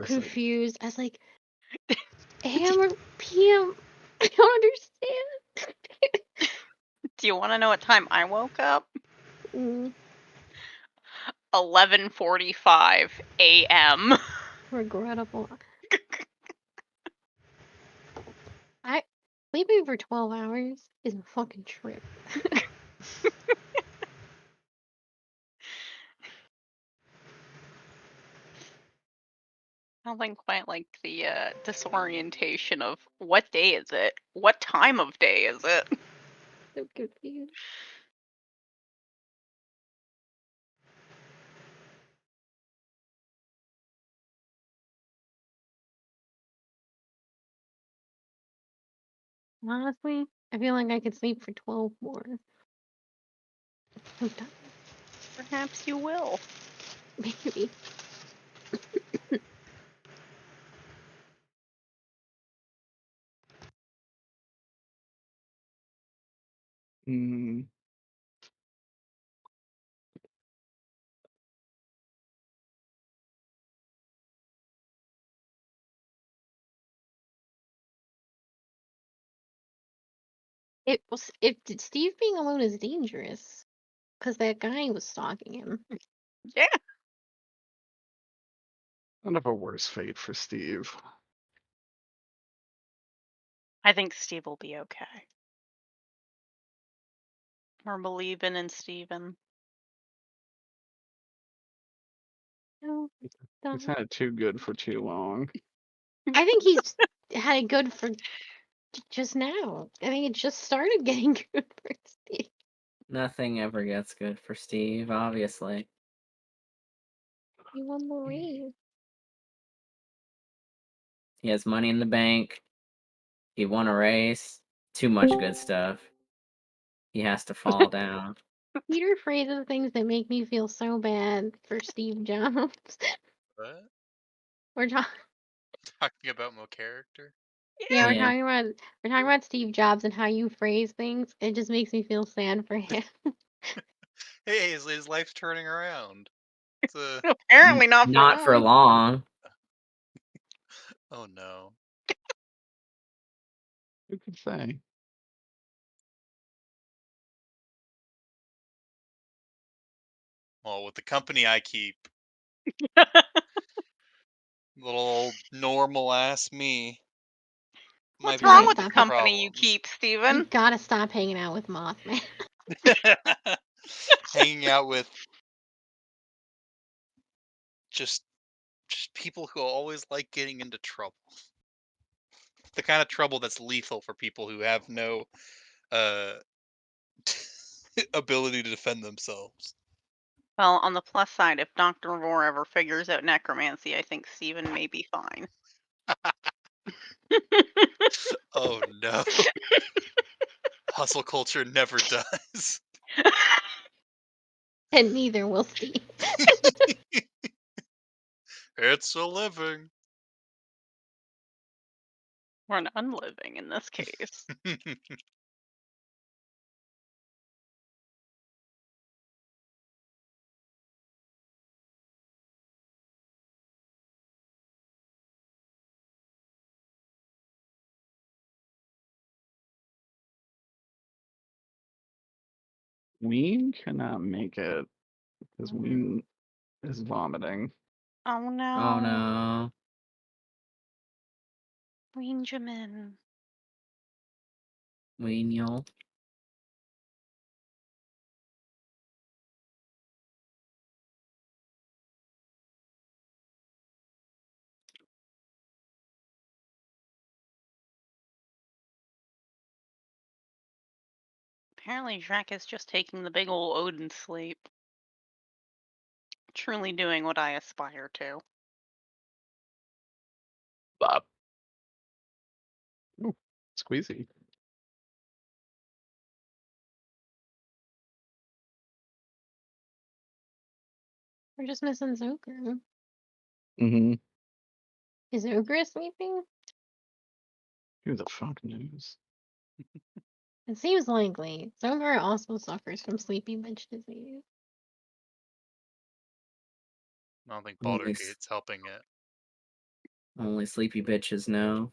person. confused. I was like, AM or PM? I don't understand. Do you want to know what time I woke up? Mm, 11:45 a.m. regrettable. Sleeping for 12 hours is a fucking trip. Nothing quite like the disorientation of what day is it? What time of day is it? So confused. Honestly, I feel like I could sleep for 12 more. Sometimes. Perhaps you will. Maybe. Mm. If Steve being alone is dangerous, because that guy was stalking him. Yeah. Kind of a worse fate for Steve. I think Steve will be okay. We're believing in Steven. No, He's had it too good for too long. I think he's had it good for just now. I think it just started getting good for Steve. Nothing ever gets good for Steve, obviously. He won the race. He has money in the bank. He won a race. Too much good stuff. He has to fall down. Peter phrases things that make me feel so bad for Steve Jobs. What? We're talking. Talking about my character? Yeah, we're Yeah. talking about Steve Jobs and how you phrase things. It just makes me feel sad for him. Hey, his life's turning around. It's a... Apparently not for Not for long. Oh no. Who could say? Well, with the company I keep, little old normal ass me. What's might be wrong running with the into company you problems. keep, You Steven? gotta stop hanging out with Mothman. Hanging out with just people who always like getting into trouble. The kind of trouble that's lethal for people who have no ability to defend themselves. Well, on the plus side, if Dr. Rohr ever figures out necromancy, I think Steven may be fine. Oh no. Hustle culture never does. And neither will Steve. It's a living. We're an unliving in this case. Ween cannot make it because Ween is vomiting. Oh no. Oh no. Benjamin. Weenial. Apparently Jack is just taking the big ol' Odin sleep. Truly doing what I aspire to. Bop. Ooh, squeezy. We're just missing Zoker. Mm-hmm. Is Ogre sleeping? Who the fuck knows? It seems likely. Zoker also suffers from sleepy bitch disease. I don't think At least- Baldur's Gate's helping it. Only sleepy bitches know.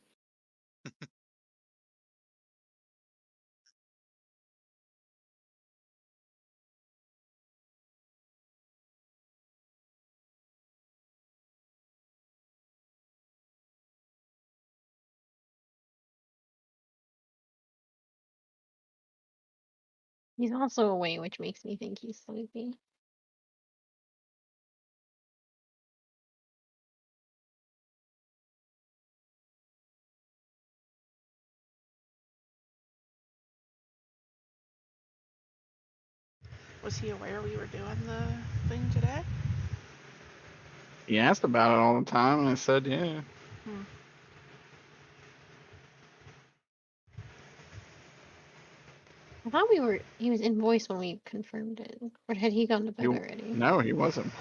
He's also away, which makes me think he's sleepy. Was he aware we were doing the thing today? He asked about it all the time, and I said, yeah. I thought he was in voice when we confirmed it. Or had he gone to bed already? No, he wasn't.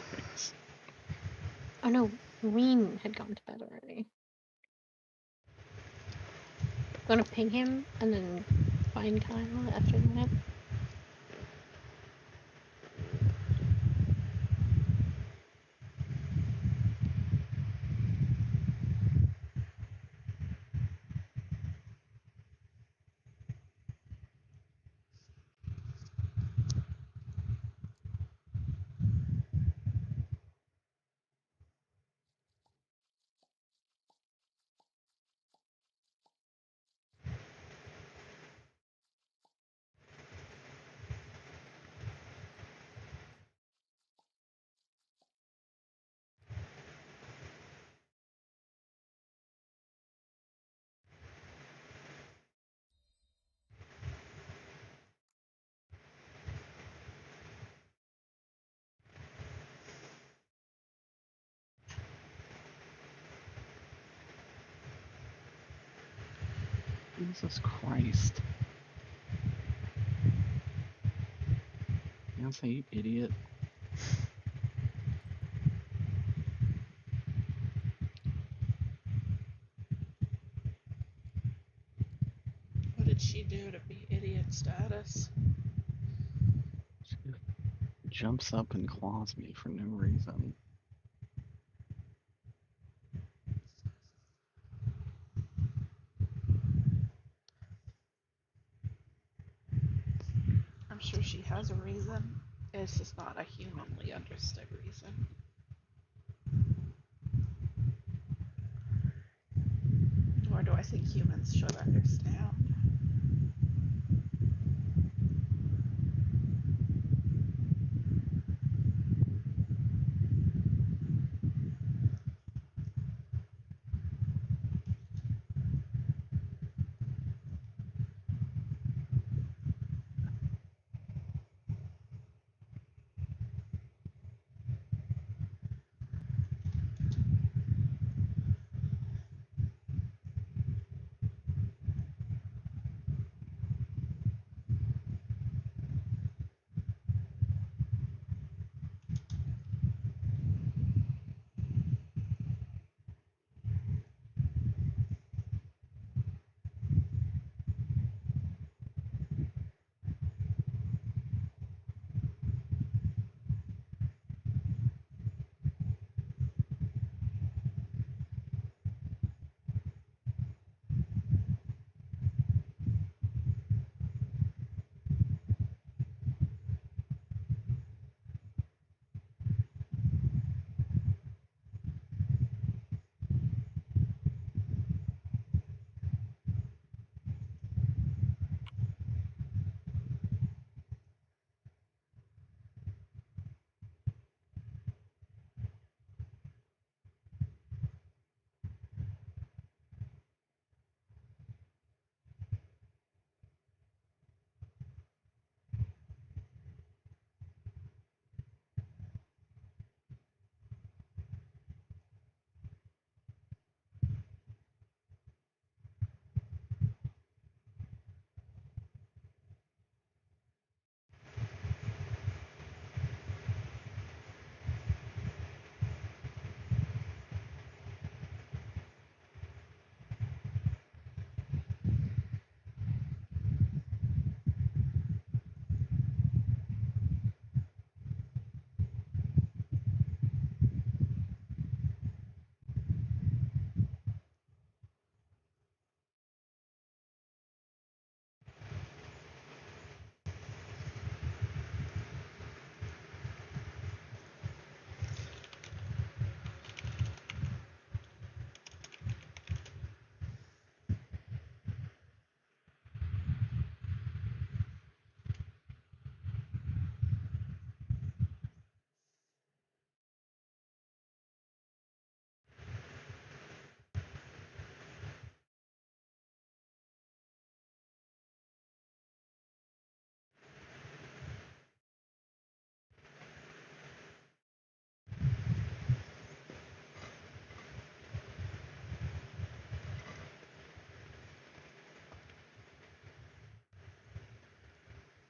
Oh no, Ween had gone to bed already. Gonna ping him and then find Kyle after that. Jesus Christ. Beyonce, you idiot. What did she do to be idiot status? She jumps up and claws me for no reason. I'm sure she has a reason. It's just not a humanly understood reason. Nor do I think humans should understand.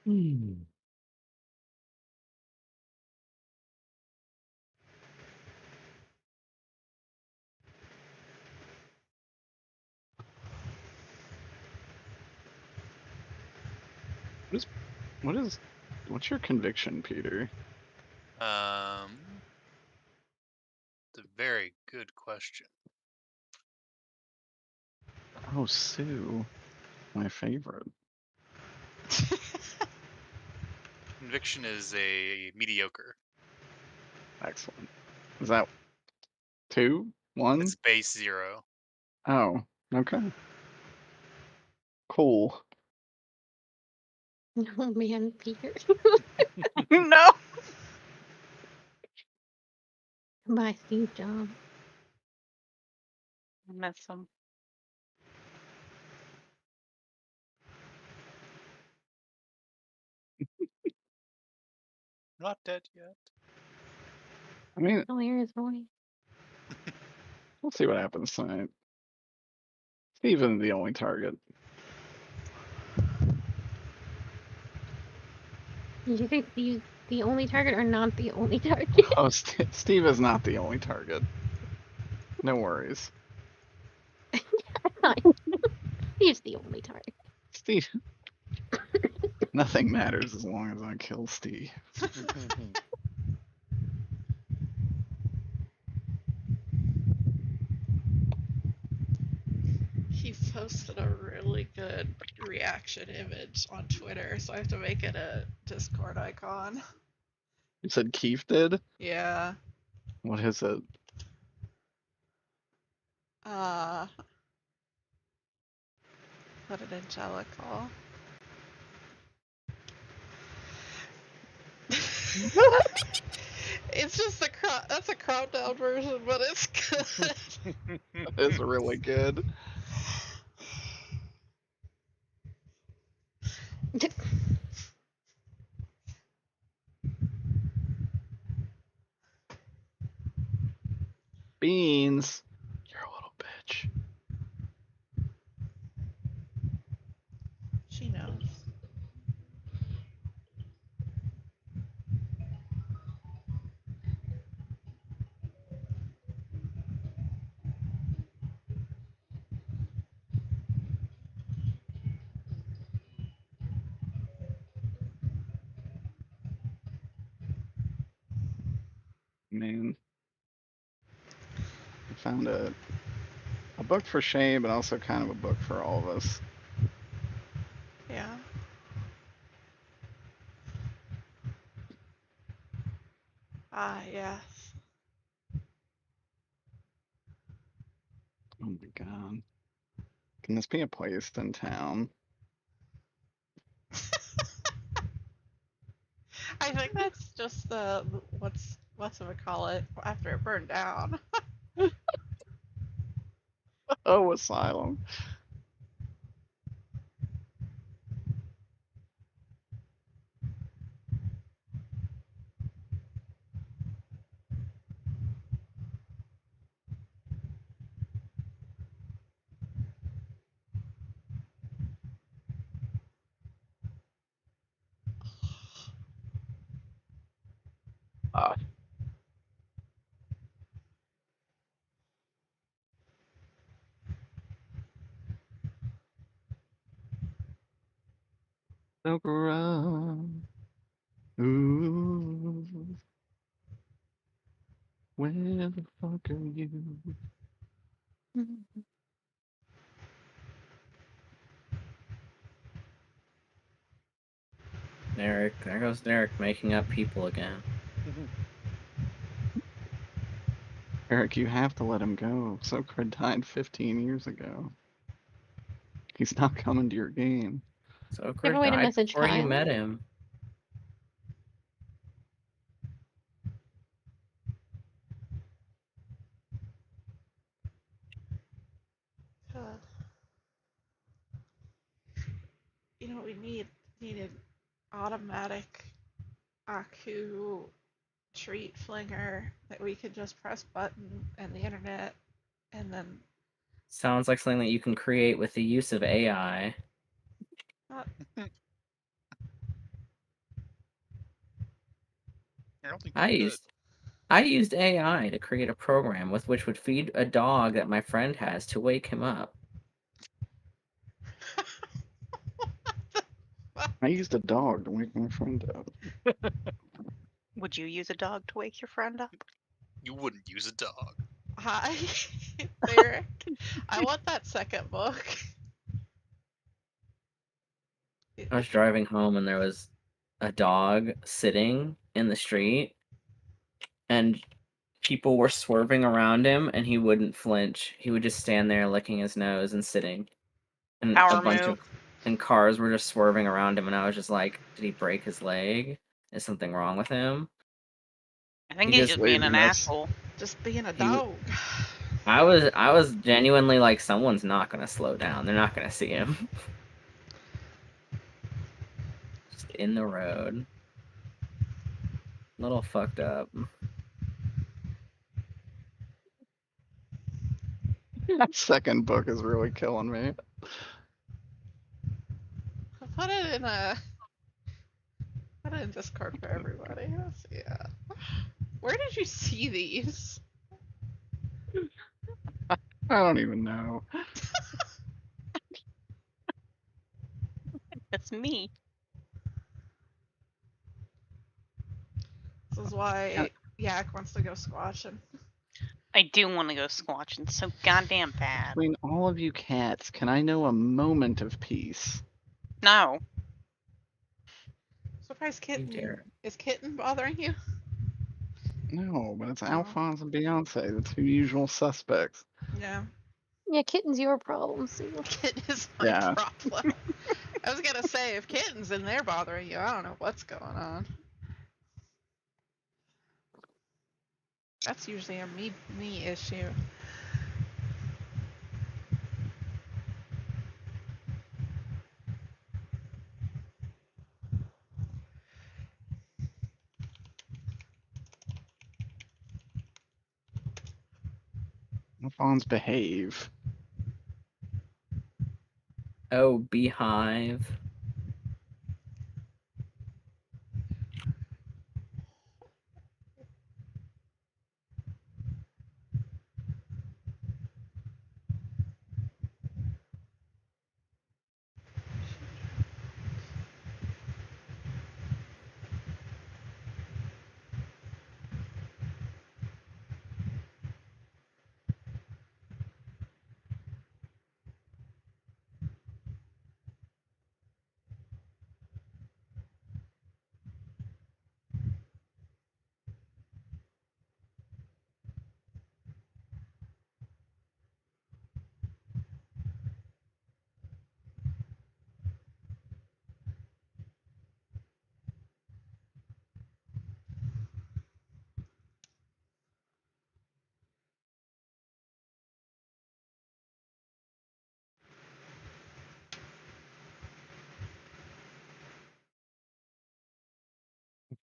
Hmm. What's your conviction, Peter? It's a very good question. Oh, Sue, my favorite. Conviction is a mediocre. Excellent. Is that 2, 1? It's base 0. Oh, okay. Cool. Oh man, Peter. No. Bye, Steve Jobs. I miss him. Not dead yet. I mean, Oh, hear his voice. we'll see what happens tonight. Steven's the only target. Did you say Steve's the only target or not the only target? Oh, Steve is not the only target. No worries. Steve's the only target. Steve. Nothing matters as long as I kill Steve. He posted a really good reaction image on Twitter, so I have to make it a Discord icon. You said Keith did? Yeah. What is it? What an angelical. It's just that's a crop down version, but it's good. It's really good. Beans. You're a little bitch. She knows. Man. I found a book for Shay, but also kind of a book for all of us. Yeah. Ah, yes. Oh my god. Can this be a place in town? I think that's just the what's it call it after it burned down. Oh, asylum. Ah. Look around. Ooh. Where the fuck are you? Derek, there goes Derek making up people again. Eric, you have to let him go. Sokra died 15 years ago. He's not coming to your game. So Ever wait a died message, before you Kyle? met him. You know what we needed automatic Aku treat flinger that we could just press button and the internet and then Sounds like something that you can create with the use of AI. not I don't think I you used AI to create a program with which would feed a dog that my friend has to wake him up. I used a dog to wake my friend up. Would you use a dog to wake your friend up? You wouldn't use a dog. Hi, Derek. I want that second book. I was driving home and there was a dog sitting in the street, and people were swerving around him, and he wouldn't flinch. He would just stand there licking his nose and sitting. And Power a bunch move. of cars were just swerving around him, and I was just like, did he break his leg? Is something wrong with him? I think He he's just just being an laziness. asshole. Just being a He w- dog. I was genuinely like, someone's not gonna slow down. They're not gonna see him. Just in the road. Little fucked up. That second book is really killing me. Put it in Discord for everybody. Let's see. Where did you see these? I don't even know. That's me. This is why Yak wants to go squatching. I do want to go squatching so goddamn bad. Between all of you cats, can I know a moment of peace? No. Surprise Kitten. Derek. Is Kitten bothering you? No, but it's Oh. Alphonse and Beyonce, the two usual suspects. Yeah. Yeah, kitten's your problem, Sue. Kitten is my Yeah. problem. I was gonna say, if Kitten's in there bothering you, I don't know what's going on. That's usually a me issue. Alphonse, behave. Oh, beehive.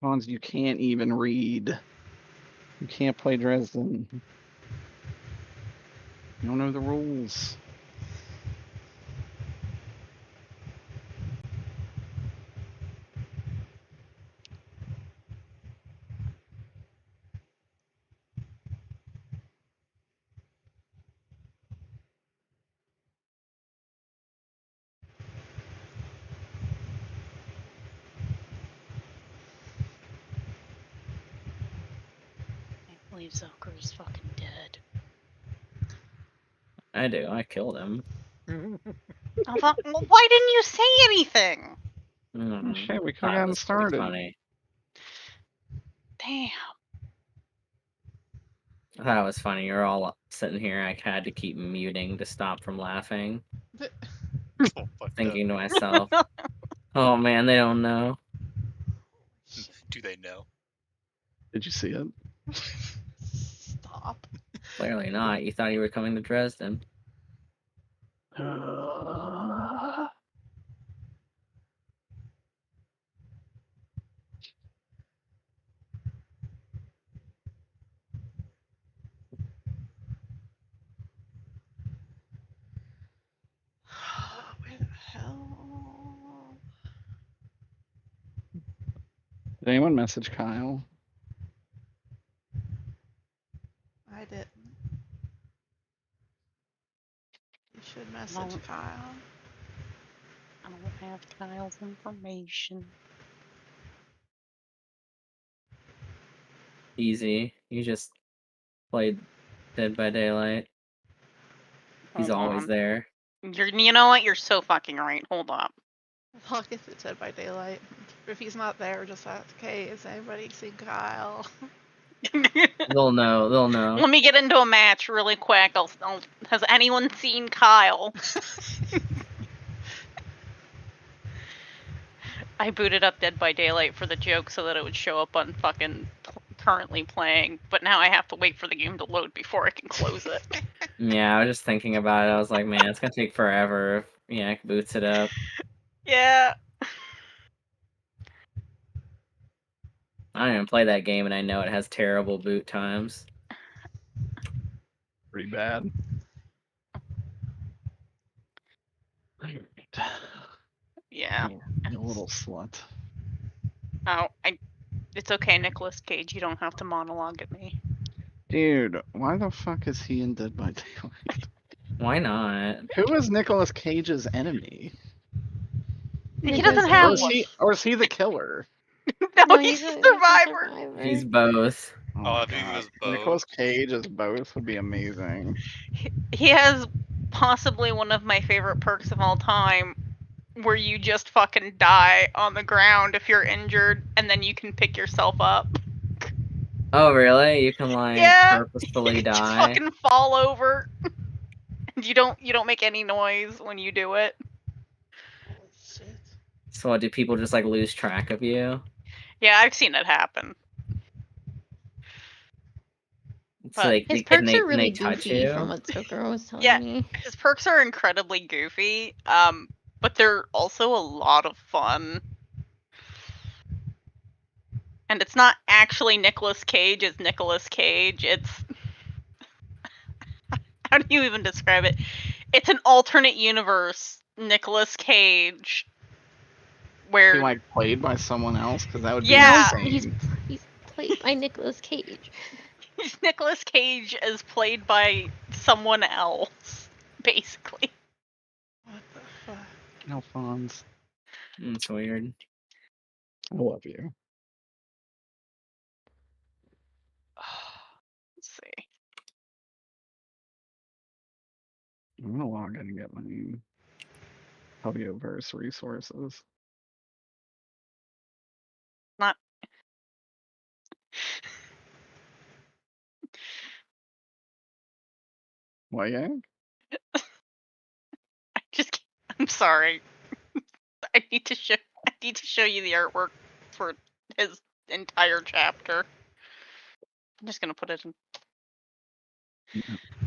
Alphonse, you can't even read. You can't play Dresden. You don't know the rules. I can't believe Zelker is fucking dead. I do. I killed him. I thought, well, why didn't you say anything? Oh, shit, we could Thought have it gotten was pretty started. funny. Damn. I thought it was funny. You're all sitting here. I had to keep muting to stop from laughing, Oh, fuck thinking to myself, "Oh man, they don't know." Do they know? Did you see it? Stop. Clearly not. You thought you were coming to Dresden. Where the hell? Did anyone message Kyle? message don't- Kyle. I don't have Kyle's information. Easy. You just played Dead by Daylight. He's Hold always on. there. You know what? You're so fucking right. Hold up. I'll get to Dead by Daylight. If he's not there, just ask, hey, has anybody seen Kyle? They'll know. They'll know. Let me get into a match really quick. Has anyone seen Kyle? I booted up Dead by Daylight for the joke so that it would show up on fucking currently playing, but now I have to wait for the game to load before I can close it. Yeah, I was just thinking about it. I was like, man, it's gonna take forever if Yak boots it up. Yeah. I don't even play that game, and I know it has terrible boot times. Pretty bad. Yeah. You little slut. Oh, it's okay, Nicolas Cage. You don't have to monologue at me. Dude, why the fuck is he in Dead by Daylight? Why not? Who is Nicolas Cage's enemy? He doesn't have one. Or is he the killer? No, he's a survivor. He's both. Oh, Oh, my if he God. was both. Nicolas Cage as both would be amazing. He has possibly one of my favorite perks of all time, where you just fucking die on the ground if you're injured, and then you can pick yourself up. Oh, really? You can like Yeah, purposefully you just die. fucking fall over. You don't make any noise when you do it. Holy shit. So what, do people just like lose track of you? Yeah, I've seen it happen. So But His can perks they, are can really they touch goofy, you? from what Tokoro was telling Yeah. me. His perks are incredibly goofy, but they're also a lot of fun. And it's not actually Nicolas Cage as Nicolas Cage. It's how do you even describe it? It's an alternate universe Nicolas Cage where He like played by someone else? Because that would Yeah. be He's insane. played by Nicolas Cage. Nicolas Cage is played by someone else, basically. What the fuck? No Fonz. It's weird. I love you. Let's see. I'm gonna log in and get my Derkleverse resources. Not What, yeah? I'm sorry. I need to show you the artwork for his entire chapter. I'm just gonna put it in.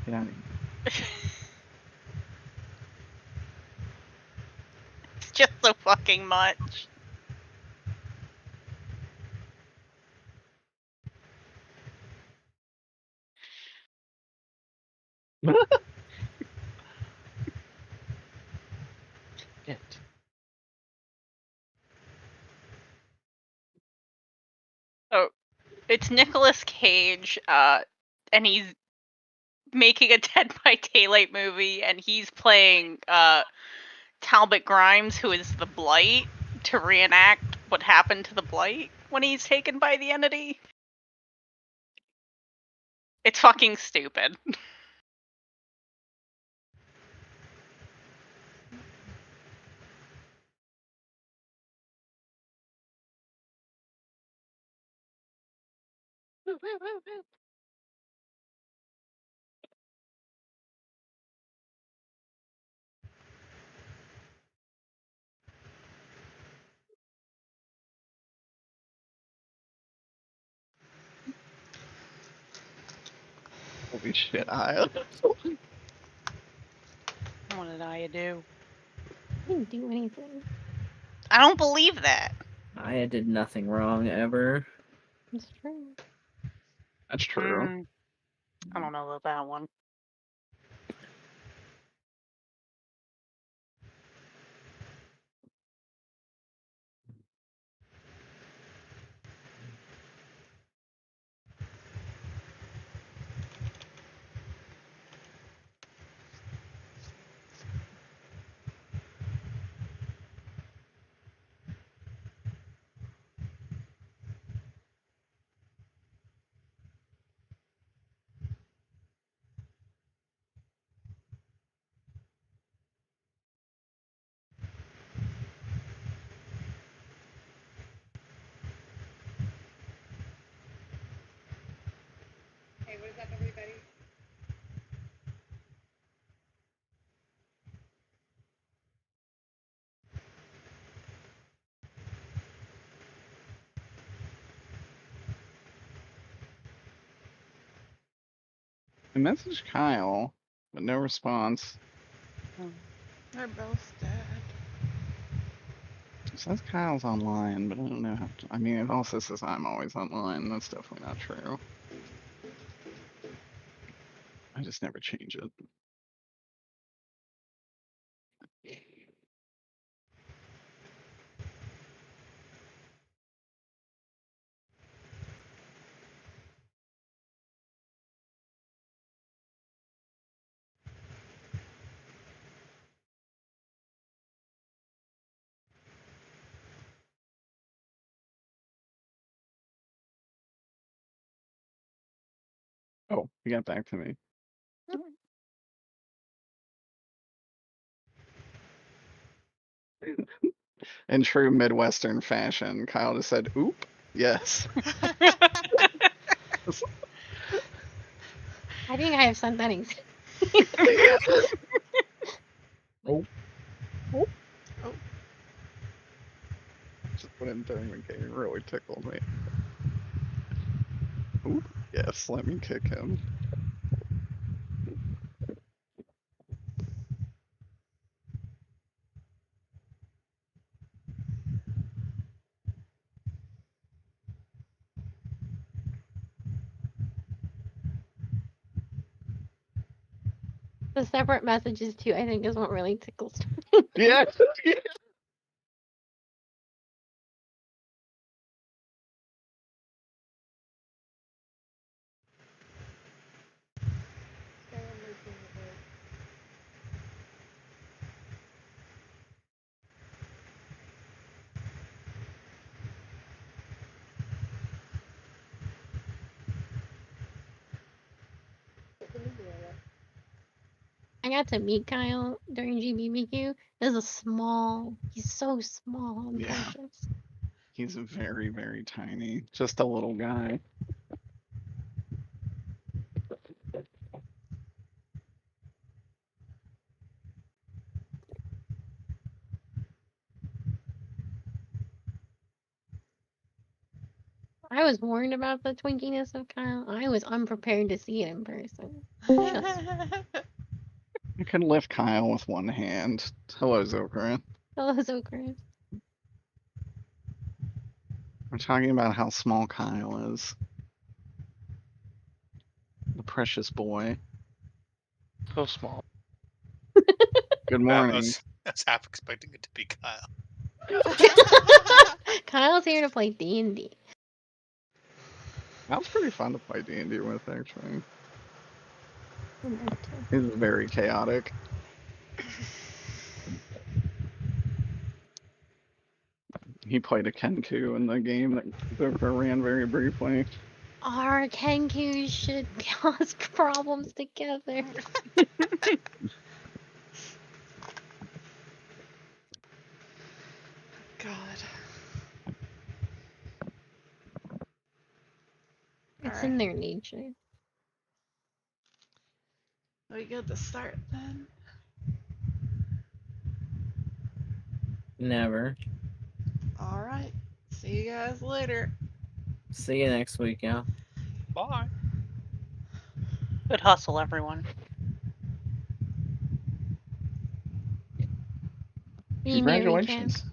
Yeah. It's just so fucking much. It. Oh, it's Nicolas Cage, and he's making a Dead by Daylight movie, and he's playing Talbot Grimes, who is the Blight, to reenact what happened to the Blight when he's taken by the entity. It's fucking stupid. Holy shit, I. What did I do? I didn't do anything. I don't believe that. I did nothing wrong ever. It's true. That's true. I don't know about that one. I messaged Kyle, but no response. They're both dead. It says Kyle's online, but I don't know how to. I mean, it also says I'm always online. That's definitely not true. I just never change it. Oh, he got back to me. In true Midwestern fashion, Kyle just said, "Oop, yes." I think I have sent that ex- Oh. Oh. Just went in during the game. Really tickled me. Oop, yes, let me kick him. the separate messages too. I think is what really tickles me. Yes. I got to meet Kyle during GBBQ. He's so small and Yeah. precious. He's very, very tiny. Just a little guy. I was warned about the twinkiness of Kyle. I was unprepared to see it in person. Just You can lift Kyle with one hand. Hello, Zokran. hello, Zokran. We're talking about how small Kyle is. The precious boy. So small. Good I morning. was half expecting it to be Kyle. Kyle's here to play D&D. That was pretty fun to play D&D with, actually. It was very chaotic. He played a Kenku in the game that Zokra ran very briefly. Our Kenkus should cause problems together. God. It's Alright. in their nature. We good to start then? Never. Alright. See you guys later. See you next week, yeah. Bye. Good hustle, everyone. Need me to recap? Congratulations.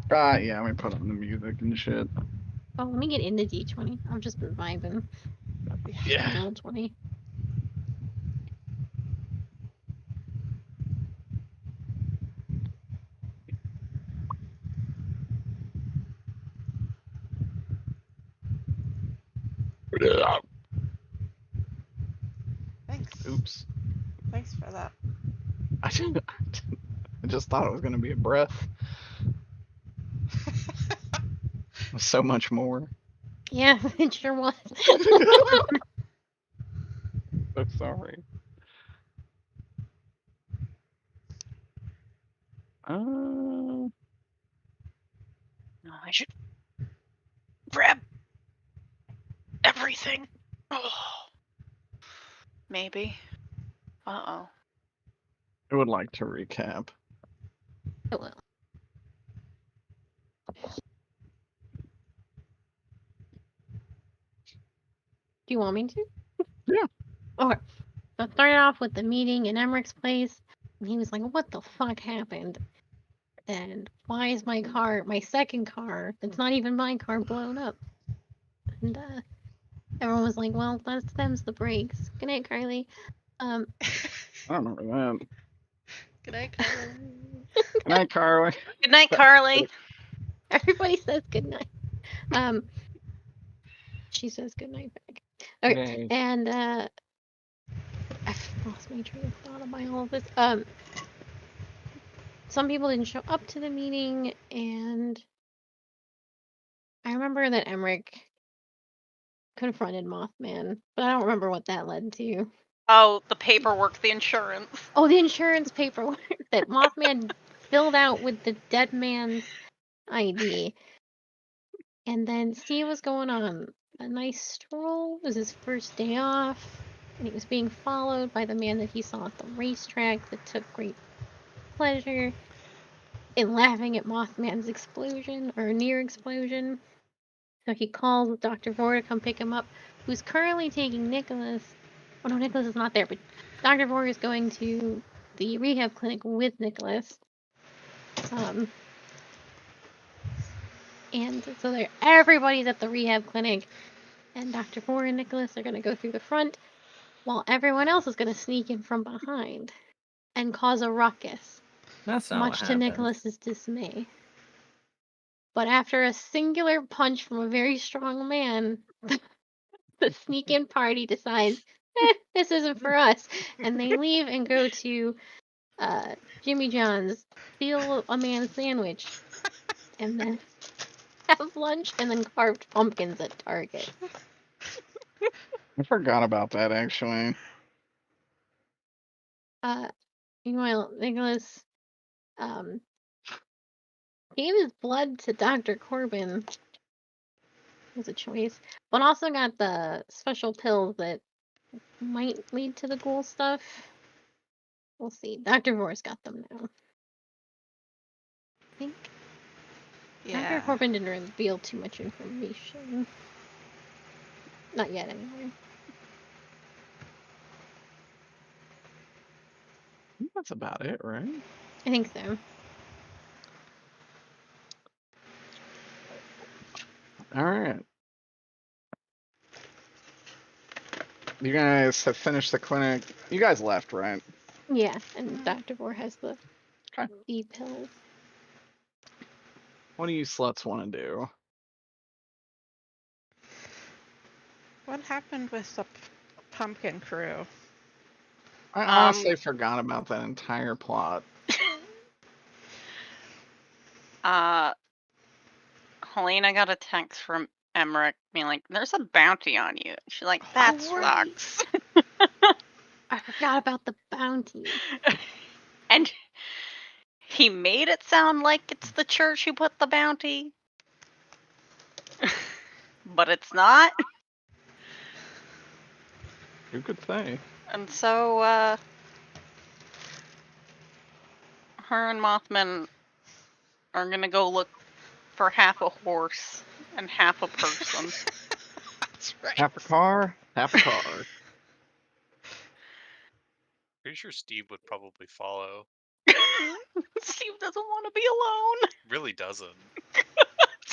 Yeah, we put on the music and shit. Oh, let me get into D20. I've just been vibing. Yeah. Roll 20. Thanks. Oops. Thanks for that. I just thought it was gonna be a breath. So much more. Yeah, it sure was. So sorry. No, I should grab everything. Oh. Maybe. Uh-oh. I would like to recap. It will. Do you want me to? Yeah. Okay. So it started off with the meeting in Emmerich's place, and he was like, "What the fuck happened? And why is my car, my second car, that's not even my car, blown up?" And everyone was like, "Well, that them's the brakes." Good night, Carly. I don't remember that. Good night, Carly. Good night, Carly. Good night, Carly. Everybody says good night. She says good night back. Okay, Yay. and I've lost my train of thought by all of this. Some people didn't show up to the meeting, and I remember that Emmerich confronted Mothman, but I don't remember what that led to. Oh, the paperwork, the insurance. Oh, the insurance paperwork that Mothman filled out with the dead man's ID. And then Steve was going on a nice stroll. It was his first day off, and he was being followed by the man that he saw at the racetrack that took great pleasure in laughing at Mothman's explosion or near explosion. So he calls Dr. Vore to come pick him up, who's currently taking Nicholas. Oh no, Nicholas is not there, but Dr. Vore is going to the rehab clinic with Nicholas. And so everybody's at the rehab clinic, and Dr. Vore and Nicholas are going to go through the front, while everyone else is going to sneak in from behind and cause a ruckus, That's not much what to happened. Nicholas's dismay. But after a singular punch from a very strong man, the sneak-in party decides, this isn't for us, and they leave and go to Jimmy John's, steal a man's sandwich, and then have lunch, and then carved pumpkins at Target. I forgot about that, actually. Meanwhile, Nicholas gave his blood to Dr. Corbin. Was a choice, but also got the special pills that might lead to the ghoul stuff. We'll see. Dr. Vore's got them now. I think Yeah. Dr. Corbin didn't reveal too much information. Not yet, anyway. I think that's about it, right? I think so. All right. You guys have finished the clinic. You guys left, right? Yeah, and Dr. Vore has the Okay. B pills. What do you sluts want to do? What happened with the pumpkin crew? I honestly forgot about that entire plot. Helena got a text from Emmerich being like, "There's a bounty on you." She's like, "That right. sucks." I forgot about the bounty. And he made it sound like it's the church who put the bounty, but it's not. Who could say? And so, her and Mothman are gonna go look for half a horse and half a person. That's right. Half a car, half a car. Pretty sure Steve would probably follow. Steve doesn't want to be alone, Really doesn't.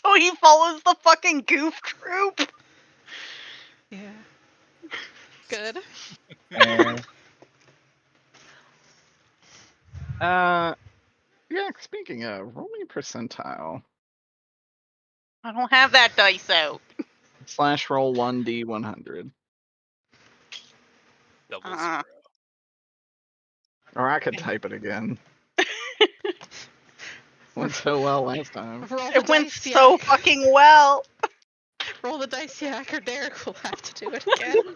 so he follows the fucking goof troop. Yeah. Good. Yeah, speaking of, roll me percentile. I don't have that dice out. / roll 1d100. Double Uh-uh. 0. Or I could type it again. Went so well last time. Roll the It went dice so yak. fucking well. Roll the dice yak, or Derek will have to do it again.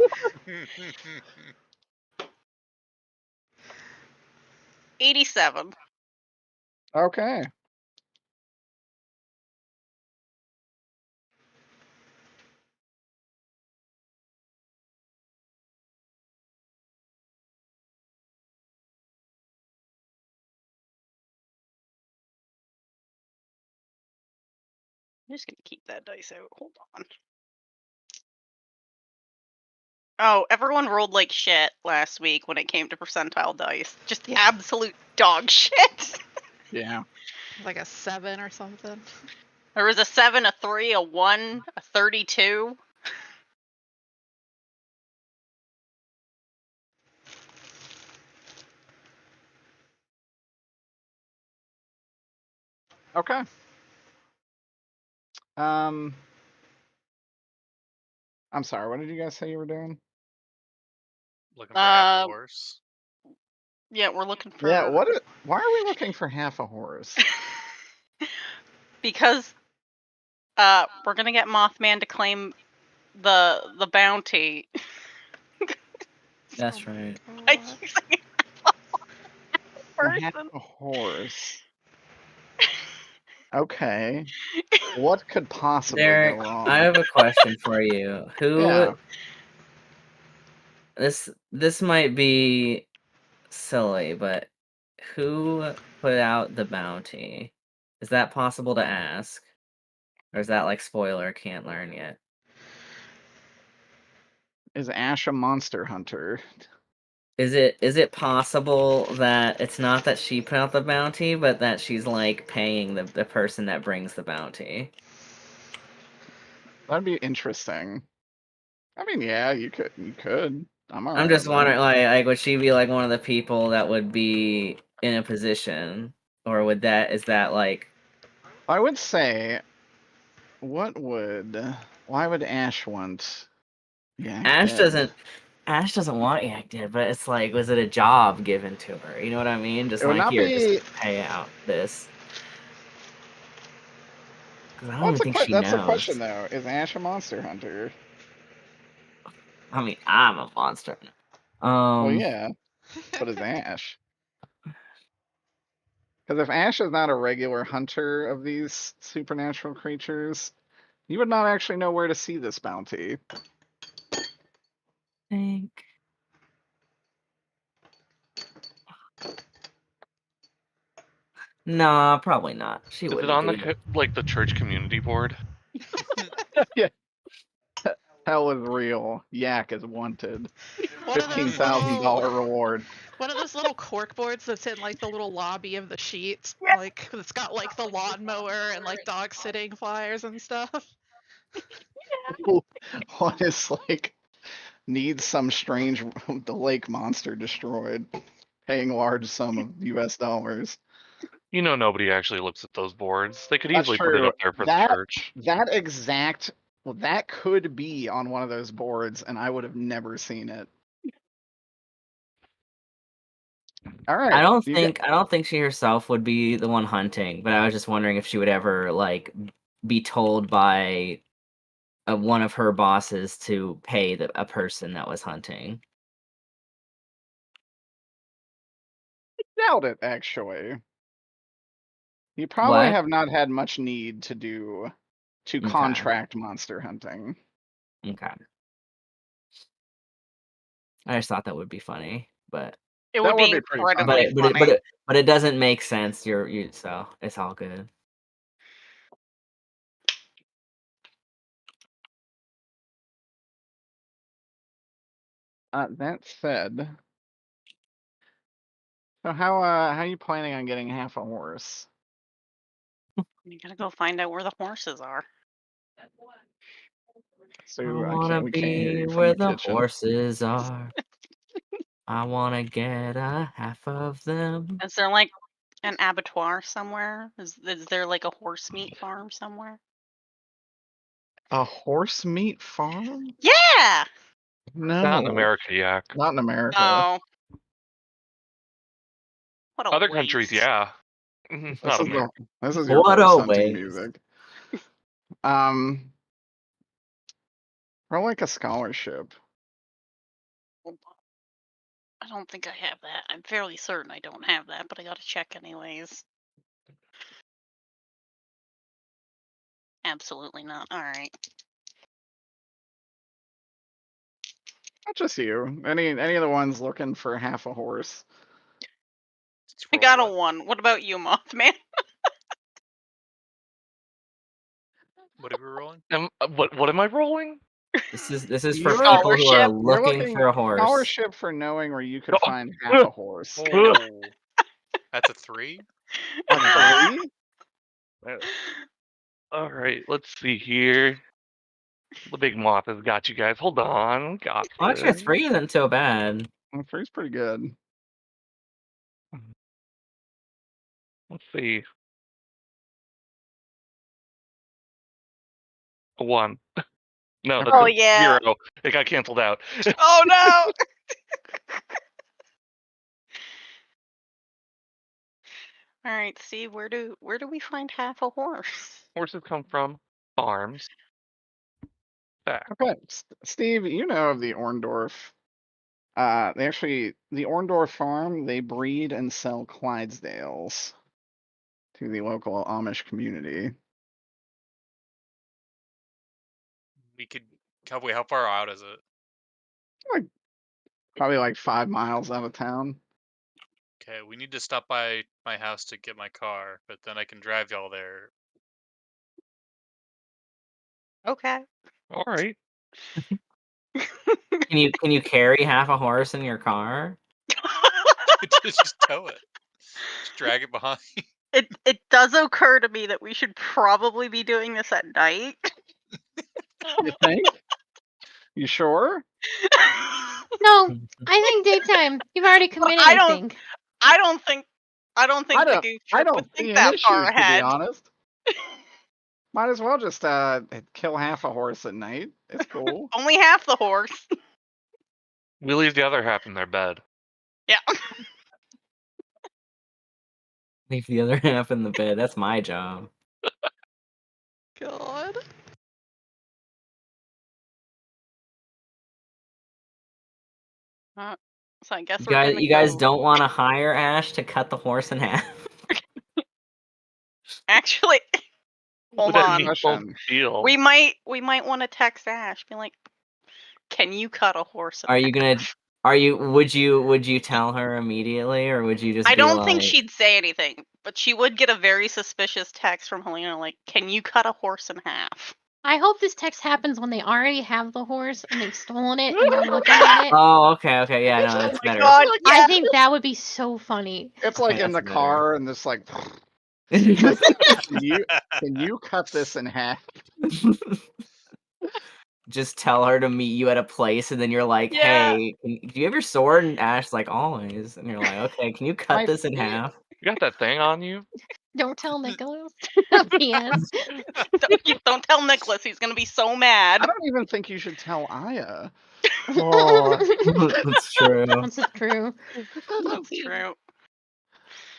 87. Okay. I'm just gonna keep that dice out. Hold on. Oh, everyone rolled like shit last week when it came to percentile dice. Just Yeah. absolute dog shit. Yeah. Like a 7 or something. There was a 7, a 3, a 1, a 32. Okay. I'm sorry. What did you guys say you were doing? Looking for half a Um, horse. Yeah, we're looking for. Yeah. Why are we looking for half a horse? Because we're gonna get Mothman to claim the bounty. That's right. By God. using For a half person. a horse. Okay. What could possibly Derek, go wrong? I have a question for you. Yeah. This might be silly, but who put out the bounty? Is that possible to ask? Or is that like spoiler can't learn yet? Is Ash a monster hunter? Is it possible that it's not that she put out the bounty, but that she's like paying the person that brings the bounty? That'd be interesting. I mean, yeah, you could. I'm I'm alright just with that. wondering, like would she be like one of the people that would be in a position, or is that like I would say, why would Ash want Yak Ash dead? doesn't want Yak dead, but it's like, was it a job given to her? You know what I mean? Just It would like, not here, just be. pay out this. Because I don't Well, even think she that's the question, knows. though. Is Ash a monster hunter? I mean, I'm a monster. Well, yeah, but is Ash? Because if Ash is not a regular hunter of these supernatural creatures, you would not actually know where to see this bounty. think. Nah, probably not. She Is it wouldn't on be. the church community board? Yeah. Hell is real. Yak is wanted. One of those $15,000 reward. One of those little cork boards that's in like the little lobby of the sheets, Yeah. like it's got like the lawnmower and like dog sitting flyers and stuff. What is like needs some strange the lake monster destroyed, paying large sum of US dollars. You know nobody actually looks at those boards. They could That's easily put it true. up there for the That church. that could be on one of those boards, and I would have never seen it. All right. I don't think she herself would be the one hunting, but I was just wondering if she would ever like be told by one of her bosses to pay a person that was hunting. Doubt it, actually. You probably What? have not had much need to Okay. contract monster hunting. Okay. I just thought that would be funny, but It That would would be be pretty incredibly funny. funny. but it doesn't make sense. So it's all good. That said, so how are you planning on getting half a horse? You gotta go find out where the horses are. So I wanna we can't hear be you from where the the kitchen. horses are. I wanna get a half of them. Is there like an abattoir somewhere? Is there like a horse meat farm somewhere? A horse meat farm? Yeah. No, Not in America, Yak. not in America. Oh. What a Other waste. countries, yeah. This Not is America. this is your What a horse hunting waste. music. Or like a scholarship. I don't think I have that. I'm fairly certain I don't have that, but I gotta check anyways. Absolutely not. All right. Not just you. Any of the ones looking for half a horse. I got a 1. What about you, Mothman? What are we rolling? What am I rolling? This is You're for people who are Scholarship. You're looking looking for a horse. scholarship for knowing where you could No. find half a horse. Oh, that's a 3. A 3? All right, let's see here. The big moth has got you guys. Hold on, got Well, actually, a this. 3 isn't so bad. A 3's pretty good. Let's see. A 1. No, that's Oh a yeah. 0. It got canceled out. Oh no. All right, Steve. Where do we find half a horse? Horses come from farms. Back. Okay, Steve, you know of the Orndorff. The Orndorff farm, they breed and sell Clydesdales to the local Amish community. We could. Wait, how far out is it? Probably like 5 miles out of town. Okay, we need to stop by my house to get my car, but then I can drive y'all there. Okay. All right. Can you carry half a horse in your car? Just tow it. Just drag it behind. It does occur to me that we should probably be doing this at night. You think? You sure? No, I think daytime. You've already committed, I I don't- think. I don't think the goof I troop don't would see think an that issue, far to be ahead. honest. Might as well just kill half a horse at night. It's cool. Only half the horse. We leave the other half in their bed. Yeah. Leave the other half in the bed. That's my job. God. So I guess You we're guys, gonna you guys go- don't want to hire Ash to cut the horse in half? Actually, hold With that on. meatball Question. deal. We might want to text Ash, be like, "Can you cut a horse?" in Are you gonna? half?" Would you tell her immediately, or would you just? I be don't think like- she'd say anything, but she would get a very suspicious text from Helena, like, "Can you cut a horse in half?" I hope this text happens when they already have the horse and they've stolen it and they're looking at it. Oh, okay, yeah, no, that's better. God, I yeah. think that would be so funny. It's like Okay, in the that's better. car and this like can you cut this in half? Just tell her to meet you at a place, and then you're like, Yeah. "Hey, do you have your sword?" And Ash's like, "Always." And you're like, "Okay, can you cut My this in feet. half?" You got that thing on you? Don't tell Nicholas. The end. Don't tell Nicholas; he's gonna be so mad. I don't even think you should tell Aya. That's true. This is true. That's true.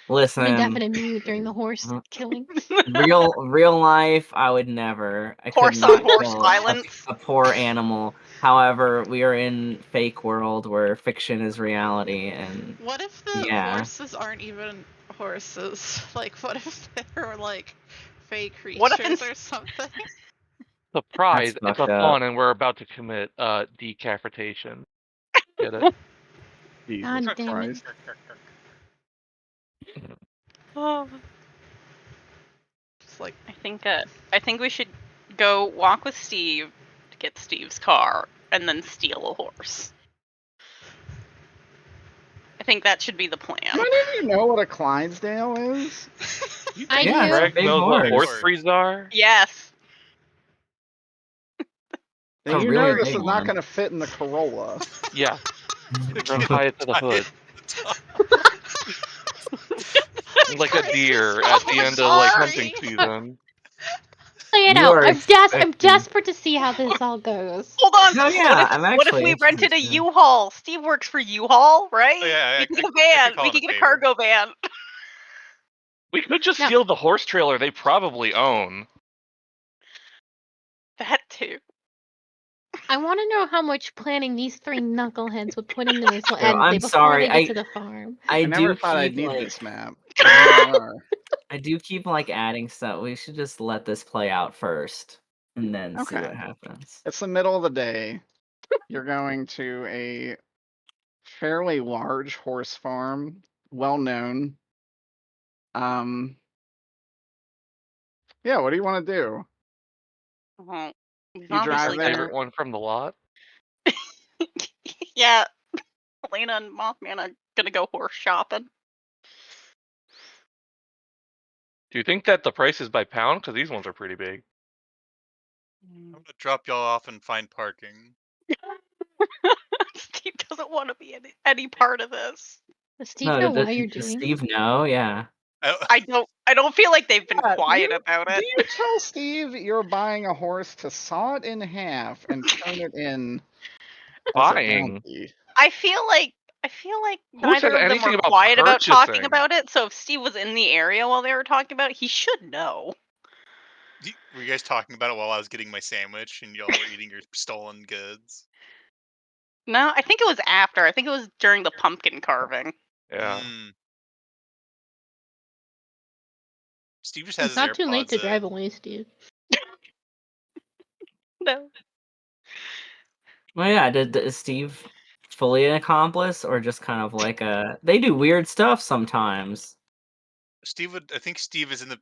Listen, I'm indefinite mute during the horse killing. real life, I would never. I could Horse on not horse kill violence. a poor animal. However, we are in fake world where fiction is reality, and What if the Yeah. horses aren't even horses? Like, what if they're like fake creatures What if or something? Surprise! It's a fucked up. fawn, and we're about to commit decapitation. Get it? Jesus God damn it. Christ. Just like, I think we should go walk with Steve to get Steve's car and then steal a horse. I think that should be the plan. Do any of you know what a Clydesdale is? I Yeah, do. it's a Greg big knows what horse. horse breeds are. Yes. Then A you really know this big is not one. going to fit in the Corolla. Yeah, we're gonna tie it to the hood like a deer at the end of like hunting season. Play it You out. are I'm expecting- desperate to see how this all goes. Hold on. No, yeah, I'm what if actually we rented a interested. U-Haul? Steve works for U-Haul, right? Oh, yeah, we I can get a could van. call We it can a get a favor. cargo van. We could just No. steal the horse trailer they probably own. That too. I want to know how much planning these three knuckleheads would put into this Bro, end I'm before sorry, they get to the farm. I I never do thought I'd keep need like this map. But here we are. I do keep like adding stuff. We should just let this play out first, and then see Okay. what happens. It's the middle of the day. You're going to a fairly large horse farm, well known. Yeah, what do you want to do? Well, We've You drive obviously there? Favorite one from the lot? Yeah, Elena and Mothman are gonna go horse shopping. Do you think that the price is by pound? Because these ones are pretty big. I'm gonna drop y'all off and find parking. Steve doesn't want to be any part of this. Does Steve know why you're does doing Steve know? Yeah. I don't feel like they've been Yeah, quiet about Do it. you tell Steve you're buying a horse to saw it in half and turn it in as a Buying? bounty? I feel like Who neither said of them anything were about quiet about talking purchasing? about it. So if Steve was in the area while they were talking about it, he should know. Were you guys talking about it while I was getting my sandwich and y'all were eating your stolen goods? No, I think it was after. I think it was during the pumpkin carving. Yeah. Steve just has It's his not too late AirPods to drive in. away, Steve. No. Well, yeah. Is Steve fully an accomplice, or just kind of like they do weird stuff sometimes? I think Steve is in the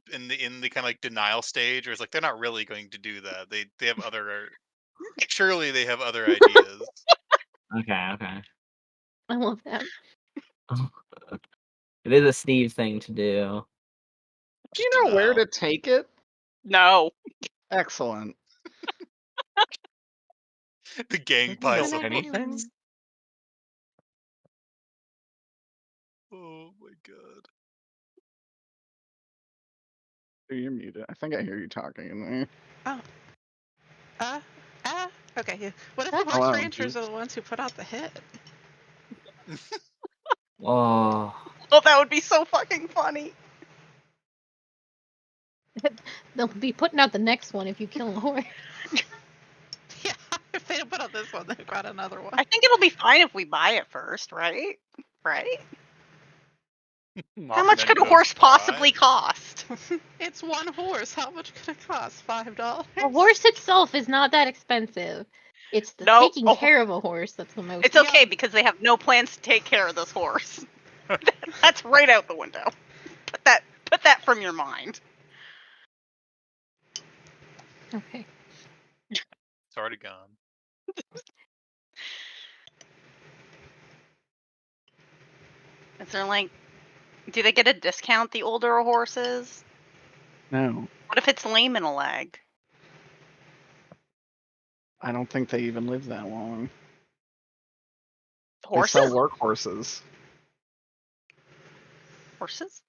kind of like denial stage, where it's like they're not really going to do that. They have other. Surely they have other ideas. Okay. I love that. It is a Steve thing to do. Do you know where to take it? No. Excellent. The gang Doesn't know piles up. anything? Oh my god. You're muted. I think I hear you talking in there. Oh. Okay. Yeah. What if the That's horse Hello, ranchers are Juice. the ones who put out the hit? Oh. Oh, that would be so fucking funny. They'll be putting out the next one if you kill a horse. Yeah. If they don't put out this one, they've got another one. I think it'll be fine if we buy it first, right? Right? How much Mothman could a goes, horse "Why?" possibly cost? It's one horse. How much could it cost? $5? A horse itself is not that expensive. It's the No, taking a ho- care of a horse that's the most. It's okay because they have no plans to take care of this horse. That's right out the window. Put that from your mind. Okay. It's already gone. Is there like, do they get a discount the older a horse is? No, What if it's lame in a leg? I don't think they even live that long. They Horses? sell workhorses. Horses?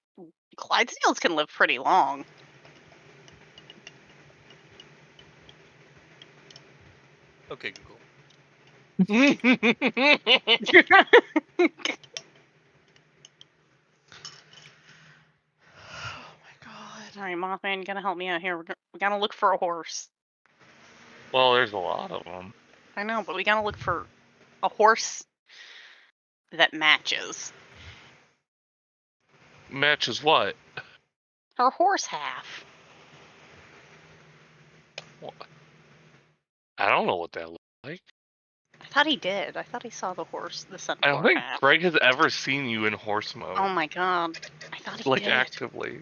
Clydesdales can live pretty long. Okay, Google. Oh my god. All right, Mothman, you gotta help me out here. We gotta look for a horse. Well, there's a lot of them. I know, but we gotta look for a horse that matches Matches what? her horse half. What? I don't know what that looks like. I thought he did. I thought he saw the horse, the I centaur don't think half. Greg has ever seen you in horse mode. Oh my god. I thought he Like did. actively.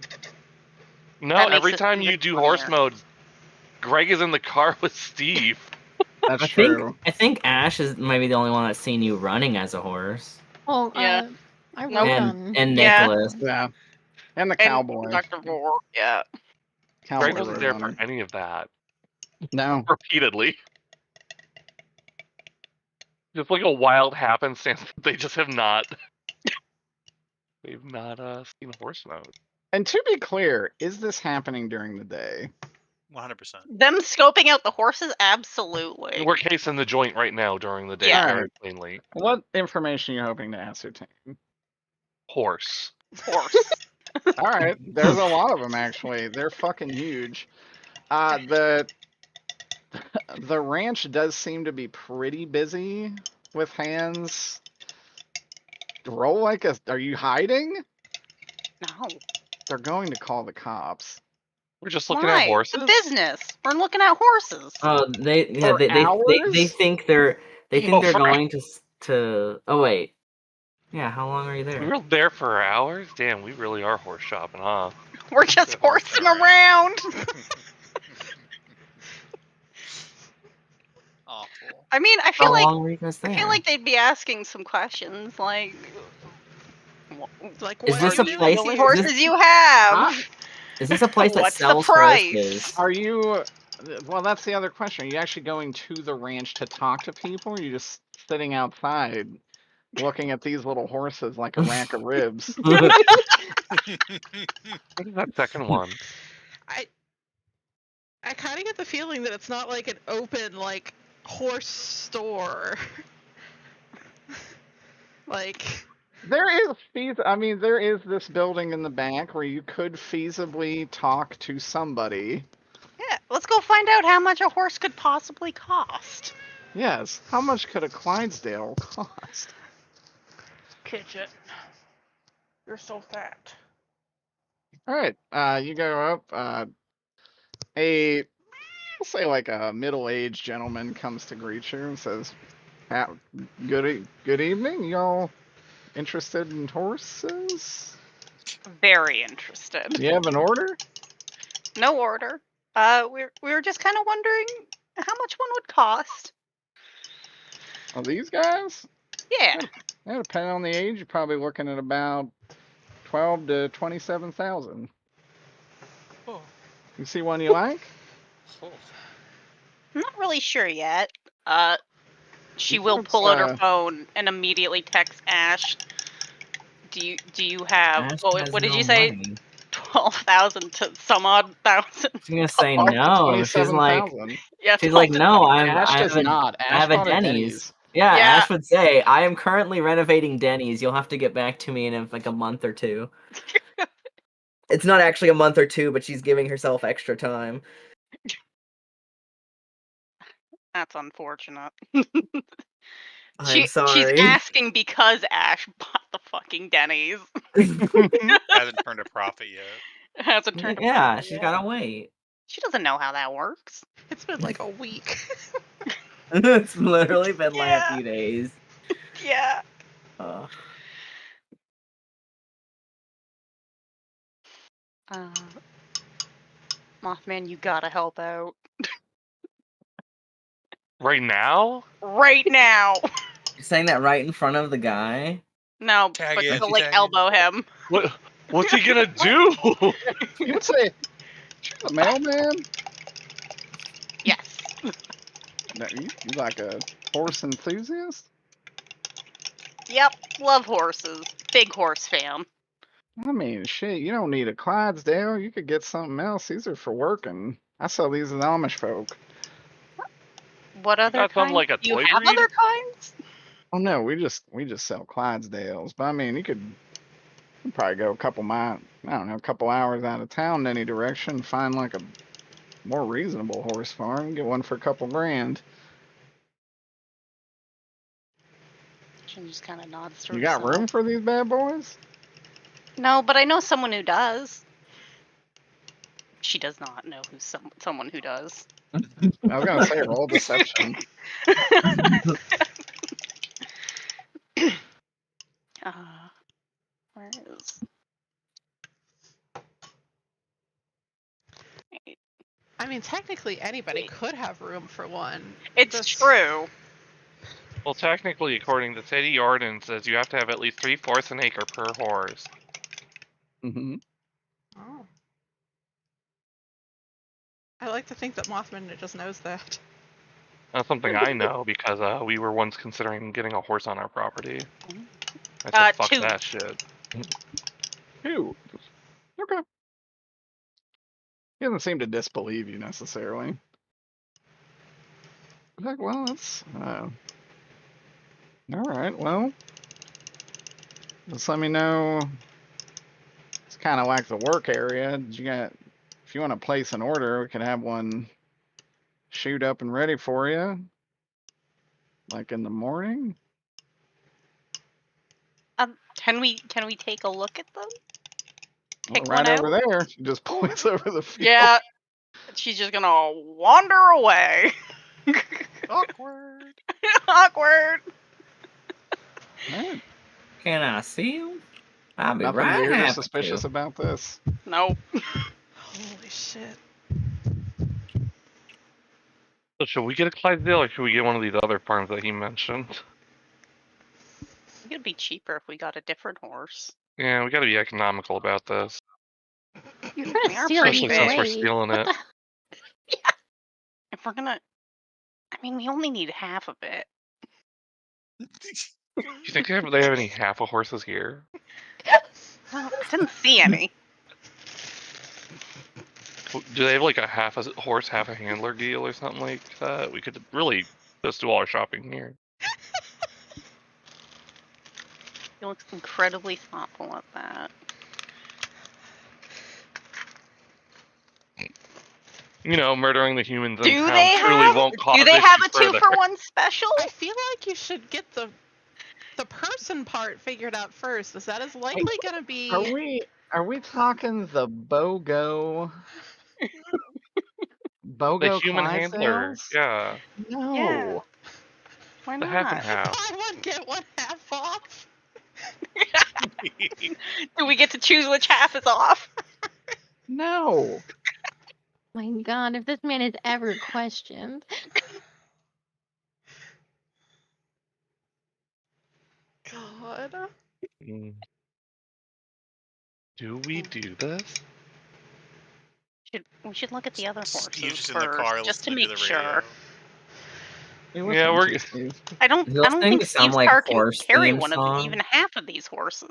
No, That makes every this time even you do horse funnier. mode, Greg is in the car with Steve. That's I true. think Ash is maybe the only one that's seen you running as a horse. Oh, Yeah. I Nope. rode on. And Yeah. Nicholas. Yeah. And the And cowboy. Dr. Roar, yeah. Cowboy Greg wasn't rode there on for her. any of that. No. Repeatedly. Just like a wild happenstance that they just have not. They've not seen horse mode. And to be clear, is this happening during the day? 100%. Them scoping out the horses, absolutely. We're casing the joint right now during the day, Yeah. very plainly. What information are you hoping to ascertain? Horse. Horse. All right, there's a lot of them actually. They're fucking huge. The ranch does seem to be pretty busy with hands. Roll like a. Are you hiding? No. They're going to call the cops. We're just looking Why? at horses. The business. We're looking at horses. Oh, they For they hours? think they're Oh, for- going to. Oh wait. Yeah, how long are you We there? were there for hours? Damn, we really are horse shopping, huh? We're just Good horsing horsing around. I mean, I How feel like long were you guys there? I feel like they'd be asking some questions like, Like, Is what this are a you doing place- "How many here? horses you have? Is this a place that What's the sells price? horses? Are you? Well, that's the other question. Are you actually going to the ranch to talk to people? Or are you just sitting outside, looking at these little horses like a rack of ribs? What is that second one? I kind of get the feeling that it's not like an open like horse store. Like, There is this building in the back where you could feasibly talk to somebody. Yeah, let's go find out how much a horse could possibly cost. Yes. How much could a Clydesdale cost? Kitchen. you're so fat. All right. You go up. We'll say like a middle-aged gentleman comes to greet you and says, "Good evening. Y'all interested in horses? Very interested. You have an order?" No order. We were just kind of wondering how much one would cost. Oh, these guys? Yeah. Yeah, depending on the age, you're probably looking at about 12 to 27,000. Oh. You see one you like? Oh. I'm not really sure yet. She You will folks, pull out her phone and immediately text Ash. Do you have? Ash What, has what did no you say? money. 12,000 to some odd thousand. She's gonna say 12 to no. She's like, 27,000. Yeah, she's like, 12 to no, 20. Ash I does have a, not. I Ash have a bought a Denny's. Yeah, Yeah. Ash would say, I am currently renovating Denny's. You'll have to get back to me in like a month or two. It's not actually a month or two, but she's giving herself extra time. That's unfortunate. I'm She's sorry. asking because Ash bought the fucking Denny's. Hasn't turned a profit yet. Hasn't turned a Yeah, profit she's yet. gotta wait. She doesn't know how that works. It's been like a week. It's literally been like a Yeah. few days. Yeah. Mothman, you gotta help out. Right now? Right now. You're saying that right in front of the guy? No, Tag but in, to like tag in. elbow him. What's he gonna do? You'd say, "She's a mailman." Yes. No, you like a horse enthusiast? Yep. Love horses. Big horse fan. I mean, shit, you don't need a Clydesdale. You could get something else. These are for working. I sell these to the Amish folk. What other got some kinds? like a Do you toy have breed? other kinds? Oh no, we just sell Clydesdales. But I mean, you'd probably go a couple hours out of town in any direction, find like a more reasonable horse farm, get one for a couple grand. She just kind of nods to You got herself. room for these bad boys? No, but I know someone who does. She does not know who's someone who does. I was gonna say roll deception. Where is? I mean, technically anybody could have room for one. It's Just- true. Well, technically, according to city ordinances, you have to have at least 3/4 an acre per horse. Mm-hmm. Oh. I like to think that Mothman just knows that. That's something I know because we were once considering getting a horse on our property. I said, fuck 2. that shit. Ew. Okay. He doesn't seem to disbelieve you necessarily. Like, well, that's all right. Well, just let me know. It's kind of like the work area. If you want to place an order, we can have one shoot up and ready for you, like in the morning. Can we take a look at them? Well, Pick right one over out? there. She just points over the field. Yeah. She's just gonna wander away. Awkward. Awkward. Man, Can I see him? I'll be nothing right weird or happy suspicious to. about this. Nope. Holy shit. So should we get a Clydesdale or should we get one of these other farms that he mentioned? It'd be cheaper if we got a different horse. Yeah, we got to be economical about this, You're We gonna are steal it pretty especially since we're anyway. stealing What it. the- If we're gonna, I mean, we only need half of it. Do you think they have any half of horses here? Well, I didn't see any. Do they have like a half a horse, half a handler deal or something like that? We could really just do all our shopping here. He looks incredibly thoughtful at that. You know, murdering the humans in Do town they truly have? won't cause Do they have a issues further. 2-for-1 special? I feel like you should get the person part figured out first, as that is likely gonna be. Are we talking the BOGO The human handler, Clydesdales? yeah, No. Yeah. Why the half and not? half. Buy one get one half off. Do we get to choose which half is off? No. My God, if this man is ever questioned. God. Mm. Do we do this? We should look at the other horses Steve's just first, in the car just to listening make the sure. radio. Hey, Yeah, listen, we're- Chief Steve. I don't Those things think sound Steve's like car can horse carry theme one of songs. even half of these horses.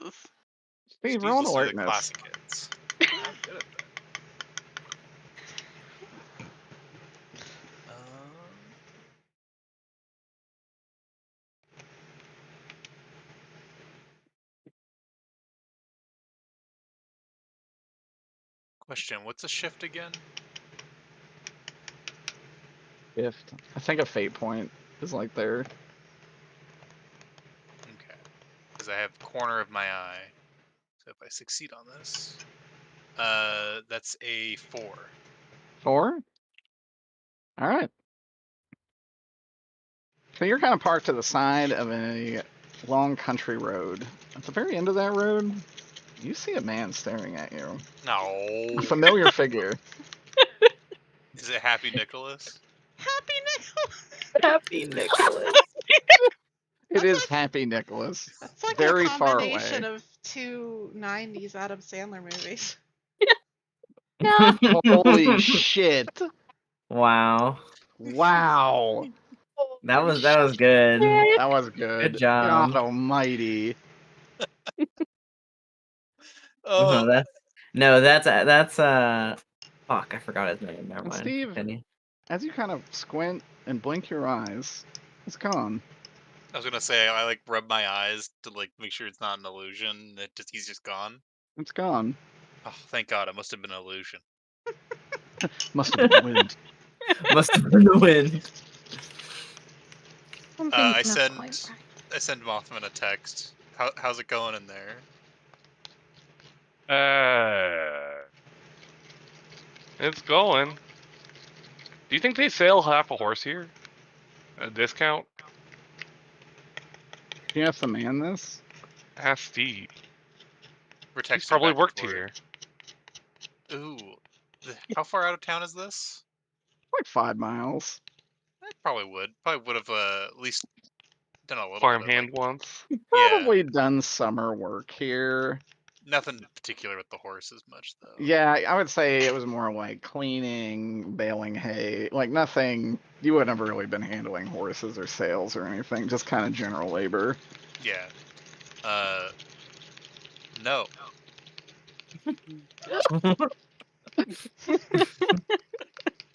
Steve, Steve's roll an listening to the alertness. classic hits. I'm good at that. Question, what's a shift again? Shift. I think a fate point is like there. Okay. Because I have corner of my eye. So if I succeed on this, that's a 4. 4? All right. So you're kind of parked to the side of a long country road. At the very end of that road, you see a man staring at you. No. A familiar figure. Is it Happy Nicholas? Happy Nicholas. Happy Nicholas. It is Happy Nicholas. That's like Very a far combination away. of two 90s Adam Sandler movies. Holy shit. Wow. Wow. That was good. That was good. Good job. God almighty. Oh, That's fuck, I forgot his name. Never And mind. Steve, Continue. as you kind of squint and blink your eyes, it's gone. I was gonna say I like rub my eyes to like make sure it's not an illusion. He's just gone. It's gone. Oh, thank God! It must have been an illusion. Must have been the wind. Must have been the wind. I Something's not quite send right. I send Mothman a text. How's it going in there? It's going. Do you think they sell half a horse here? A discount? Do you have to man this? Ask Steve. We're He's texting probably back and worked forth. here. Ooh, how far out of town is this? Like 5 miles. I probably would. Probably would have at least done a little Farmhand bit of, once. yeah, Probably done summer work here. nothing particular with the horses much though. Yeah, I would say it was more like cleaning, baling hay, like nothing. You wouldn't have really been handling horses or sales or anything, just kind of general labor. Yeah. No.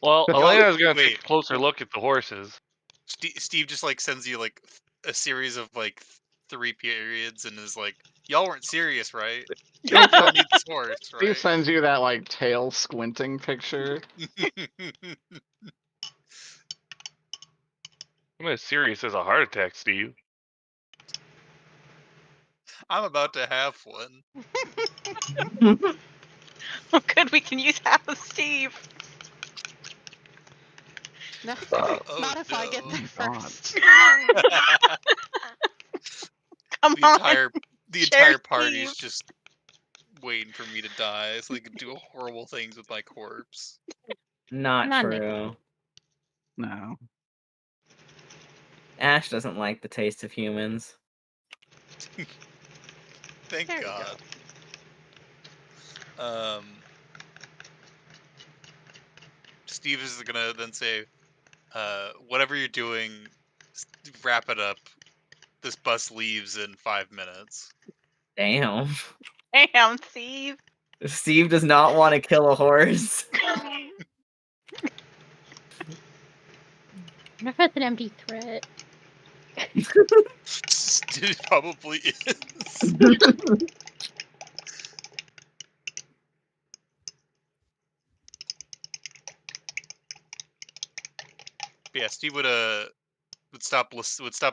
Well, Oh, Elena's gonna wait. take a closer look at the horses. Steve just like sends you like a series of like 3 periods and is like, y'all weren't serious, right? Y'all need this horse, He right? sends you that like tail squinting picture. I'm as serious as a heart attack, Steve. I'm about to have one. Oh, good, we can use half of Steve. No, Oh, not if I get no. there God. first. Come the on. entire Share party's Steve. just waiting for me to die so they can do horrible things with my corpse. Not Not true. Nicholas. No. Ash doesn't like the taste of humans. Thank There you go. God. Steve is gonna then say, whatever you're doing, wrap it up. This bus leaves in 5 minutes. Damn. Damn, Steve. Steve does not want to kill a horse. What if it's an empty threat? It probably is. But yeah, Steve would stop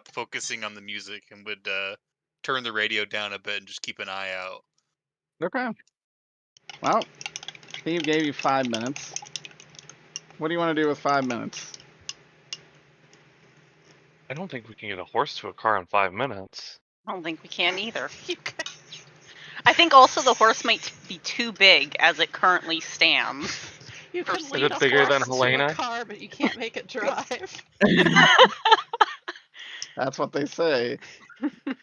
focusing on the music and would turn the radio down a bit and just keep an eye out. Okay. Well, Steve gave you 5 minutes. What do you want to do with 5 minutes? I don't think we can get a horse to a car in 5 minutes. I don't think we can either. You guys- I think also the horse might be too big as it currently stands. You can Is lead it a bigger than horse to a Helena? car, but you can't make it drive. That's what they say. Can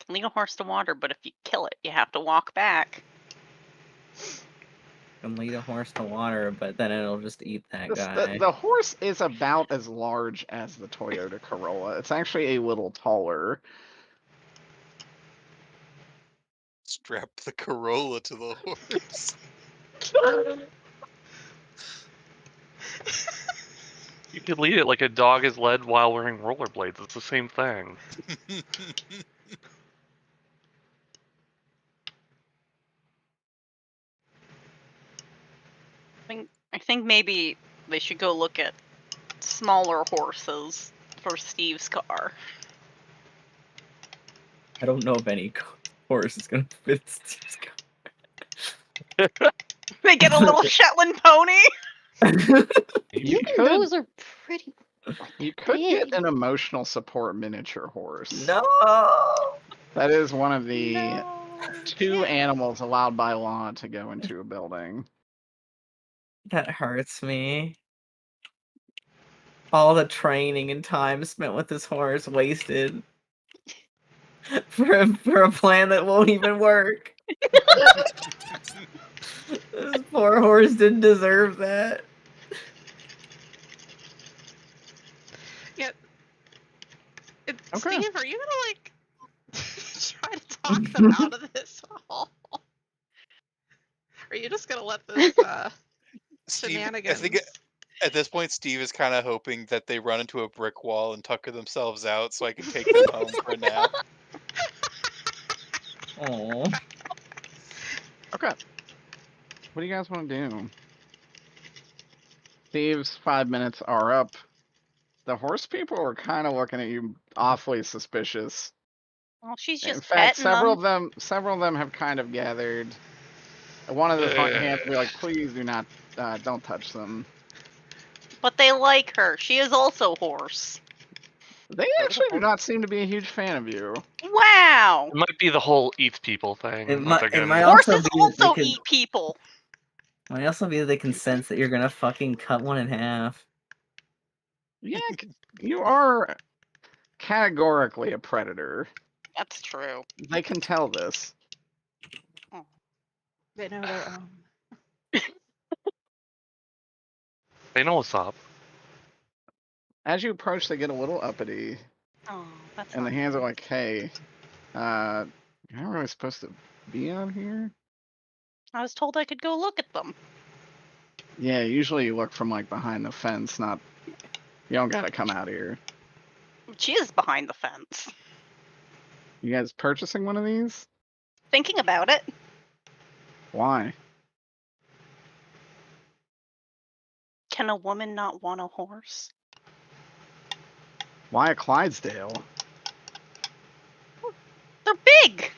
lead a horse to water, but if you kill it, you have to walk back. Can lead a horse to water, but then it'll just eat that guy. The horse is about as large as the Toyota Corolla. It's actually a little taller. Strap the Corolla to the horse. You could lead it like a dog is led while wearing rollerblades. It's the same thing. I think maybe they should go look at smaller horses for Steve's car. I don't know if any horse is gonna fit Steve's car. They get a little Shetland pony. You Even could, those are pretty. you could get big. an emotional support miniature horse. No. That is one of the No, you 2 can't. animals allowed by law to go into a building. That hurts me. All the training and time spent with this horse wasted for a plan that won't even work. This poor horse didn't deserve that. Yeah. Okay. Steve, are you gonna like try to talk them out of this at all? Are you just gonna let this Steve, I shenanigans? think at this point, Steve is kind of hoping that they run into a brick wall and tucker themselves out so I can take them home for a nap. Oh. Okay. What do you guys want to do? Steve's 5 minutes are up. The horse people are kind of looking at you awfully suspicious. Well, she's In just fact, petting several of them have kind of gathered. One of the hands will be like, please do not, don't touch them. but they like her. She is also horse. They actually do not seem to be a huge fan of you. Wow. It might be the whole eats people thing. It that might- they're it gonna might be- also Horses be that they also could- eat people. Might also be that they can sense that you're gonna fucking cut one in half. Yeah, you are categorically a predator. That's true. They can tell this. They know their own. They know what's up. As you approach, they get a little uppity, Oh, that's and the not hands are good. like, hey, you're not really supposed to be out here. I was told I could go look at them. Yeah, usually you look from like behind the fence, not. You don't gotta come out here. She is behind the fence. You guys purchasing one of these? Thinking about it. Why? Can a woman not want a horse? Why a Clydesdale? They're big.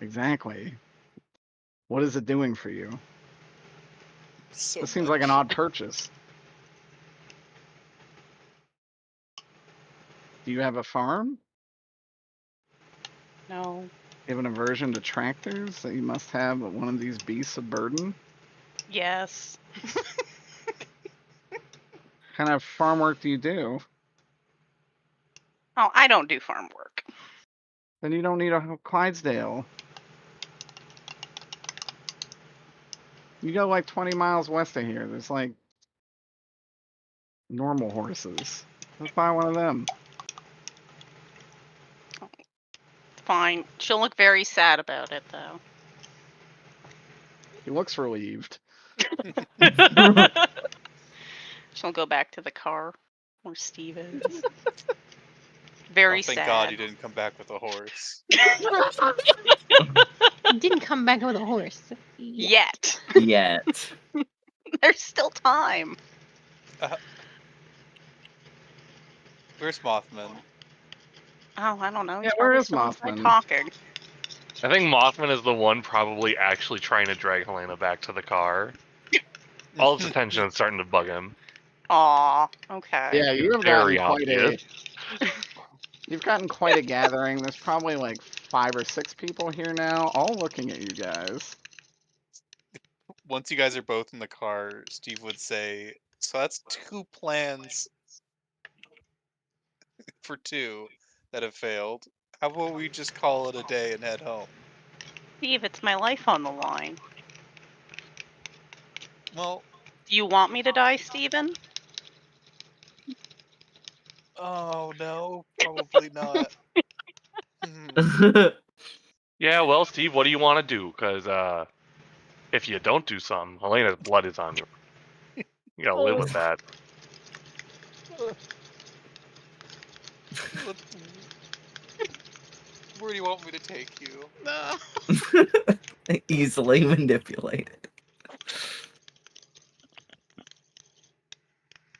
Exactly. What is it doing for you? So This seems like an much. odd purchase. Do you have a farm? No. You have an aversion to tractors that you must have one of these beasts of burden? Yes. kind of farm work do you do? Oh, I don't do farm work. Then you don't need a Clydesdale. You go like 20 miles west of here. There's like normal horses. Let's buy one of them. Fine. She'll look very sad about it, though. He looks relieved. She'll go back to the car where Steve is. Very Oh, thank sad. God you didn't come back with a horse. He didn't come back with a horse. Yet. Yet. There's still time. Where's Mothman? Oh, I don't know. He's Yeah, where probably is still inside Mothman? talking. I think Mothman is the one probably actually trying to drag Helena back to the car. All his attention is starting to bug him. Aw, okay. Yeah, you have Very gotten quite a. obvious. You've gotten quite a gathering. There's probably like 5 or 6 people here now, all looking at you guys. Once you guys are both in the car, Steve would say, "So that's 2 plans for 2 that have failed. How about we just call it a day and head home?" Steve, it's my life on the line. Well, Do you want me to die, Steven? oh no, probably not. Hmm. Yeah, well, Steve, what do you want to do? Because if you don't do something, Helena's blood is on you. You gotta live with that. Where do you want me to take you? Easily manipulated.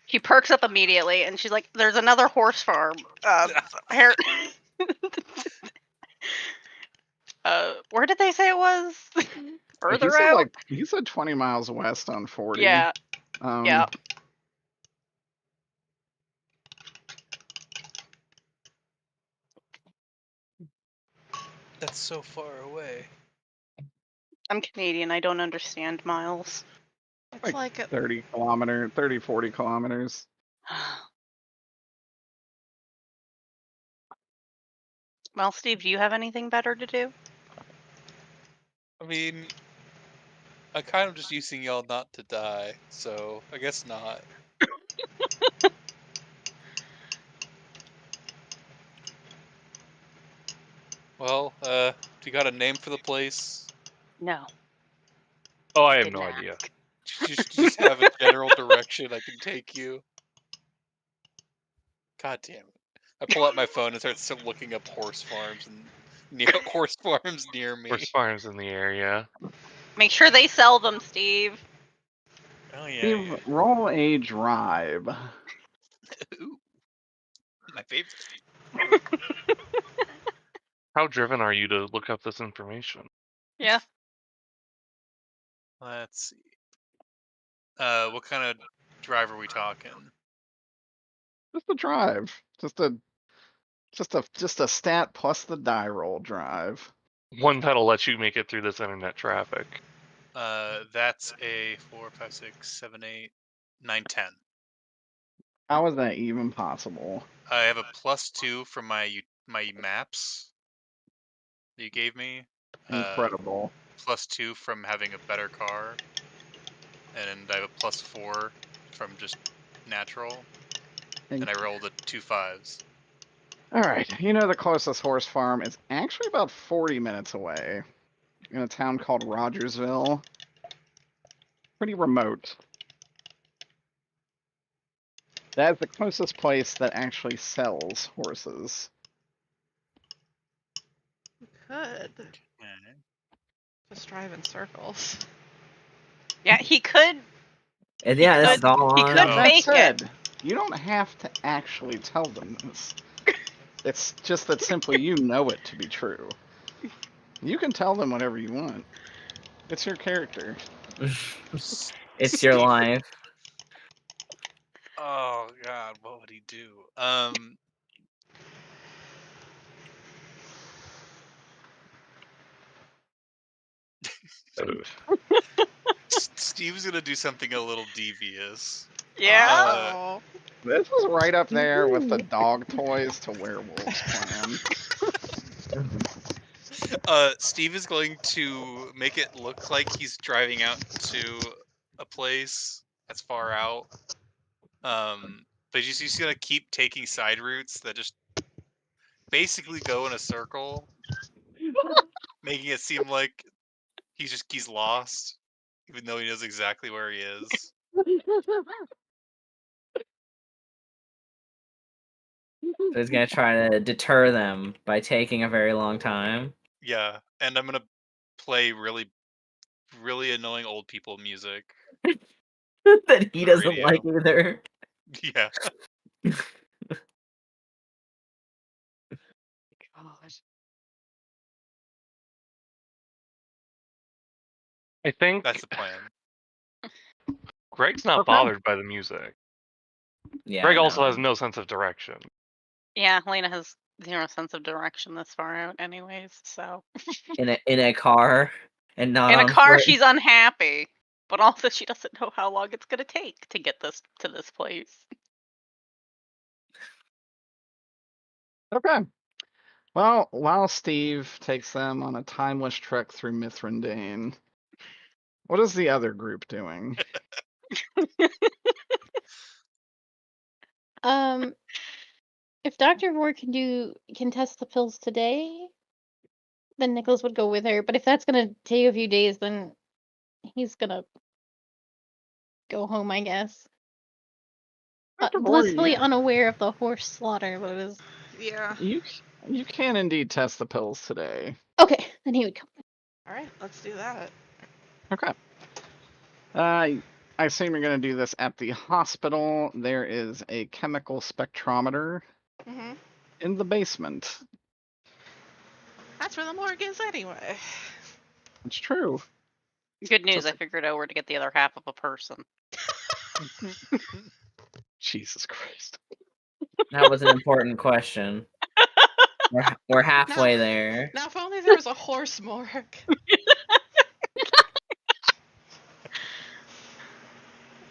He perks up immediately, and she's like, "There's another horse farm. Here." Where did they say it was? Further out. He said 20 miles west on 40. Yeah. Yeah. That's so far away. I'm Canadian. I don't understand miles. It's like a 30, 40 kilometers. Well, Steve, do you have anything better to do? I mean, I'm kind of just using y'all not to die, so I guess not. Well, do you got a name for the place? No. Oh, I have Didn't no ask. idea. Just have a general direction I can take you. God damn it! I pull out my phone and start looking up horse farms horse farms near me. Horse farms in the area. Make sure they sell them, Steve. Oh yeah. Steve, roll a drive. Ooh, my favorite. How driven are you to look up this information? Yeah. Let's see. What kind of drive are we talking? Just a drive. Just a stat plus the die roll drive. One that'll let you make it through this internet traffic. That's a 4, 5, 6, 7, 8, 9, 10. How is that even possible? I have a +2 from my maps that you gave me. Incredible. +2 from having a better car, and I have a +4 from just natural, and I rolled a 2 5s. Alright, you know the closest horse farm is actually about 40 minutes away. In a town called Rogersville. Pretty remote. That's the closest place that actually sells horses. we could Okay. just drive in circles. Yeah, he could. And yeah, this is could- all he on. could That fake it. said, you don't have to actually tell them this. It's just that simply you know it to be true. You can tell them whatever you want. It's your character. It's your life. Oh God, what would he do? Steve's gonna do something a little devious. Yeah. Oh. This is right up there with the dog toys to werewolves plan. Steve is going to make it look like he's driving out to a place that's far out. But he's gonna keep taking side routes that just basically go in a circle, making it seem like he's lost, even though he knows exactly where he is. So he's gonna try to deter them by taking a very long time. Yeah, and I'm gonna play really, really annoying old people music. That he The doesn't radio. like either. Yeah. God. I think That's the plan. Greg's not Okay. bothered by the music. Yeah. Greg I also know. has no sense of direction. Yeah, Helena has zero sense of direction this far out, anyways. So in a car and not in a on car, foot. she's unhappy, but also she doesn't know how long it's gonna take to get this to this place. Okay. Well, while Steve takes them on a timeless trek through Mithrandane, what is the other group doing? If Dr. Vor can test the pills today, then Nicholas would go with her. But if that's gonna take a few days, then he's gonna go home, I guess. Dr. Vor, Blissfully unaware of the horse slaughter, but it is Yeah. you can indeed test the pills today. okay. Then he would come. All right, let's do that. Okay. I assume you're going to do this at the hospital. There is a chemical spectrometer Mhm. in the basement. That's where the morgue is anyway. It's true. Good news, I figured out where to get the other half of a person. Jesus Christ. That was an important question. We're halfway there. Now, if only there was a horse morgue.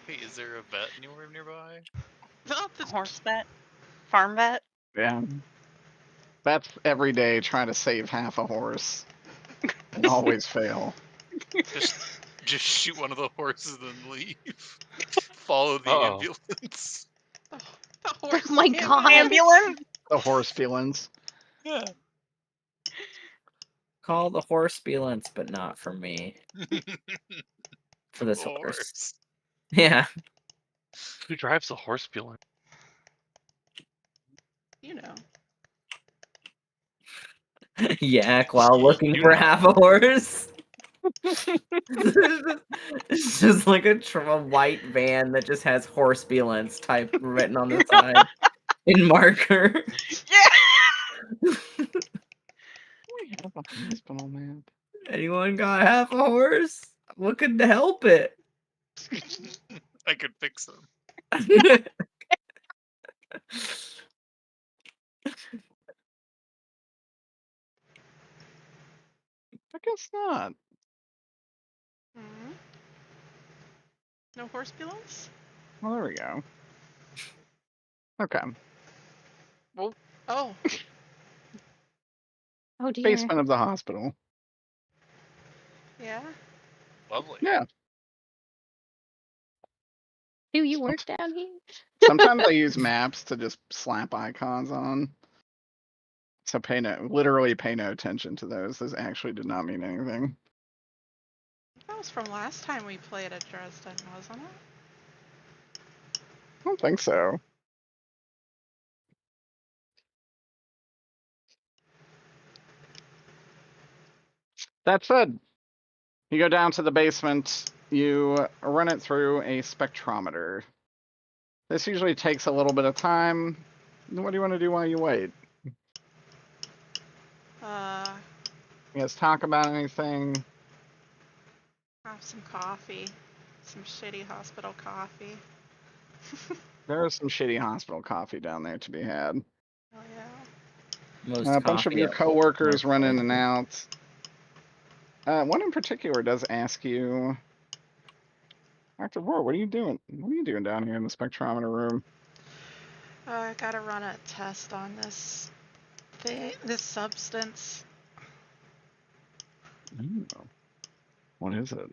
Wait, is there a vet anywhere nearby? Not the Horse vet? Farm vet? Yeah. That's every day trying to save half a horse. And always fail. Just shoot one of the horses and leave. Follow the Uh-oh. ambulance. the horse. my God. Ambulance? The horse feelings. Yeah. Call the horse ambulance, but not for me. For this horse. Yeah. Who drives the horse feeling? You know. Yak while looking You for know. half a horse. It's just like a white van that just has horse ambulance type written on the side in marker. Yeah! We have a hospital map. Anyone got half a horse? I'm looking to help it. I could fix them. I guess not. Mhm. No horse ambulance? Well, there we go. Okay. Oh. Oh dear. Basement of the hospital. Yeah. Lovely. Yeah. Do you work down here? Sometimes I use maps to just slap icons on. So literally pay no attention to those. Those actually did not mean anything. That was from last time we played at Dresden, wasn't it? I don't think so. That said, you go down to the basement, you run it through a spectrometer. This usually takes a little bit of time. What do you want to do while you wait? You guys talk about anything? Have some coffee. Some shitty hospital coffee. There is some shitty hospital coffee down there to be had. Oh yeah. Most A bunch of coffee your at coworkers North run in Pole. and out. One in particular does ask you, Dr. Rohr, what are you doing? What are you doing down here in the spectrometer room? I gotta run a test on this thing, this substance. Oh, what is it?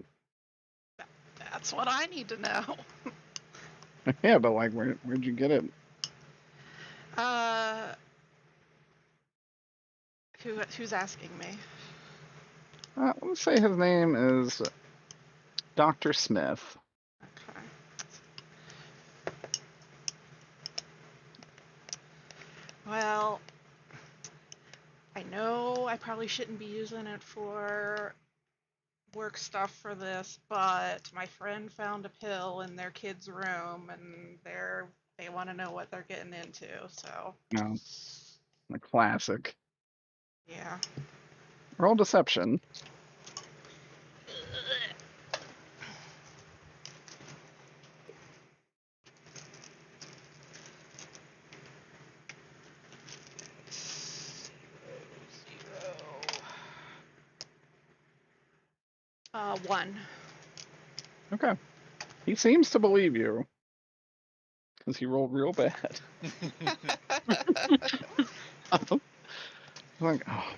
That's what I need to know. Yeah, but like, where'd you get it? Who's asking me? Let's say his name is Dr. Smith. Okay. Well, I know I probably shouldn't be using it for work stuff for this, but my friend found a pill in their kid's room, and they want to know what they're getting into. So No, the classic. yeah. Roll deception. One. Okay. He seems to believe you. Because he rolled real bad. Like, oh.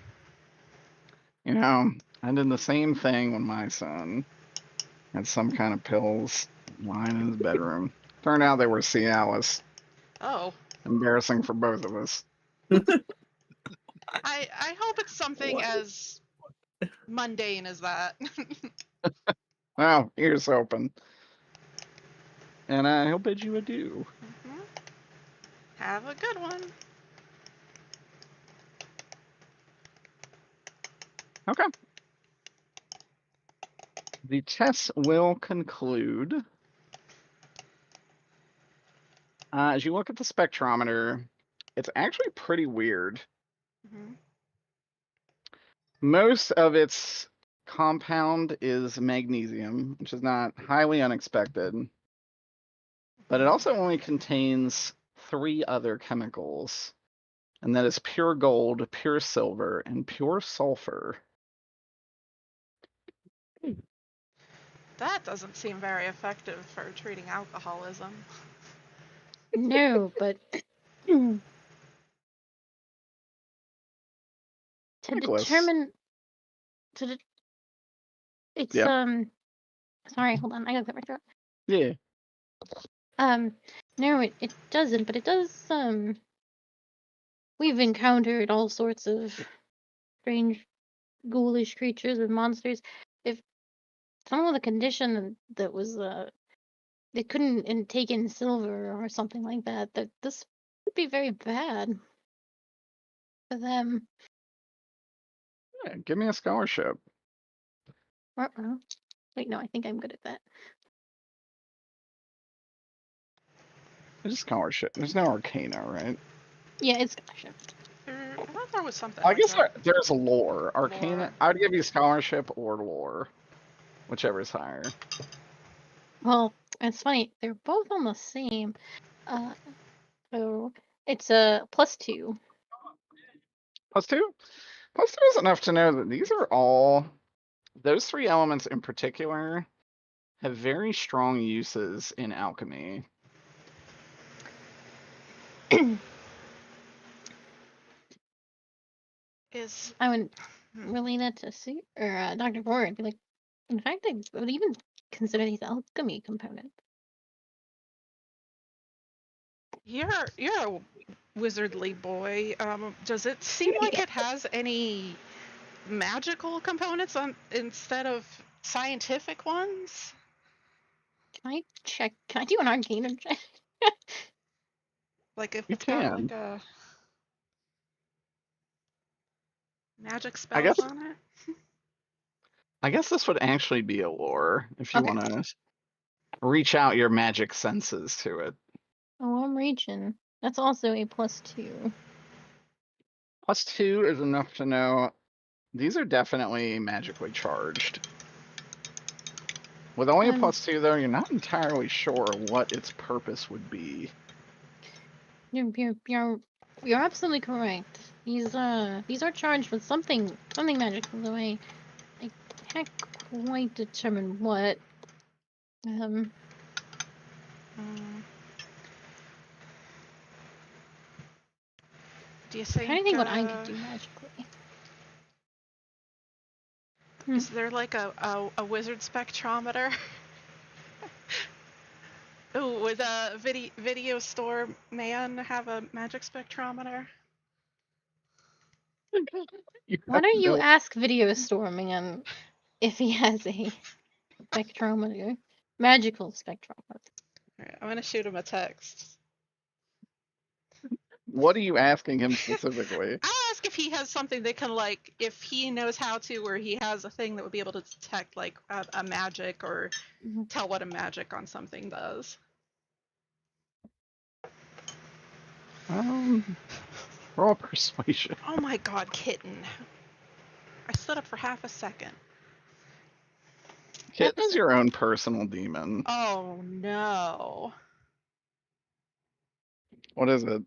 You know, I did the same thing when my son had some kind of pills lying in his bedroom. Turned out they were Cialis. Oh. Embarrassing for both of us. I hope it's something as mundane as that. Well, ears open. And he'll bid you adieu. Mhm. Have a good one. Okay. The test will conclude. As you look at the spectrometer, it's actually pretty weird. Mhm. Most of its compound is magnesium, which is not highly unexpected. But it also only contains 3 other chemicals. And that is pure gold, pure silver, and pure sulfur. That doesn't seem very effective for treating alcoholism. No, but to Nicholas. determine it's Yeah. sorry, hold on, I gotta clear my throat. Yeah. No, it doesn't, but it does we've encountered all sorts of strange ghoulish creatures and monsters. If some of the condition that was they couldn't take in silver or something like that, that this would be very bad for them. Yeah, give me a scholarship. Uh-oh. Wait, no, I think I'm good at that. It's a scholarship. There's no arcana, right? Yeah, it's scholarship. I thought there was something I like guess that. there's a lore. Arcana. Lore. I would give you scholarship or lore. Whichever is higher. Well, it's funny, they're both on the same. So it's a +2. +2? +2 is enough to know that these are all, those 3 elements in particular, have very strong uses in alchemy. Is I would Relina to see or Dr. Bohr and be like, in fact, I would even consider these alchemy components. you're a wizardly boy. Does it seem like it has any magical components on instead of scientific ones? Can I check? Can I do an arcana check? Like if You it's got can. like a magic I guess spells on it? this would actually be a lore if you Okay. want to reach out your magic senses to it. Oh, I'm reaching. That's also a +2. +2 is enough to know these are definitely magically charged. With only a +2 though, you're not entirely sure what its purpose would be. You're absolutely correct. These are charged with something magical, though I can't quite determine what. Mm. Do you I'm think? trying to think what I could do magically. Is there like a wizard spectrometer? Oh, would a video store man have a magic spectrometer? Why have don't you no- ask Video Store Man if he has a spectrometer? Magical spectrometer. Alright, I'm gonna shoot him a text. What are you asking him specifically? I'll ask if he has something that can, like, if he knows how to, or he has a thing that would be able to detect, like, a magic or Mhm. tell what a magic on something does. Roll persuasion. Oh my god, kitten. I stood up for half a second. Kit's your own personal demon. Oh no. What is it?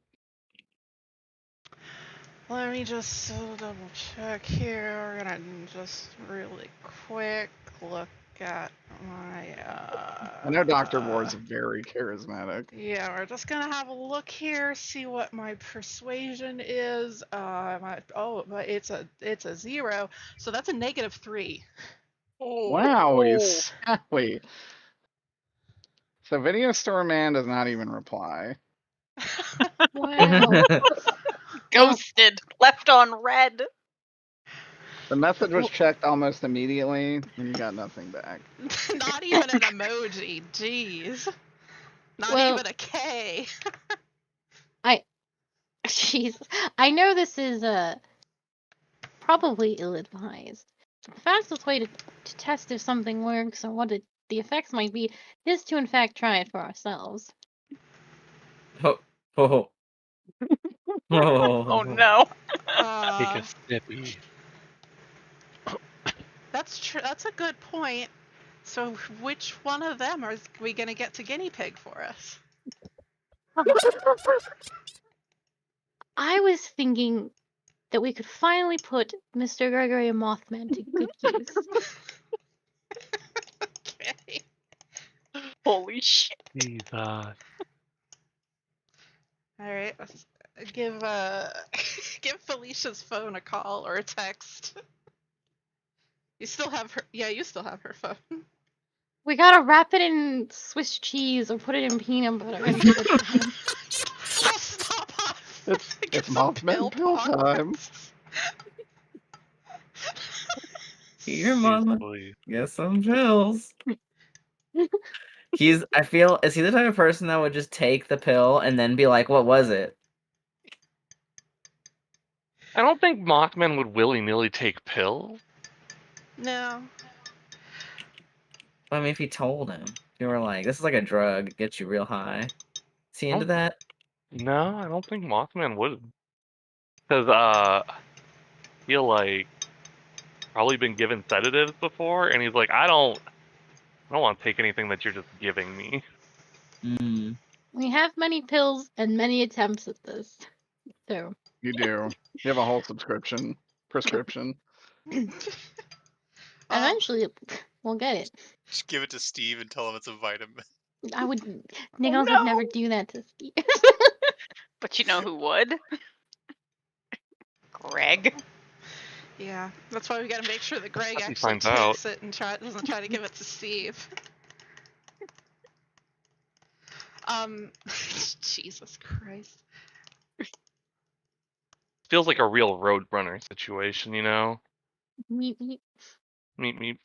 Let me just double check here. We're gonna just really quick look at my I know Dr. Ward's very charismatic. yeah, we're just gonna have a look here, see what my persuasion is. But it's a 0, so that's a -3. Wow, he's wait. So Video Store Man does not even reply. Wow. Ghosted. Left on red. The message was Well- checked almost immediately, and you got nothing back. Not even an emoji. Jeez. Not Well- even a K. Jeez. I know this is probably ill-advised. The fastest way to test if something works or what the effects might be is to in fact try it for ourselves. Oh. Oh. Oh no. Take a snippy. That's true. That's a good point. So which one of them are we gonna get to guinea pig for us? I was thinking that we could finally put Mr. Gregory Mothman to good use. Okay. Holy shit. Jesus. All right. Let's give give Felicia's phone a call or a text. You still have her. Yeah, you still have her phone. We gotta wrap it in Swiss cheese or put it in peanut butter and give it to him. Oh, stop off. Get It's some Mothman pill time. pods. Your mama. Seriously. Get some pills. I feel, is he the type of person that would just take the pill and then be like, what was it? I don't think Mothman would willy-nilly take pills. No. I mean, if he told him, you were like, this is like a drug, it gets you real high. Is he into Oh. that? No, I don't think Mothman would. Because, I feel like probably been given sedatives before, and he's like, I don't want to take anything that you're just giving me. Mm. We have many pills and many attempts at this. So You do. You have a whole prescription. eventually we'll get it. Just give it to Steve and tell him it's a vitamin. I would Nichols would never do that to Steve. But you know who would? Greg. Yeah, that's why we gotta make sure that Greg Hope he actually finds out. takes it and doesn't try to give it to Steve. Jesus Christ. Feels like a real Roadrunner situation, you know? Meep, meep. Meep meep.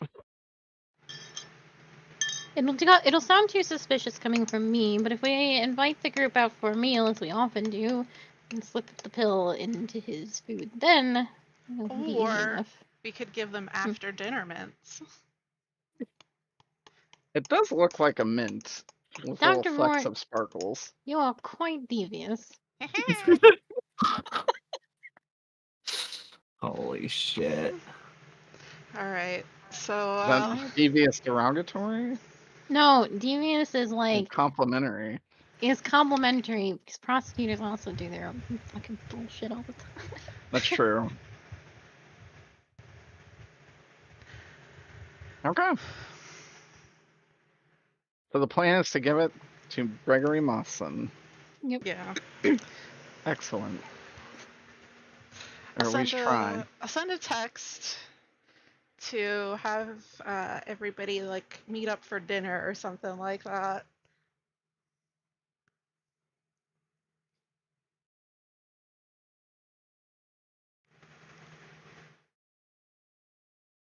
It'll sound too suspicious coming from me, but if we invite the group out for a meal, as we often do, and slip the pill into his food, then it'll be easy Or enough. we could give them after dinner mints. It does look like a mint with little Dr. flecks Ward, of sparkles. you are quite devious. Holy shit. Alright, so, Is that devious derogatory? No, devious is Or like complimentary. is complimentary because prosecutors also do their own fucking bullshit all the time. That's true. Okay. So the plan is to give it to Gregory Mawson. Yep. Yeah. Excellent. Or I'll at least try. I'll send a text to have everybody like meet up for dinner or something like that.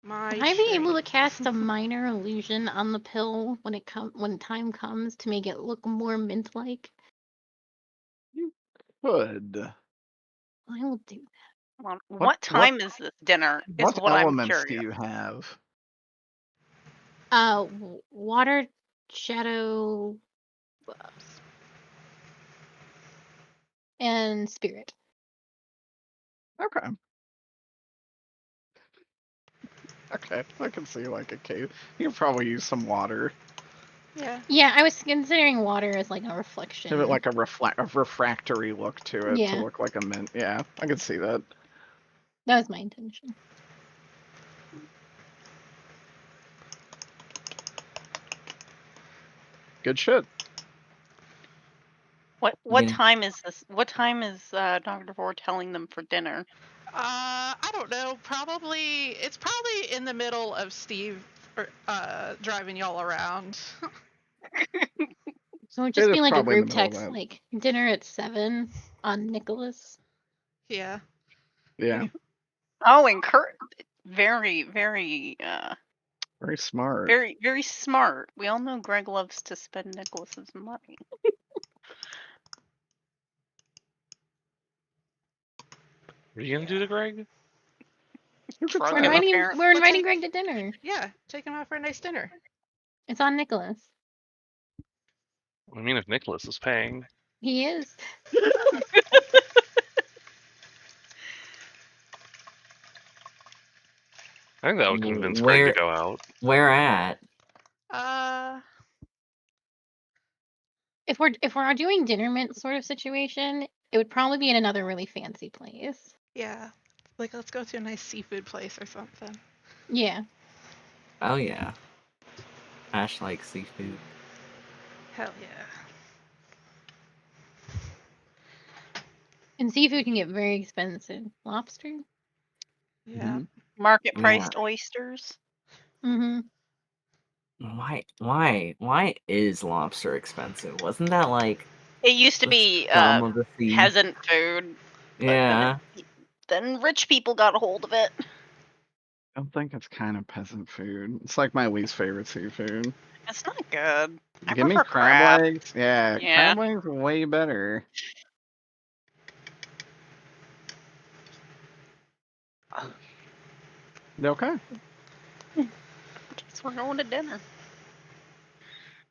My Would I be able to treat. cast a minor illusion on the pill when time comes to make it look more mint-like? Good. I will do that. What What- time is this dinner? Is What what I'm elements do curious. you have? Water, shadow, and spirit. Okay. Okay, I can see like a cave. You can probably use some water. Yeah. Yeah, I was considering water as like a reflection. Give it like a refractory look to it Yeah. to look like a mint. Yeah, I can see that. That was my intention. Good shit. What Yeah. time is this? What time is Dr. Vor telling them for dinner? I don't know. It's probably in the middle of Steve driving y'all around. So it'd just It be is like a probably in the group middle of text, that. like dinner at 7 on Nicholas. Yeah. Yeah, Oh, very, very smart. very, very smart. We all know Greg loves to spend Nicholas's money. What are you gonna do to Greg? Super Drug We're him, tough. inviting, apparently. we're inviting take- Greg to dinner. Yeah. Take him out for a nice dinner. It's on Nicholas. I mean, if Nicholas is paying. He is. I think that would convince Greg to go out. Where at? If we're doing dinner mint sort of situation, it would probably be in another really fancy place. Yeah. Like let's go to a nice seafood place or something. Yeah. Oh yeah. Ash likes seafood. Hell yeah. And seafood can get very expensive. Lobster? Yeah. Market priced oysters. Mm-hmm. Why is lobster expensive? Wasn't that like It used to the be scum of the sea? peasant food. But Yeah. then rich people got a hold of it. I don't think it's kind of peasant food. It's like my least favorite seafood. It's not good. I Give me prefer crab legs. Yeah, Yeah. crab legs are way better. Okay. Guess we're going to dinner.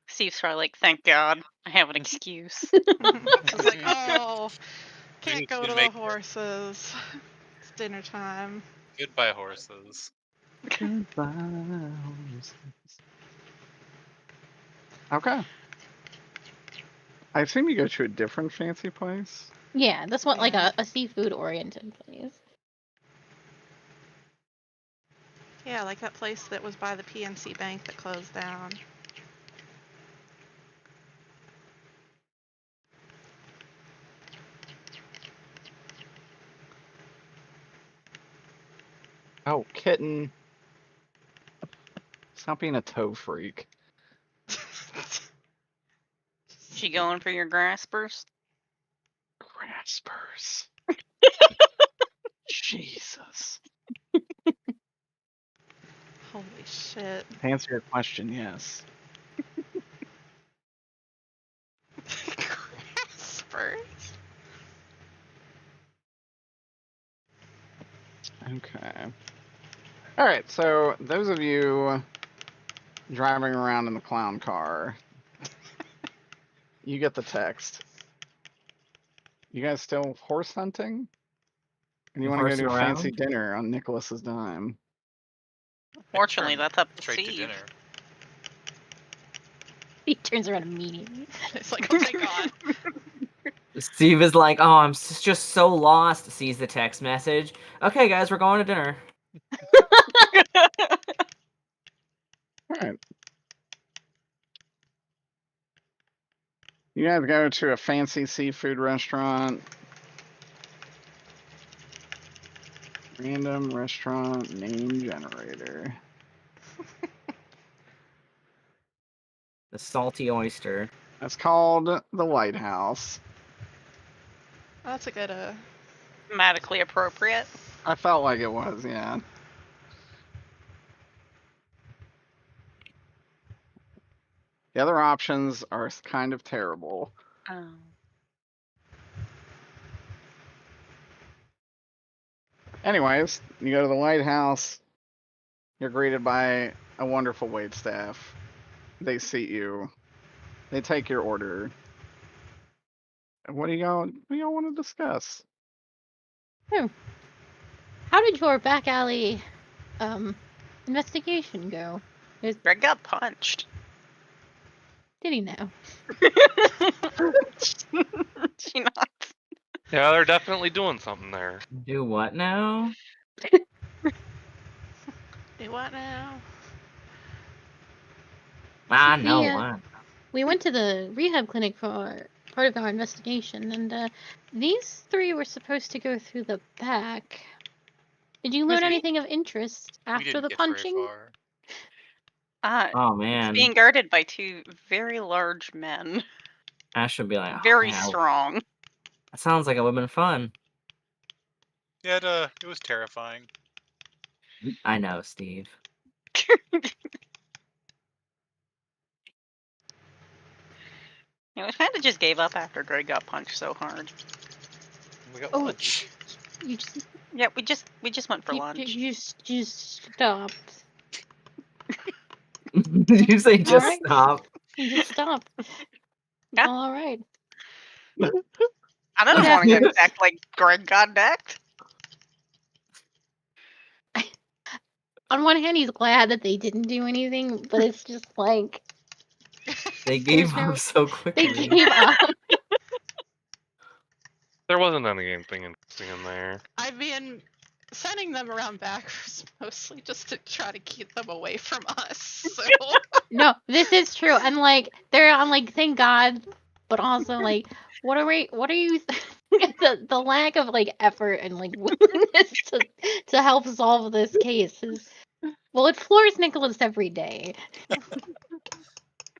Steve's probably like, thank God, I have an excuse. It's like, oh, can't go can to the make- horses. It's dinner time. Goodbye, horses. Goodbye. Okay. I assume you go to a different fancy place. Yeah, this one like Yeah. a seafood oriented place. Yeah, like that place that was by the PNC Bank that closed down. Oh, kitten. Stop being a toe freak. She going for your graspers? Graspers. Jesus. Holy shit. To answer your question, yes. Graspers. Okay. All right, so those of you driving around in the clown car, you get the text. You guys still horse hunting? And you want to go Horsing to a fancy around? dinner on Nicholas's dime? Fortunately, that's up to Straight to Steve. dinner. He turns around immediately. It's like, oh my god. Steve is like, oh, I'm just so lost. Sees the text message. Okay, guys, we're going to dinner. All right. You guys go to a fancy seafood restaurant. Random restaurant name generator. The salty oyster. That's called the White House. That's a good Thematically appropriate. I felt like it was, yeah. The other options are kind of terrible. Oh. Anyways, you go to the White House. You're greeted by a wonderful waitstaff. They seat you. They take your order. What do y'all want to discuss? How did your back alley investigation go? Greg got punched. Did he know? She not. Yeah, they're definitely doing something there. Do what now? Do what now? Ah, The, no one. We went to the rehab clinic for part of our investigation, and these three were supposed to go through the back. Did you learn We- anything of interest We after didn't the get very punching? far. Oh It's man. being guarded by two very large men. Ash would be like, oh, Very yeah, strong. that sounds like it would have been fun. Yeah, it was terrifying. I know, Steve. We kind of just gave up after Greg got punched so hard. We got Oh, lunch. You just Yeah, we just went for you, lunch. you just stopped. Did you say just Alright. stop? You just stopped. Yeah. All right. I don't What want to happened? get decked like Greg got decked. On one hand, he's glad that they didn't do anything, but it's just like They gave There's no- up so they quickly. gave up. There wasn't anything interesting in there. I mean, sending them around back was mostly just to try to keep them away from us. So No, this is true, and like they're on like thank God, but also like what are you? The lack of like effort and like willingness to help solve this case is well, it floors Nicholas every day. I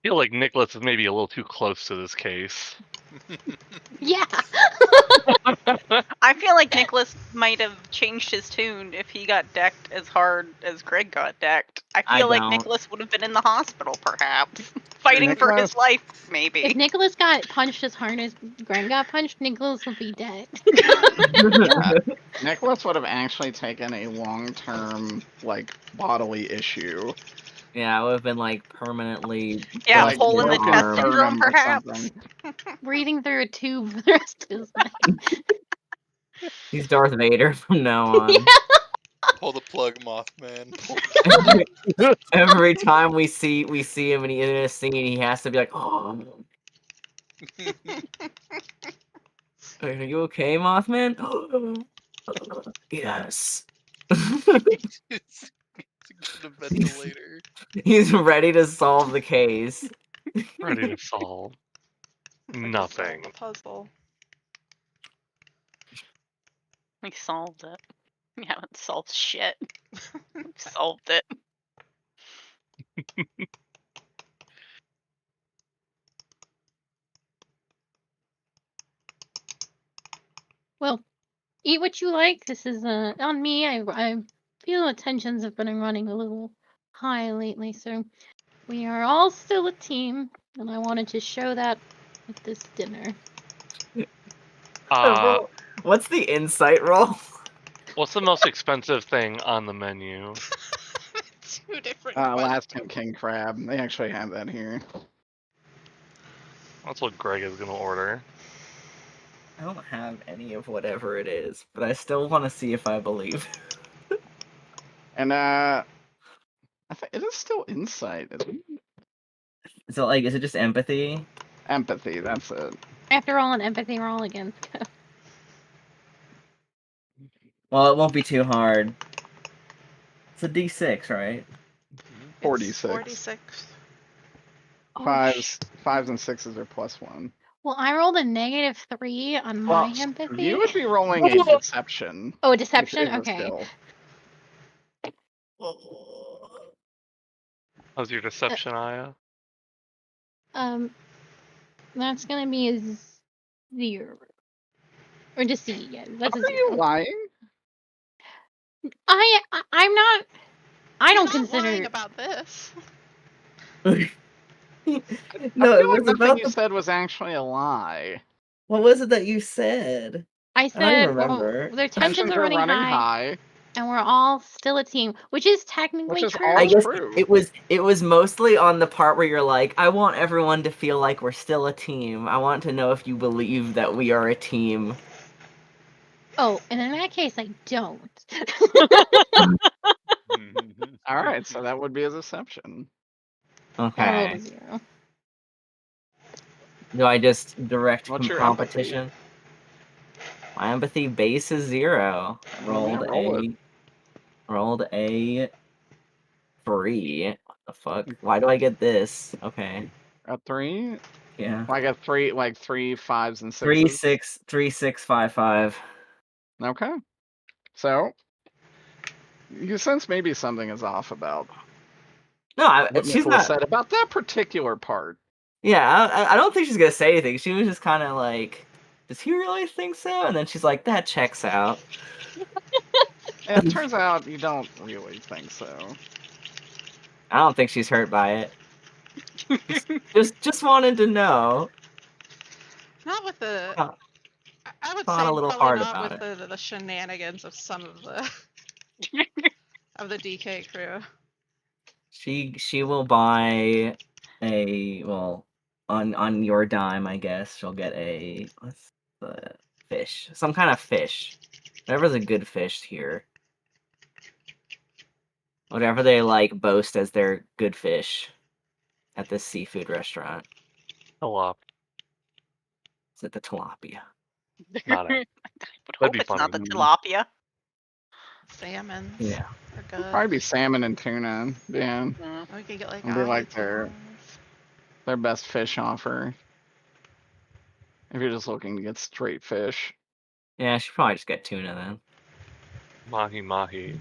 feel like Nicholas is maybe a little too close to this case. Yeah. I feel like Nicholas might have changed his tune if he got decked as hard as Greg got decked. I I feel like don't. Nicholas would have been in the hospital, perhaps, fighting for his Nicholas- life, If maybe. Nicholas got punched as hard as Greg got punched, Nicholas would be dead. Nicholas would have actually taken a long-term, like, bodily issue. Yeah, I would have been like permanently. Yeah, like, hole in the broken chest arm syndrome, or perhaps. something. Breathing through a tube for the rest of his life. He's Darth Vader from now on. Yeah. Pull the plug, Mothman. Every time we see him and he's in a scene, he has to be like, "Oh, are you okay, Mothman?" Yes. It's a ventilator. He's ready to solve the case. Ready to solve nothing. the puzzle. We solved it. We haven't solved shit. We solved it. Well, eat what you like. This is on me. I feel the tensions have been running a little high lately, so we are all still a team, and I wanted to show that with this dinner. What's the insight roll? What's the most expensive thing on the menu? Two different Alaskan king crab. They actually have that here. That's what Greg is gonna order. I don't have any of whatever it is, but I still want to see if I believe. And I think it is still insight. Isn't it? So, like, is it just empathy? Empathy. That's it. After all, an empathy roll against. Well, it won't be too hard. It's a D6, right? 46. 46. Oh, Fives and sixes are +1. Well, I rolled a -3 on my Well, empathy. you would be rolling a deception. Oh, a if deception? it was Okay. still. How's your deception, Aya? That's gonna be a 0. Or deceit, yeah. That's a Are 0. you lying? I'm not. I He's don't not consider. lying about this. No, I it feel was like nothing about you the. said was actually a lie. What was it that you said? I I don't said, well, remember. their tensions are running high, high, and we're all still a team, which is technically which is true. all I guess true. it was mostly on the part where you're like, I want everyone to feel like we're still a team. I want to know if you believe that we are a team. Oh, and in that case, I don't. All right, so that would be a deception. I rolled a Okay. 0. Do I just direct What's your competition? My empathy base is 0. Yeah, Rolled a 3. What the fuck? Why do I get this? Okay. A 3? Yeah. Like a 3, like 3 5s and 6s? 3 6 3 6 5 5. Okay. So you sense maybe something is off about No, what she's Nicholas not. said about that particular part. Yeah, I don't think she's gonna say anything. She was just kind of like, "Does he really think so?" And then she's like, "That checks out." And it turns out you don't really think so. I don't think she's hurt by it. Just wanted to know. Not with the. Uh, I would Thought say a little probably hard not about with the shenanigans of some of the of the DK crew. She will buy on your dime, I guess. She'll get what's the fish? Some kind of fish. Whatever's a good fish here. Whatever they like boast as their good fish at this seafood restaurant. Tilapia. Is it the tilapia? Not it. But That'd hope be it's not the funny. tilapia. Salmon. Yeah. Are good. Probably be salmon and tuna. Yeah, Mm. We could get like It'd be like eye their best fish offer. If you're just looking to get straight fish. Yeah, she probably just get tuna then. Mahi mahi.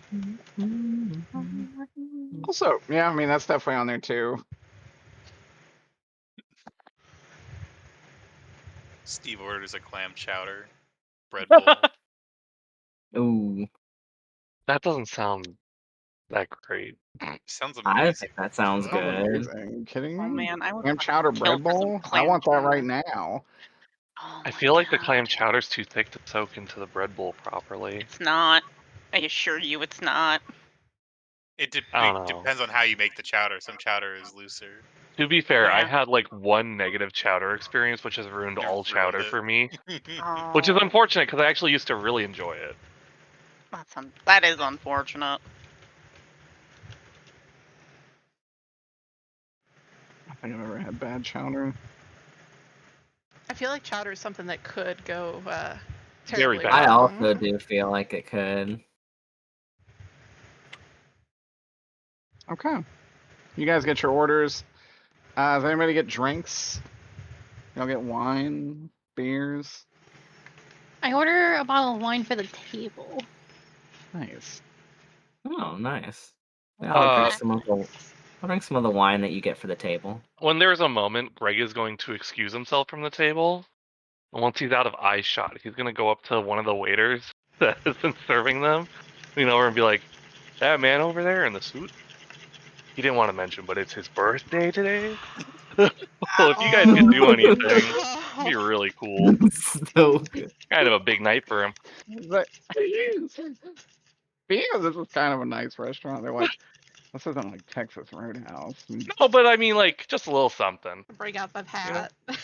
Also, yeah, I mean that's definitely on there too. Steve orders a clam chowder, bread bowl. Ooh, That doesn't sound that great. Sounds I amazing. think that sounds Fuck. good. Amazing. You kidding me? Oh man, I would Clam fucking chowder kill bread for some bowl? I clam want that chowder. right now. Oh I my feel like the God. clam chowder's too thick to soak into the bread bowl properly. It's not. I assure you, it's not. It I don't know. depends on how you make the chowder. Some chowder is looser. To be fair, I Yeah. had like one negative chowder experience, which has ruined You all ruined chowder it. for me. Oh, Which is unfortunate because I actually used to really enjoy it. that is unfortunate. I don't think I've ever had bad chowder. I feel like chowder is something that could go Very terribly bad. I wrong. also do feel like it could. Okay. You guys get your orders. Does anybody get drinks? Y'all get wine, beers? I order a bottle of wine for the table. Nice. Oh, nice. Yeah, I'll drink Uh, some of the wine that you get for the table. When there's a moment, Greg is going to excuse himself from the table. And once he's out of eye shot, he's going to go up to one of the waiters that has been serving them, lean over and be like, "That man over there in the suit, he didn't want to mention, but it's his birthday today." Well, if you guys can do anything, it'd be really cool. So good. Kind of a big night for him. But because this is kind of a nice restaurant, they're like, this isn't like Texas Roadhouse. No, but I mean, like, just a little something. Bring out that hat. You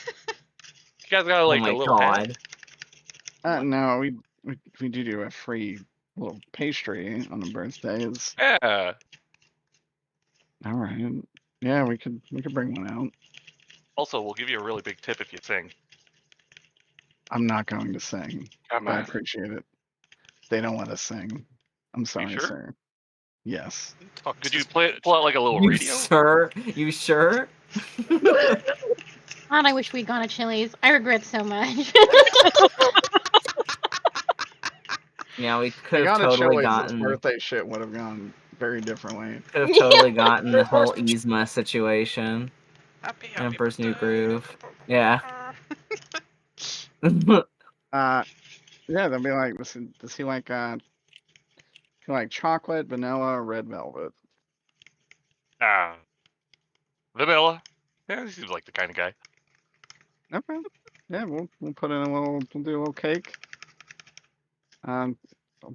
guys got Oh like my a little hat? god. No, we do a free little pastry on the birthdays. Yeah. All right. Yeah, we could bring one out. Also, we'll give you a really big tip if you sing. I'm not going to sing, Come but I on. appreciate it. They don't let us sing. I'm sorry, sure? sir. Yes. Talk Could to you this pull bitch. out like a little You radio? sure? You sure? God, I wish we'd gone to Chili's. I regret so much. Yeah, we If could you have gone to totally Chili's, this gotten birthday shit would have gone very differently. the whole Yzma situation. Happy Emperor's New birthday. Groove. Yeah. Yeah, they'll be like, does he like chocolate, vanilla, or red velvet? Vanilla. Yeah, he seems like the kind of guy. Okay. Yeah, we'll put in we'll do a little cake.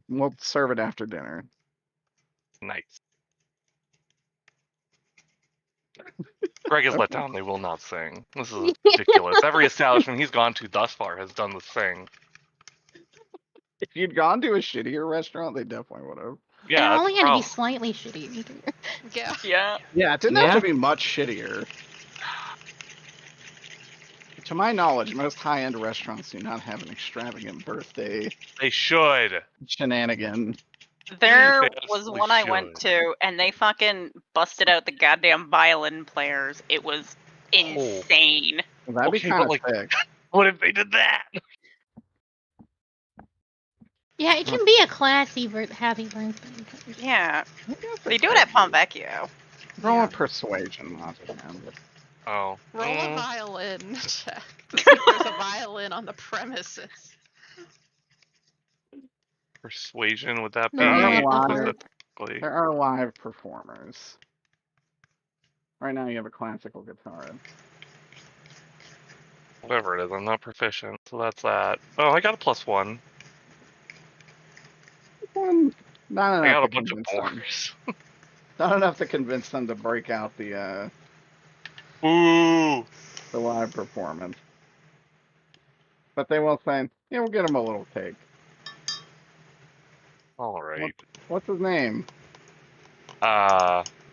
We'll serve it after dinner. Nice. Greg is let Okay. down. They will not sing. This is ridiculous. Every establishment he's gone to thus far has done the sing. If you'd gone to a shittier restaurant, they definitely would have. Yeah, it that's only the had to be problem. slightly shitty. Yeah. Yeah. Yeah, it didn't have Yeah. to be much shittier. To my knowledge, most high-end restaurants do not have an extravagant birthday They should. shenanigan. There They was absolutely one I went should. to, and they fucking busted out the goddamn violin players. It was insane. Well, that'd be Okay, kind but, of like, sick. What if they did that? Yeah, it can be a classy happy birthday. Yeah. I guess They it do it could at be. Ponvecchio. Roll Yeah. a persuasion, Mothman. Oh. Roll a Mm. violin check. To see if there's a violin on the premises. Persuasion, would that No, be roll at the heart. specifically? There are live performers. Right now, you have a classical guitar. Whatever it is, I'm not proficient, so that's that. Oh, I got a +1. Not I enough got to a bunch of convince them. bars. Not enough to convince them to break out the Ooh. live performance. But they will say, yeah, we'll get him a little cake. All right. What's his name?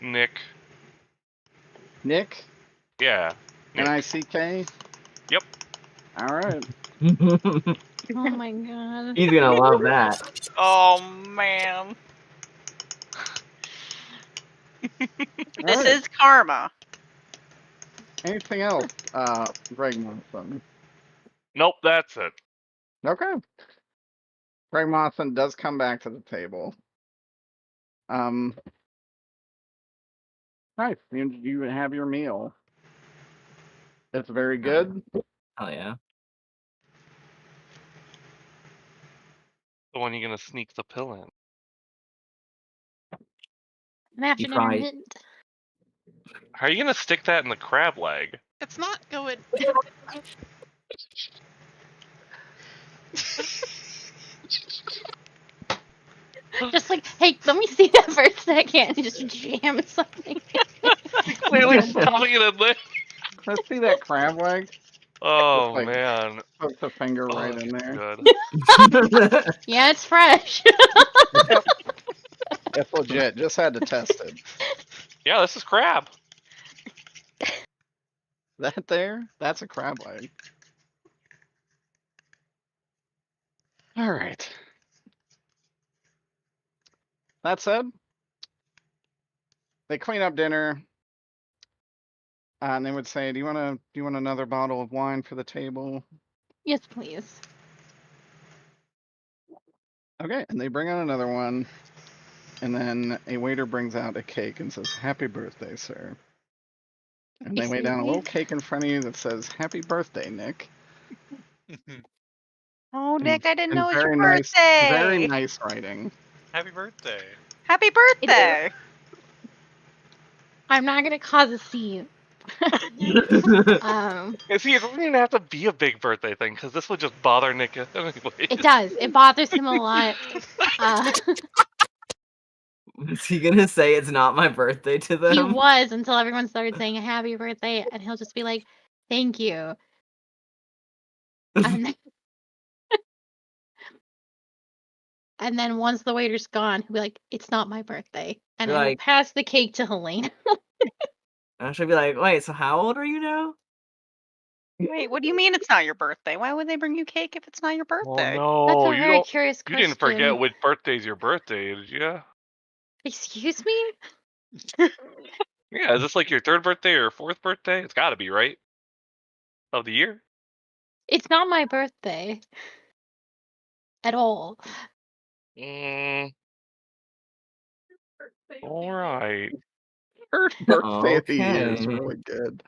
Nick. Nick? Yeah. Nick. N-I-C-K? Yep. All right. Oh my god. He's gonna love that. Oh man. This Alright. is karma. Anything else, Greg Monson? Nope, that's it. Okay. Greg Monson does come back to the table. Nice. You have your meal. It's very good. Oh yeah. The one you're gonna sneak the pill in. An afternoon probably- mint. How are you gonna stick that in the crab leg? It's not going. Just like, hey, let me see that for a second. Just jam something. Clearly stuffing it in there. Let's see that crab leg. Oh like- man. Poke the finger Oh, right in there. good. Yeah, it's fresh. It's legit. Just had to test it. Yeah, this is crab. That there, that's a crab leg. All right. That said, they clean up dinner, and they would say, "Do you want another bottle of wine for the table?" Yes, please. Okay, and they bring out another one, and then a waiter brings out a cake and says, "Happy birthday, sir." And they lay Excuse down a me? little cake in front of you that says, "Happy birthday, Nick." Oh, Nick, I didn't And know it was your very nice, birthday. very nice writing. Happy birthday. Happy birthday. I'm not gonna cause a scene. Um, And see, it doesn't even have to be a big birthday thing, because this would just bother Nick anyway. it does. It bothers him a lot. Is he gonna say it's not my birthday to them? He was until everyone started saying happy birthday, and he'll just be like, "Thank you." And then, and then once the waiter's gone, he'll be like, "It's not my birthday," and You're I will like- pass the cake to Helena. I should be like, wait, so how old are you now? Wait, what do you mean it's not your birthday? Why would they bring you cake if it's not your Oh birthday? no, That's a you very don't. curious You question. didn't forget which birthday's your birthday, did you? Excuse me? Yeah, is this like your third birthday or fourth birthday? It's got to be, right? of the year. It's not my birthday. At all. All right. First birthday of the year is Okay. really good.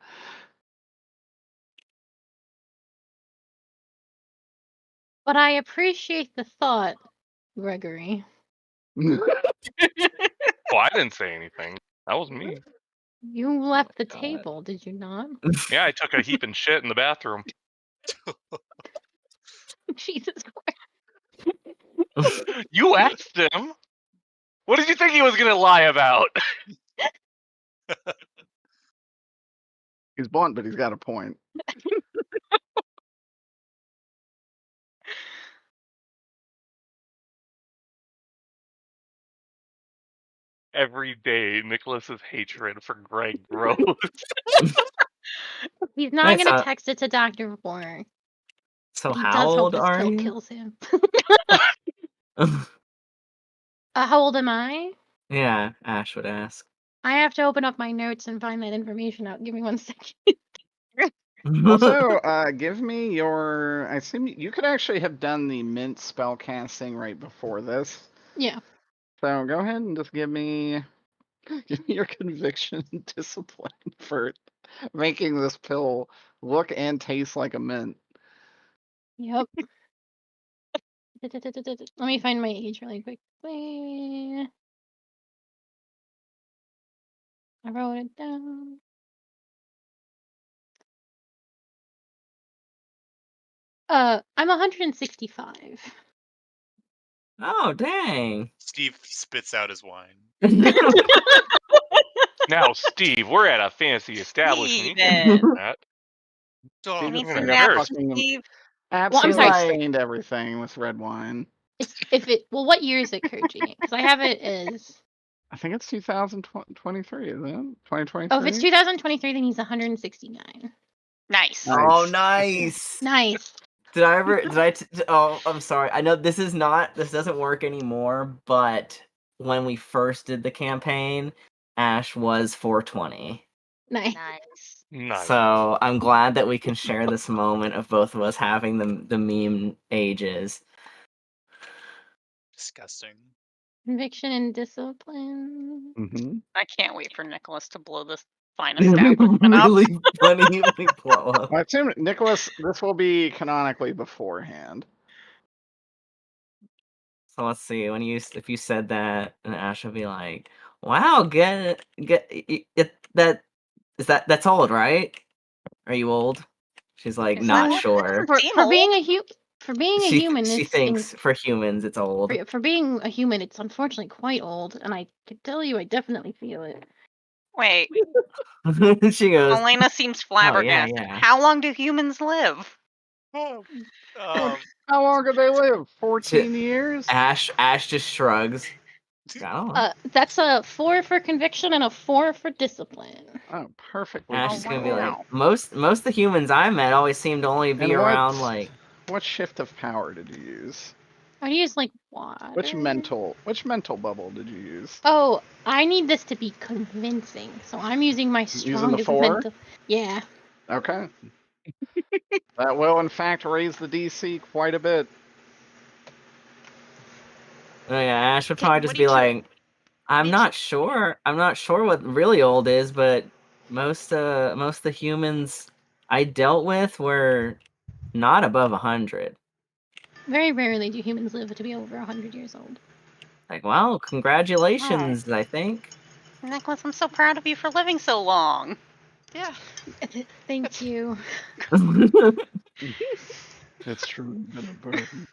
But I appreciate the thought, Gregory. Well, I didn't say anything. That was me. You left the God. table, did you not? Yeah, I took a heap and shit in the bathroom. Jesus Christ. You asked him. What did you think he was gonna lie about? He's blunt, but he's got a point. Every day, Nicholas's hatred for Greg grows. He's not That's gonna not- text it to Dr. Warren. So But he how does hope old this are pill you? kills him. How old am I? Yeah, Ash would ask. I have to open up my notes and find that information out. Give me 1 second. Also, give me your. I assume you could actually have done the mint spell casting right before this. Yeah. So go ahead and just give me your conviction and discipline for making this pill look and taste like a mint. Yep. Let me find my age really quickly. I wrote it down. I'm 165. Oh, dang. Steve spits out his wine. Now, Steve, we're at a fancy establishment. You can't Steven. do that. Oh, I Steve need is I'm some gonna gonna naps, embarrass fucking Steve. absolutely sorry. stained everything with red wine. Well, what year is it, Koji? Because I have it as. I think it's 2023, isn't it? 2023. Oh, if it's 2023, then he's 169. Nice. Oh, Nice. nice. Nice. Did I oh, I'm sorry. I know this doesn't work anymore, but when we first did the campaign, Ash was 420. Nice. Nice. Nice. So I'm glad that we can share this moment of both of us having the meme ages. disgusting. Conviction and discipline. Mm-hmm. I can't wait for Nicholas to blow this fine establishment up. Really funny blow up. I assume, Nicholas, this will be canonically beforehand. So let's see. If you said that, and Ash would be like, "Wow, that's old, right? Are you old?" She's like, Is not that- sure. For Seem being old. for being a She human, she it's thinks for humans it's old. for being a human, it's unfortunately quite old, and I can tell you, I definitely feel it. Wait, She goes, Elena seems flabbergasted. yeah. How long do humans live? Oh, How long did they live? 14 years? Ash just shrugs. I don't know. That's a 4 for conviction and a 4 for discipline. Oh, perfectly. Ash Oh, is gonna be wow. like, most of the humans I met always seem to only be And what- around like. What shift of power did you use? I use like water. Which mental bubble did you use? Oh, I need this to be convincing, so I'm using my Using the strongest 4? mental. Yeah. Okay. That will, in fact, raise the DC quite a bit. Oh yeah, Ash would Okay, probably what just did be you- like, I'm did not sure. I'm not sure what really old is, but most of the humans I dealt with were not above 100. Very rarely do humans live to be over 100 years old. Like, well, congratulations, I think. Nicholas, I'm so proud of you for living so long. Yeah. Thank you. It's true. Been a burden.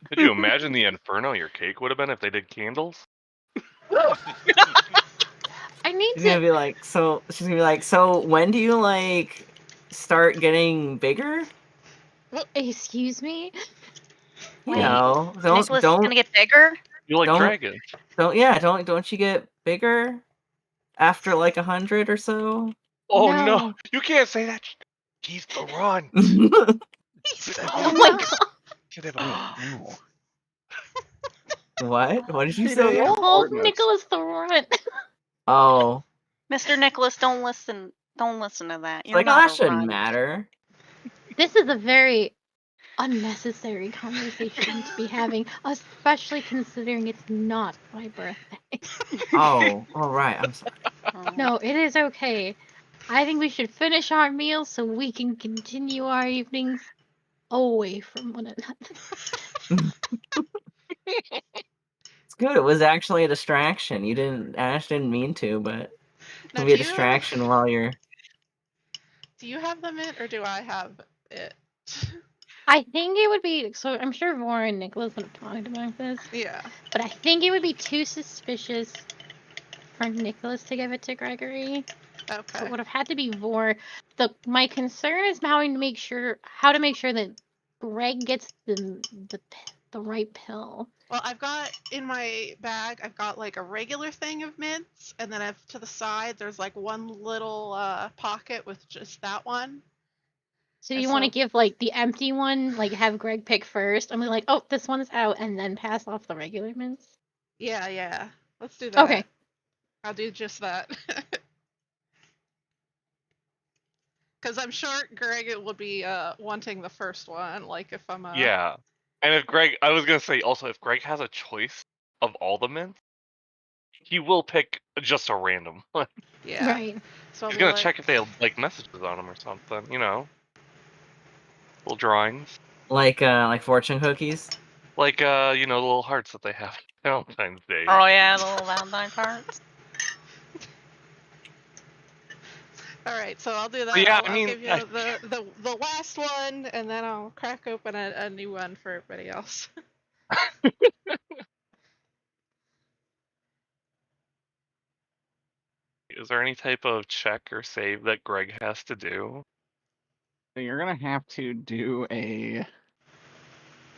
Could you imagine the inferno your cake would have been if they did candles? I need She's gonna to. be like, so when do you like start getting bigger? Excuse me. You Wait, know, Nicholas is don't gonna get bigger? You like Don't- dragons? don't you get bigger after like 100 or so? Oh No. You can't say that. He's the run. Oh my god. Oh, What? What did you She say? doesn't- Hold Goodness. Nicholas the Runt. Oh, Mr. Nicholas, don't listen to that. You're like, oh, not that a shouldn't runt. matter. This is a very unnecessary conversation to be having, especially considering it's not my birthday. Oh, all right. I'm sorry. No, it is okay. I think we should finish our meal so we can continue our evenings away from one another. It's good. It was actually a distraction. Ash didn't mean to, but it Now, can be a distraction while you're. do you have the mint or do I have it? I think it would be so. I'm sure Vora and Nicholas would have talked about this, Yeah. but I think it would be too suspicious for Nicholas to give it to Gregory. So Okay. it would have had to be Vor. My concern is how to make sure that Greg gets the right pill. Well, I've got in my bag, I've got like a regular thing of mints, and then to the side, there's like one little pocket with just that one. So And you want to so- give like the empty one, like have Greg pick first, and be like, oh, this one's out, and then pass off the regular mints. Yeah. Let's do that. Okay. I'll do just that. Because I'm sure Greg will be wanting the first one, like if I'm Yeah. And if Greg, I was gonna say also, if Greg has a choice of all the mints, he will pick just a random one. Yeah. Right. So I'll He's be gonna like, check if they have like messages on them or something, you know. Little drawings. Like fortune cookies. Like the little hearts that they have Valentine's Day. Oh yeah, the little Valentine parts. all right, so I'll do that. Yeah, I'll, I mean, I'll give you the last one, and then I'll crack open a new one for everybody else. Is there any type of check or save that Greg has to do? So you're gonna have to do a.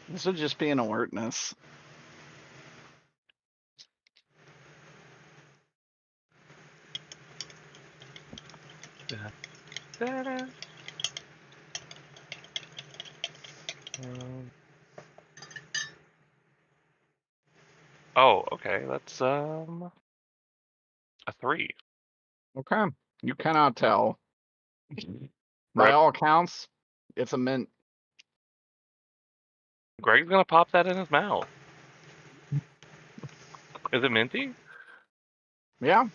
This would just be an alertness. Da-da. Um, oh, okay. That's a 3. Okay. You cannot tell. By Rip. all accounts, it's a mint. Greg's gonna pop that in his mouth. Is it minty? Yeah.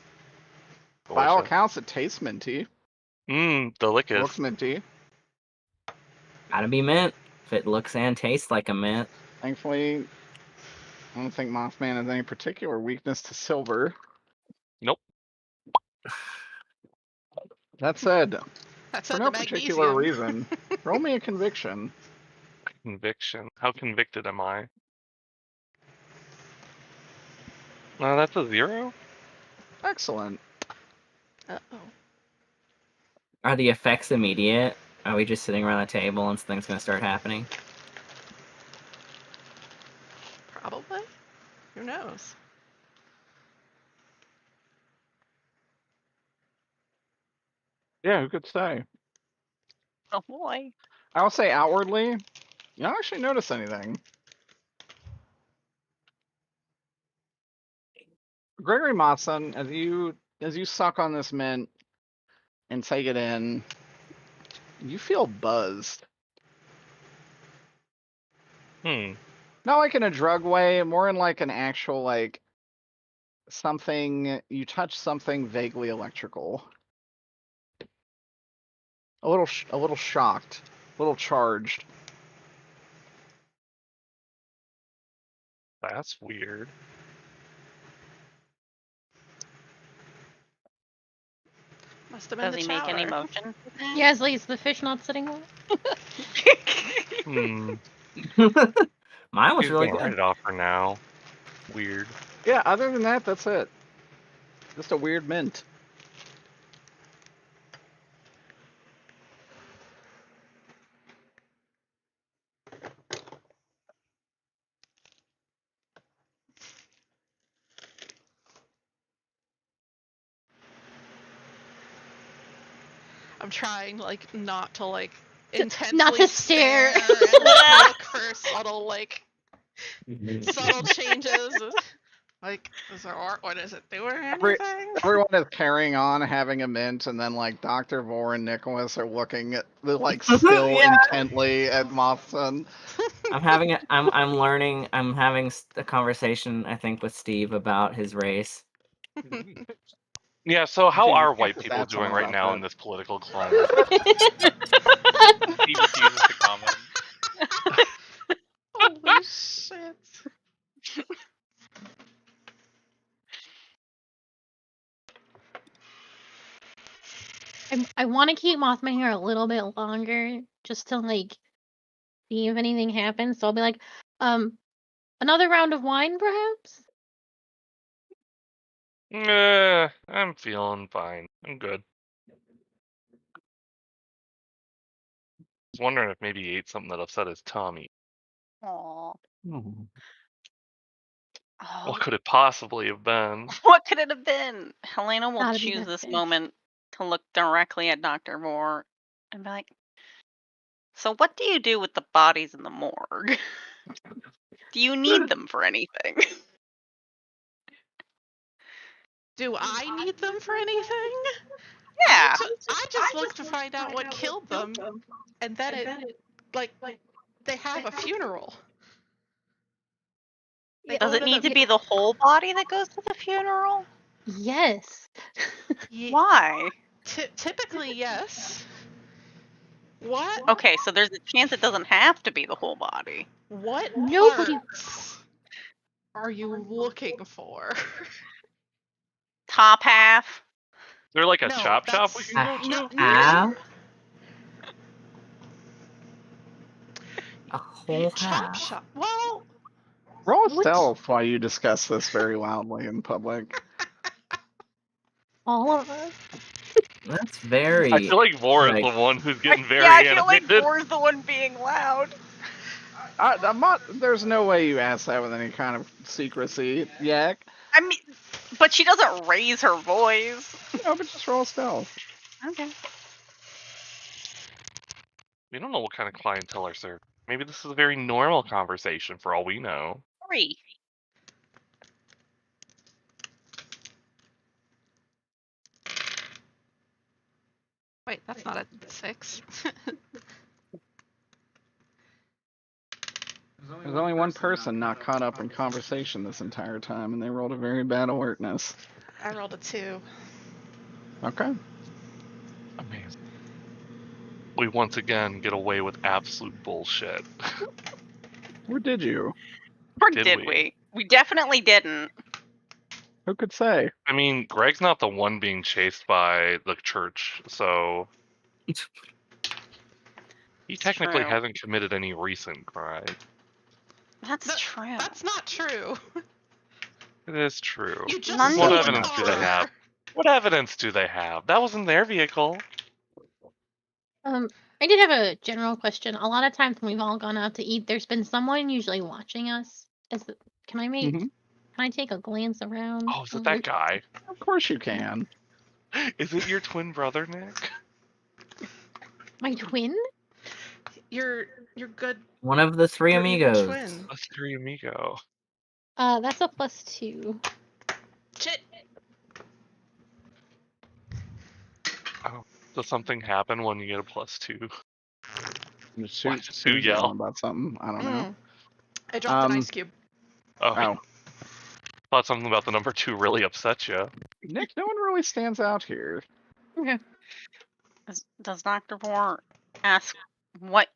By all Delicious. accounts, it tastes minty. Delicious. Looks minty. Gotta be mint. If it looks and tastes like a mint. Thankfully, I don't think Mothman has any particular weakness to silver. Nope. That said, That's for no particular reason, roll me a conviction. Conviction. How convicted am I? No, that's a 0. Excellent. Uh-oh. Are the effects immediate? Are we just sitting around the table and something's gonna start happening? Probably. Who knows? Yeah, who could say? Oh boy. I will say outwardly, you don't actually notice anything. Gregory Motson, as you suck on this mint and take it in, you feel buzzed. Not like in a drug way, more in like an actual like something you touch something vaguely electrical. A little shocked, a little charged. That's weird. Must have been Does the he make any chowder. motion? Yeah, is the fish not sitting well? Mine was He's really gonna write good. it off for now. Weird. Yeah, other than that, that's it. Just a weird mint. I'm trying like not to like intensely Not to stare. and like, look for subtle changes. Like, what is it doing Every- anything? Everyone is carrying on, having a mint, and then like Dr. Vor and Nicholas are looking at like still Yeah. intently at Mothson. I'm learning. I'm having a conversation, I think, with Steve about his race. Yeah, so how Dude, you are can't white just people ask doing someone right about now that. in this political climate? He refuses to comment. Holy shit. I want to keep Mothman here a little bit longer, just to like see if anything happens. So I'll be like, another round of wine, perhaps. I'm feeling fine. I'm good. I was wondering if maybe he ate something that upset his tummy. Aw. Hmm. Oh, What could it possibly have been? what could it have been? Helena will Gotta be choose that this fish. moment to look directly at Dr. Moore and be like, so what do you do with the bodies in the morgue? Do you need them for anything? Do I need them for anything? Yeah. I just look to find out what killed them, and then they have a funeral. They Does go it need to the- be the whole body that goes to the funeral? Yes. Ye- Why? Typically, yes. What? Okay, so there's a chance it doesn't have to be the whole body. What Nobody- parts are you looking for? Top half. Is there like a No, chop shop we that's- can go to? no. A whole Chop half. shop. Well, Roll a Which- stealth while you discuss this very loudly in public. All of us. That's very. I feel like Vor is like- the one who's getting very yeah, I feel like animated. Boar's the one being loud. I'm not. There's no way you ask that with any kind of secrecy, Yak. I mean, but she doesn't raise her voice. No, but just roll stealth. Okay. We don't know what kind of clientele are served. Maybe this is a very normal conversation for all we know. 3. wait, that's not a 6. There's only one person not caught up in conversation this entire time, and they rolled a very bad alertness. I rolled a 2. Okay. Amazing. We once again get away with absolute bullshit. Or did you? Or Did did we? we? We definitely didn't. Who could say? I mean, Greg's not the one being chased by the church, so he technically true. hasn't committed any recent crime. That's That- true. That's not true. It is true. You just None What of stole a them evidence do they car. have? What evidence do they have? That wasn't their vehicle. I did have a general question. A lot of times when we've all gone out to eat, there's been someone usually watching us. Can I make? Mhm. Can I take a glance around? Oh, is it that guy? Of course you can. Is it your twin brother, Nick? My twin? You're good. One of the three You're evil amigos. twin. That's three amigo. That's a +2. Shit. Does something happen when you get a +2? Sue, Watch Sue Sue's yell. yelling about something. I don't know. I dropped an Um, ice cube. Oh, thought something about the number 2 really upset you. Nick, no one really stands out here. Okay. Does Dr. Moore ask what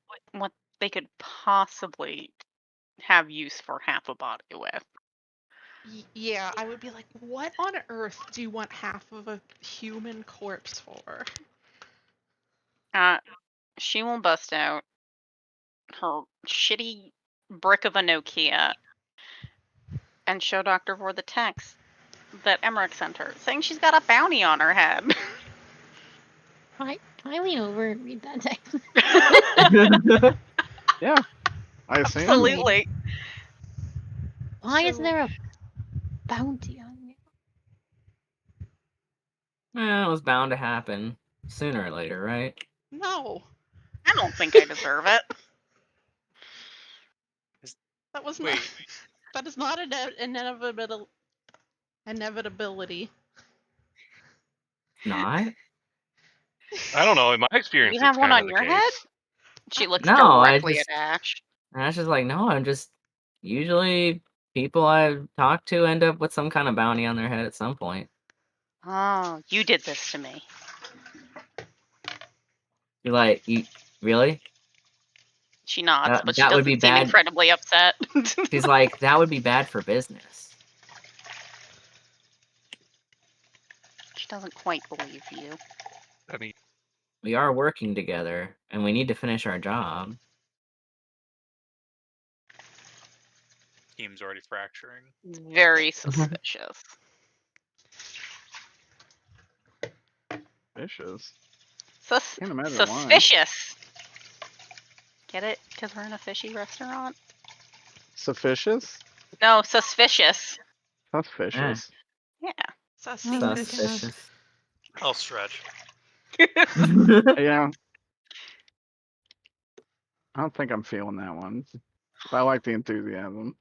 they could possibly have use for half a body with? Yeah, I would be like, what on earth do you want half of a human corpse for? She will bust out her shitty brick of a Nokia and show Dr. Vor the text that Emmerich sent her, saying she's got a bounty on her head. Can I lean over and read that text? Yeah, I assume. Absolutely. Why is So- there a bounty on me? It was bound to happen sooner or later, right? No, I don't think I deserve it. that was not. Wait, That is not an inevitable. Inevitability. Not? I don't know. In my experience, You it's have one kind on of the your case. head? She looks No, I directly just- at Ash. And I was just like, no, I'm just usually people I've talked to end up with some kind of bounty on their head at some point. Oh, you did this to me. You're like, you really? She nods, but she that would doesn't be seem bad. incredibly upset. She's like, that would be bad for business. She doesn't quite believe you. I mean, We are working together, and we need to finish our job. Team's already fracturing. Very suspicious. Vicious. Sus- Can't imagine why. suspicious. Get it? Because we're in a fishy restaurant? Suspicious? No, suspicious. Suspicious. Yeah. Suspicious. Suspicious. I'll stretch. Yeah. I don't think I'm feeling that one. But I like the enthusiasm.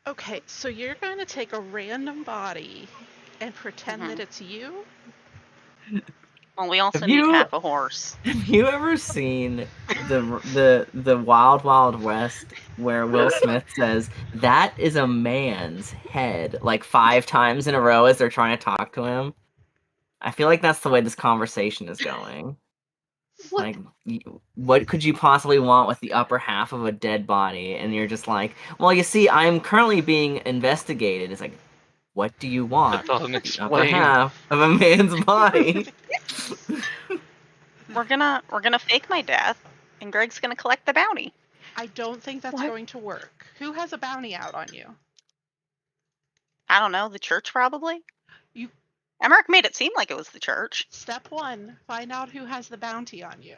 Okay, so you're going to take a random body and pretend Mhm. that it's you? Well, we also Have need you- half a horse. Have you ever seen the Wild Wild West where Will Smith says that is a man's head like 5 times in a row as they're trying to talk to him? I feel like that's the way this conversation is going. What? Like, what could you possibly want with the upper half of a dead body? And you're just like, well, you see, I'm currently being investigated. It's like, what do you want? that doesn't The upper explain. half of a man's body. We're gonna fake my death, and Greg's gonna collect the bounty. I don't think that's What? going to work. Who has a bounty out on you? I don't know, the church probably? You- Emmerich made it seem like it was the church. Step 1, find out who has the bounty on you.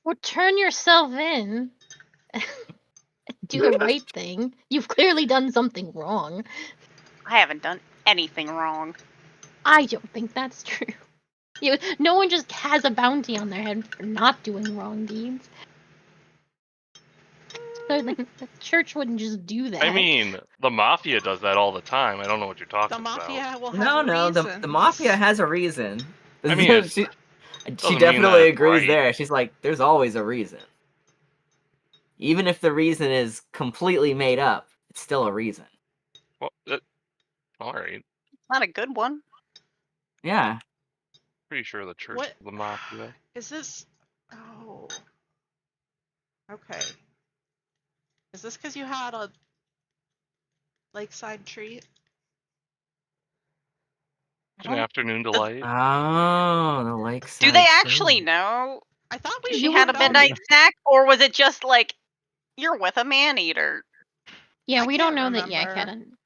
Well, turn yourself in. Do the right thing. You've clearly done something wrong. I haven't done anything wrong. I don't think that's true. No one just has a bounty on their head for not doing wrong deeds. So the church wouldn't just do that. I mean, the mafia does that all the time. I don't know what you're talking The about. mafia will have No, the reasons. mafia has a reason. I mean, she mean definitely that's agrees right. there. She's like, there's always a reason. Even if the reason is completely made up, it's still a reason. Well, all right. Not a good one. Yeah. Pretty sure the church What? is the mafia. Is this... Oh. Okay. Is this because you had a lakeside treat? I An don't- afternoon delight. Oh, the lakeside. Do they actually treat. know I thought we she would had a know. midnight snack, or was it just like you're with a man-eater? Yeah, I we don't know can't that Yak had remember.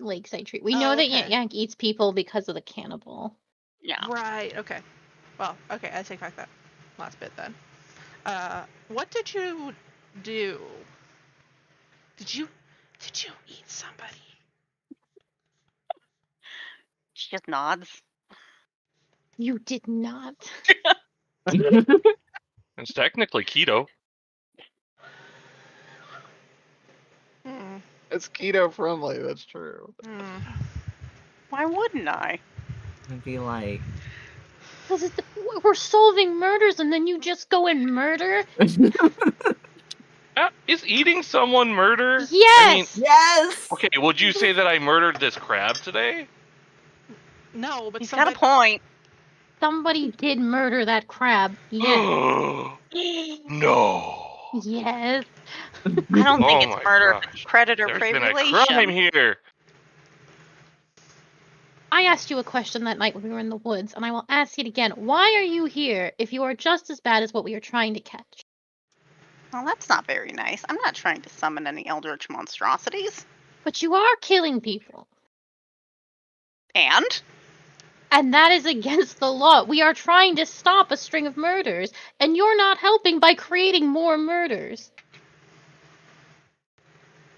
a lakeside treat. We Oh, know that okay. Yak eats people because of the cannibal. Yeah. Right, okay. Well, okay, I take back that last bit then. What did you do? Did you eat somebody? She just nods. You did not. It's technically keto. Hmm. It's keto friendly, that's true. Hmm. Why wouldn't I? I'd be like, Because we're solving murders and then you just go and murder? Is eating someone murder? Yes! yes. Okay, would you say that I murdered this crab today? No, but He's got somebody... a point. Somebody did murder that crab. Yes. No. Yes. I don't think Oh it's my murder. gosh. Predator There's been a crime privulation. here. I asked you a question that night when we were in the woods, and I will ask it again. Why are you here if you are just as bad as what we are trying to catch? Well, that's not very nice. I'm not trying to summon any eldritch monstrosities. But you are killing people. And? And that is against the law. We are trying to stop a string of murders, and you're not helping by creating more murders.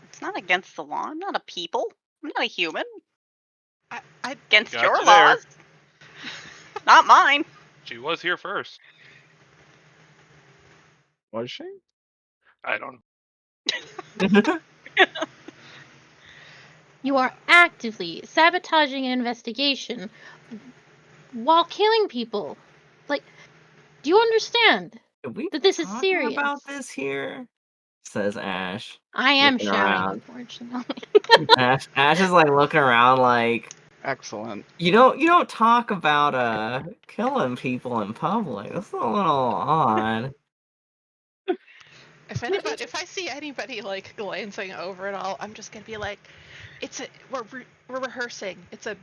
It's not against the law. I'm not a people. I'm not a human. I Against Got your you there. laws. Not mine. She was here first. Was she? I don't. You are actively sabotaging an investigation while killing people. Like, do you understand Are we that this is talking serious? about this here? Says Ash. I am looking shouting, around. unfortunately. Ash is like looking around like Excellent. you don't talk about killing people in public. That's a little odd. If I see anybody like glancing over it all, I'm just gonna be like, we're rehearsing. It's a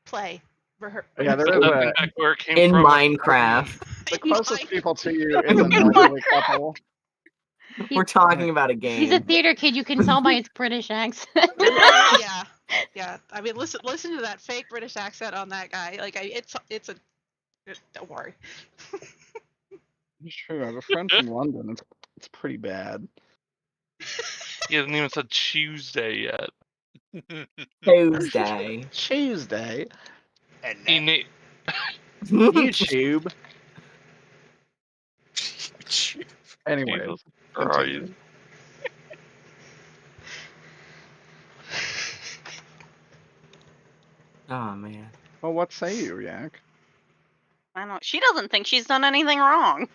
play. Yeah, there Send is that a thing back where it came In from. Minecraft. the closest Mike. people to you is an elderly couple. We're talking about a He's a game. theater kid. You can tell by his British accent. Yeah. I mean, listen to that fake British accent on that guy. Like, don't worry. It's true. I have a friend from London. It's pretty bad. He hasn't even said Tuesday yet. Tuesday. Tuesday. And He now, na- YouTube. Anyway, Jesus, where are continue. you? Oh man. Well, what say you, Yak? I don't. She doesn't think she's done anything wrong.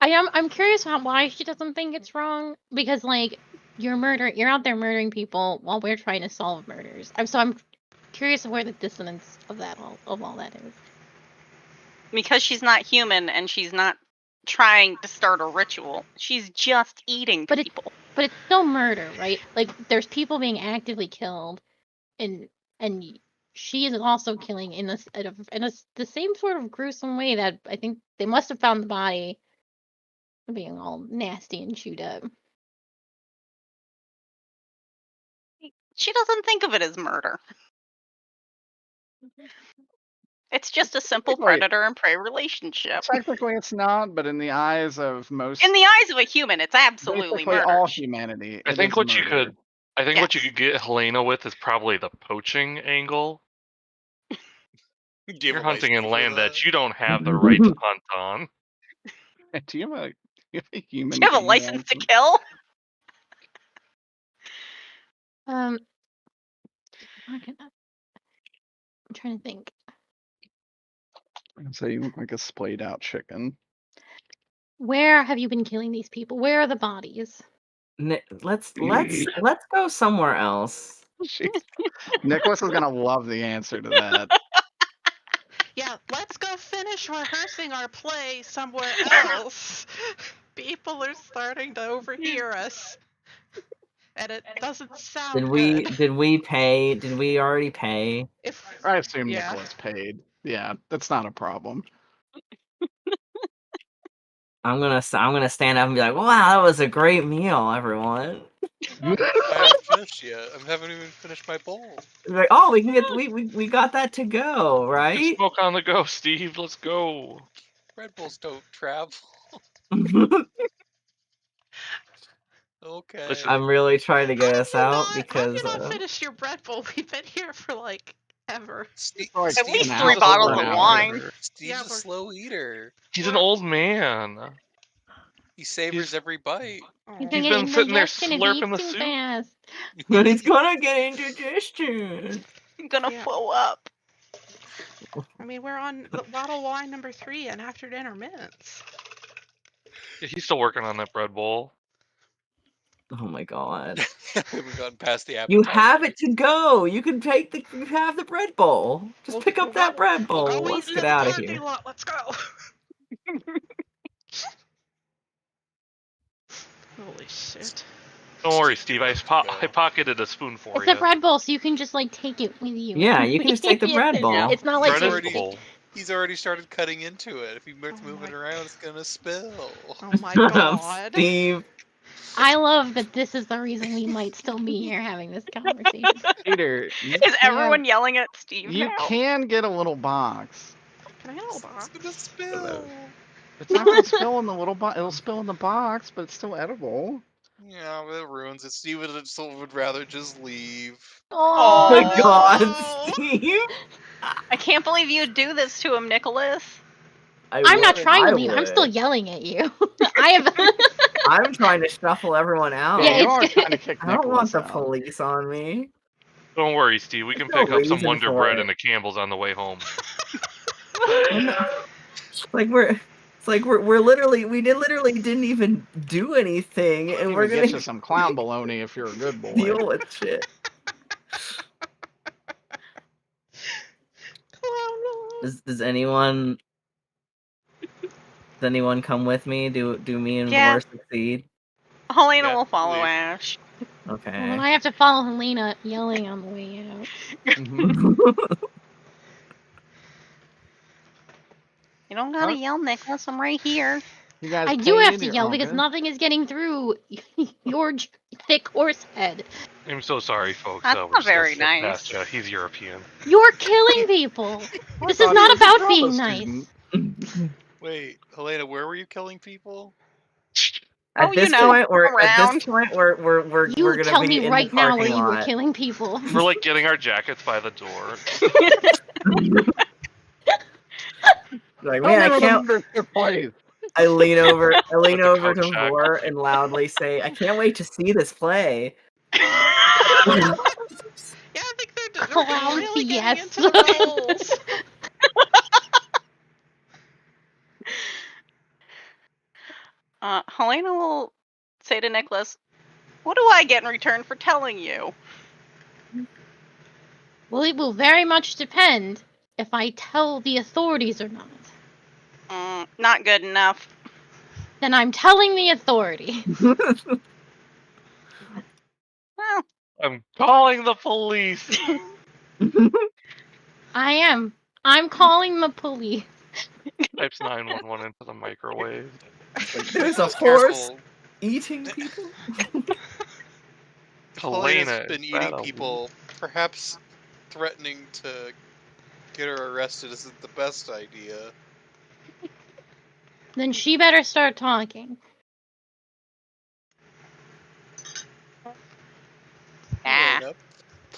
I'm curious why she doesn't think it's wrong, because like you're out there murdering people while we're trying to solve murders. I'm curious of where the dissonance of all that is. Because she's not human and she's not trying to start a ritual. She's just eating But people. But it's still murder, right? Like there's people being actively killed, and she is also killing in the same sort of gruesome way that I think they must have found the body being all nasty and chewed up. She doesn't think of it as murder. It's just a simple Technically- predator and prey relationship. Technically, it's not, but in the eyes of most, In the eyes of a human, it's absolutely basically murder. all humanity, I it think is what you murder. could get Helena with is probably the poaching angle. give You're a hunting in lightsaber land that. that you don't have the right to hunt on. Do you have a human? Do you have a game license to license? kill? I'm trying to think. So you look like a splayed out chicken. Where have you been killing these people? Where are the bodies? Let's go somewhere else. Jeez. Nicholas is gonna love the answer to that. Yeah, let's go finish rehearsing our play somewhere else. People are starting to overhear us. And it doesn't sound good. Did we already pay? I assume Yeah. Nicholas paid. Yeah, that's not a problem. I'm gonna stand up and be like, "Wow, that was a great meal, everyone." I haven't finished yet. I haven't even finished my bowl. Like, oh, we got that to go, Get right? smoke on the go, Steve. Let's go. Red Bulls don't travel. Okay. Listen, I'm really trying to get us out How because you not finished your Red Bull? We've been here for like ever. Like At least an 3 hour, bottles over of an wine. hour. Steve's Yeah, a slow eater. he's an old man. He savors every bite. He's He's gonna been get sitting there indigestion if he slurping the eats too soup. fast. But he's gonna get indigestion. I'm gonna Yeah. flow up. I mean, we're on the bottle wine number 3 and after dinner mints. He's still working on that bread bowl. Oh my god! We've gotten past the appetizer. You have it to go. You can you have the bread bowl. Just pick up that bread bowl. We'll go Let's eat get in the out of parking here. lot. Let's go. Holy shit. Don't worry, Steve. I pocketed a spoon for It's you. a bread bowl, so you can just like take it with you. Yeah, you can just take the bread bowl. It's not like Bread is already- the bowl. He's already started cutting into it. If he starts Oh moving my- around, it's gonna spill. Oh my god. Steve. I love that this is the reason we might still be here having this conversation. Peter, Is everyone yelling at Steve You now? can get a little box. Can I have a It's box? gonna spill. It's not gonna spill in the little box. It'll spill in the box, but it's still edible. Yeah, but it ruins it. Steve would rather just leave. Oh my Oh. god, No. Steve. I can't believe you'd do this to him, Nicholas. I'm not would. trying to I leave. I'm still would. yelling at you. I have. I'm trying to shuffle everyone out. Yeah, Yeah, you it's are good. trying to kick I don't want Nicholas the out. police on me. Don't worry, Steve. We can There's no pick up some reason Wonder for Bread it. and the Campbells on the way home. We're literally literally didn't even do anything, and we're Even gonna get you some clown baloney if you're a good boy. deal with shit. Does anyone come with me? Do me and Yeah. Vor succeed? Helena Yeah, will follow leave. Ash. Okay. Well, then I have to follow Helena yelling on the way out. Mhm. You don't gotta Huh? yell, Nicholas. I'm right here. You guys I do have paid? to You're yell all because good? nothing is getting through your thick horse head. I'm so sorry, folks. That's we're not just gonna very skip past nice. ya. He's European. You're killing people. I This is thought he not was a about drama being nice. student. Wait, Helena, where were you killing people? Oh, you know, around. We're You gonna tell be me in right the now parking where you were lot. killing people. We're like getting our jackets by the door. Like, Tell man, me I where the can't. murder took place. I lean over With the to coat check. Vor and loudly say, "I can't wait to see this play." Yeah, I think they're Clown really getting yes. into the roles. Helena will say to Nicholas, "What do I get in return for telling you?" Well, it will very much depend if I tell the authorities or not. Not good enough. Then I'm telling the authorities. Well, I'm calling the police. I am. I'm calling the police. Types 911 into the microwave. There's a Nicholas, horse careful. eating people. If Helena, Helena's been is that eating a people, perhaps threatening to get her arrested isn't the best idea. Then she better start talking. nah. Helena,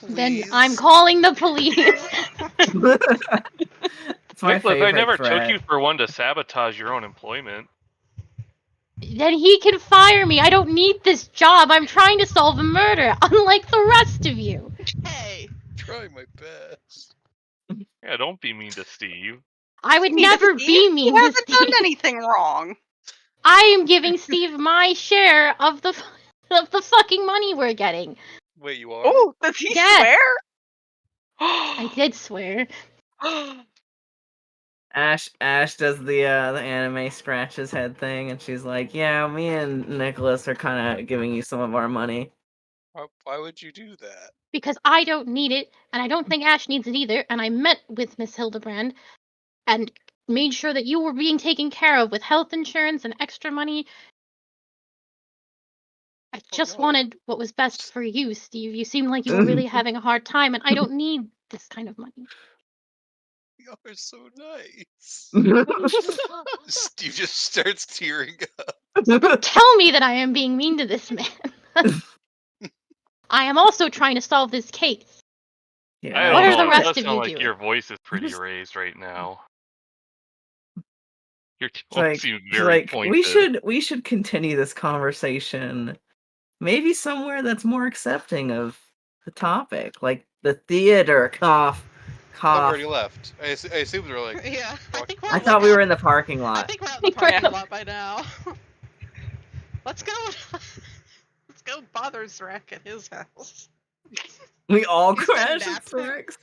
Then I'm please. calling the police. It's my Nicholas, favorite I never threat. took you for one to sabotage your own employment. Then he can fire me. I don't need this job. I'm trying to solve a murder, unlike the rest of you. Hey, Trying my best. Yeah, don't be mean to Steve. I would Mean to never Steve? be mean He to hasn't done Steve. anything wrong. I am giving Steve my share of the fucking money we're getting. Wait, you are? Oh, does he Yes. swear? I did swear. Ash does the anime scratch his head thing, and she's like, "Yeah, me and Nicholas are kind of giving you some of our money." Why would you do that? Because I don't need it, and I don't think Ash needs it either, and I met with Miss Hildebrand and made sure that you were being taken care of with health insurance and extra money. I just no. wanted what was best for you, Steve. You seemed like you were really having a hard time, and I don't need this kind of money. You are so nice. Steve just starts tearing up. Don't tell me that I am being mean to this man. I am also trying to solve this case. Yeah, What I are don't the know. rest It does of sound you like doing? your voice is pretty Just- raised right now. Your It's tone like, seems it's very like pointed. we should continue this conversation, maybe somewhere that's more accepting of the topic, like the theater. Cough, Oh, cough. already left. I assume they're like. yeah, I think we're. I thought we were in the parking I lot. think we're out in the parking lot by now. Let's go. Let's go bother Zrek at his house. We all He's been crashed at napping. Zrex.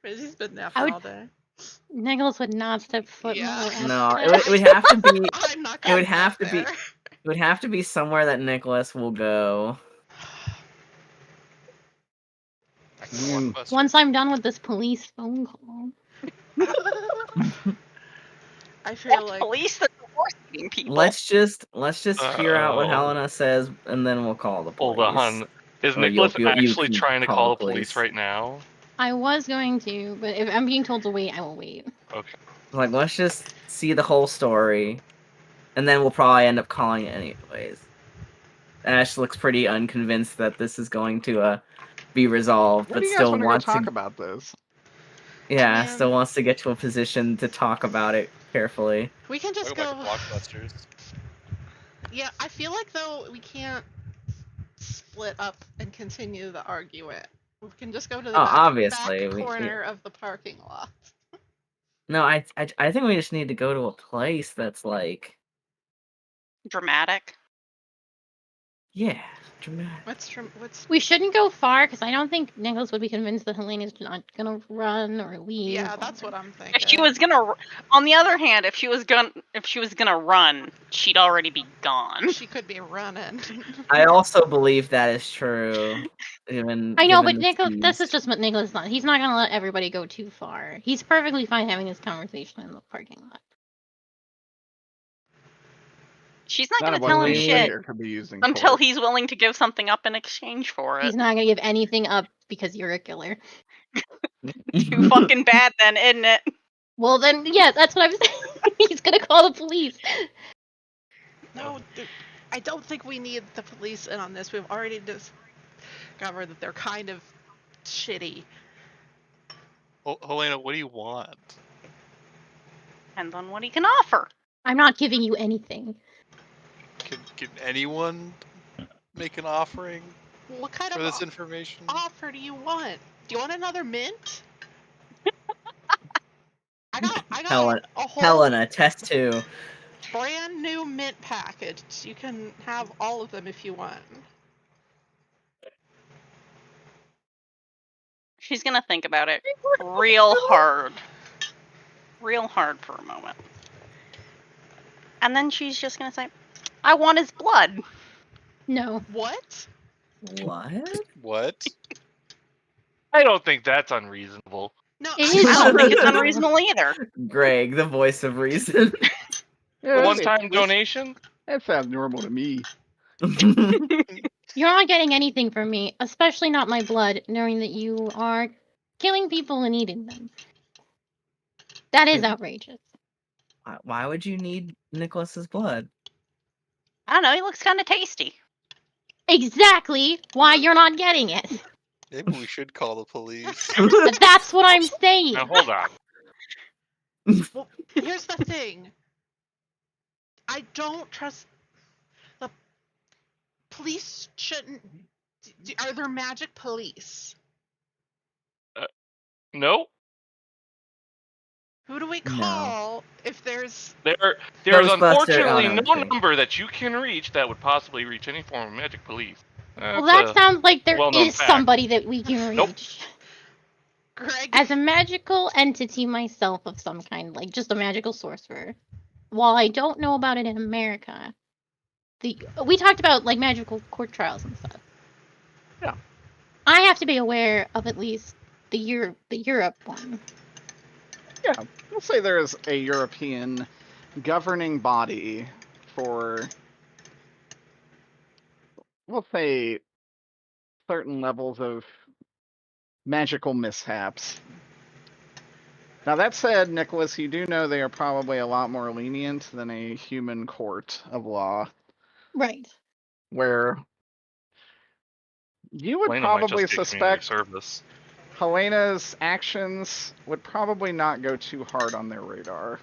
He's been I napping would- all day. Nicholas would not step foot Yeah. more outside. No, it would have to be. I'm not It going would have back to be. there. It would have to be somewhere that Nicholas will go. I can Mm. Blockbuster. Once I'm done with this police phone call. I feel like Police that are horse eating people. Let's just hear out what Uh-oh. Helena says, and then we'll call the police. Hold on. Is Or Nicholas you actually can trying to call call the the police police. right now? I was going to, but if I'm being told to wait, I will wait. Okay. Like, let's just see the whole story, and then we'll probably end up calling it anyways. Ash looks pretty unconvinced that this is going to be resolved, When but do you guys still want to go wants talk to. about this? Yeah, Man. still wants to get to a position to talk about it carefully. We can I'll just go back go. to Blockbusters. Yeah, I feel like though we can't split up and continue the argument. We can just go to the Oh, back obviously, corner of the parking lot. No, I think we just need to go to a place that's like, Dramatic. yeah, dramatic. What's? We shouldn't go far because I don't think Nicholas would be convinced that Helena's not gonna run or leave. Yeah, that's what I'm thinking. If she was gonna, on the other hand, if she was gonna run, she'd already be gone. She could be running. I also believe that is true. Even I know, given but the Nicholas, this speeds. is just what Nicholas thought. He's not gonna let everybody go too far. He's perfectly fine having this conversation in the parking lot. She's not None gonna of what tell him we say shit here could be used in until court. he's willing to give something up in exchange for it. He's not gonna give anything up because you're a killer. Too fucking bad, then, isn't it? Well, then, yeah, that's what I'm saying. He's gonna call the police. No, I don't think we need the police in on this. We've already discovered that they're kind of shitty. Helena, what do you want? Depends on what he can offer. I'm not giving you anything. Can anyone make an offering What kind for of this information? offer do you want? Do you want another mint? I got a whole Helena, test 2. brand new mint package. You can have all of them if you want. She's gonna think about it real hard. Real hard for a moment. And then she's just gonna say, I want his blood. No. What? What? What? I don't think that's unreasonable. No, It I is don't think it's unreasonable. unreasonable either. Greg, the voice of reason. Yeah, A one-time donation? that sounds normal to me. You're not getting anything from me, especially not my blood, knowing that you are killing people and eating them. That is outrageous. Why would you need Nicholas's blood? I don't know, he looks kind of tasty. Exactly why you're not getting it. Maybe we should call the police. But that's what I'm saying. Now hold on. Well, here's the thing. I don't trust the police. Shouldn't. Are there magic police? No, Who do we No. call if there's? there's Ghostbuster- unfortunately oh, no, no I'm kidding. number that you can reach that would possibly reach any form of magic police. Well, that sounds like there well-known is fact. somebody that we can reach. Nope. Greg. As a magical entity myself of some kind, like just a magical sorcerer, while I don't know about it in America, we talked about like magical court trials and stuff. Yeah. I have to be aware of at least the Europe one. Yeah, we'll say there is a European governing body for, we'll say, certain levels of magical mishaps. Now, that said, Nicholas, you do know they are probably a lot more lenient than a human court of law, Right. where you would Helena might probably just do community suspect service. Helena's actions would probably not go too hard on their radar.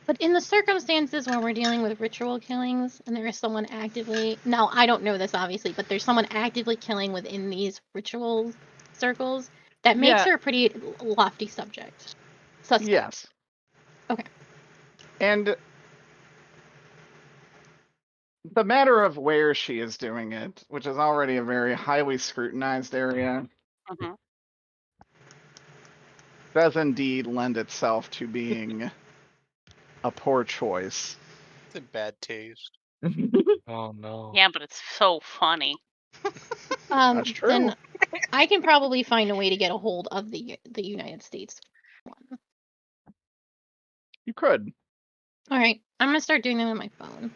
But in the circumstances when we're dealing with ritual killings and there is someone actively, now I don't know this obviously, but there's someone actively killing within these ritual circles, that makes Yeah. her a pretty lofty subject. Suspect. Yes. Okay. And the matter of where she is doing it, which is already a very highly scrutinized area, Mhm. does indeed lend itself to being a poor choice. It's in bad taste. Oh no. Yeah, but it's so funny. That's true. Then I can probably find a way to get a hold of the United States one. You could. All right, I'm gonna start doing them on my phone.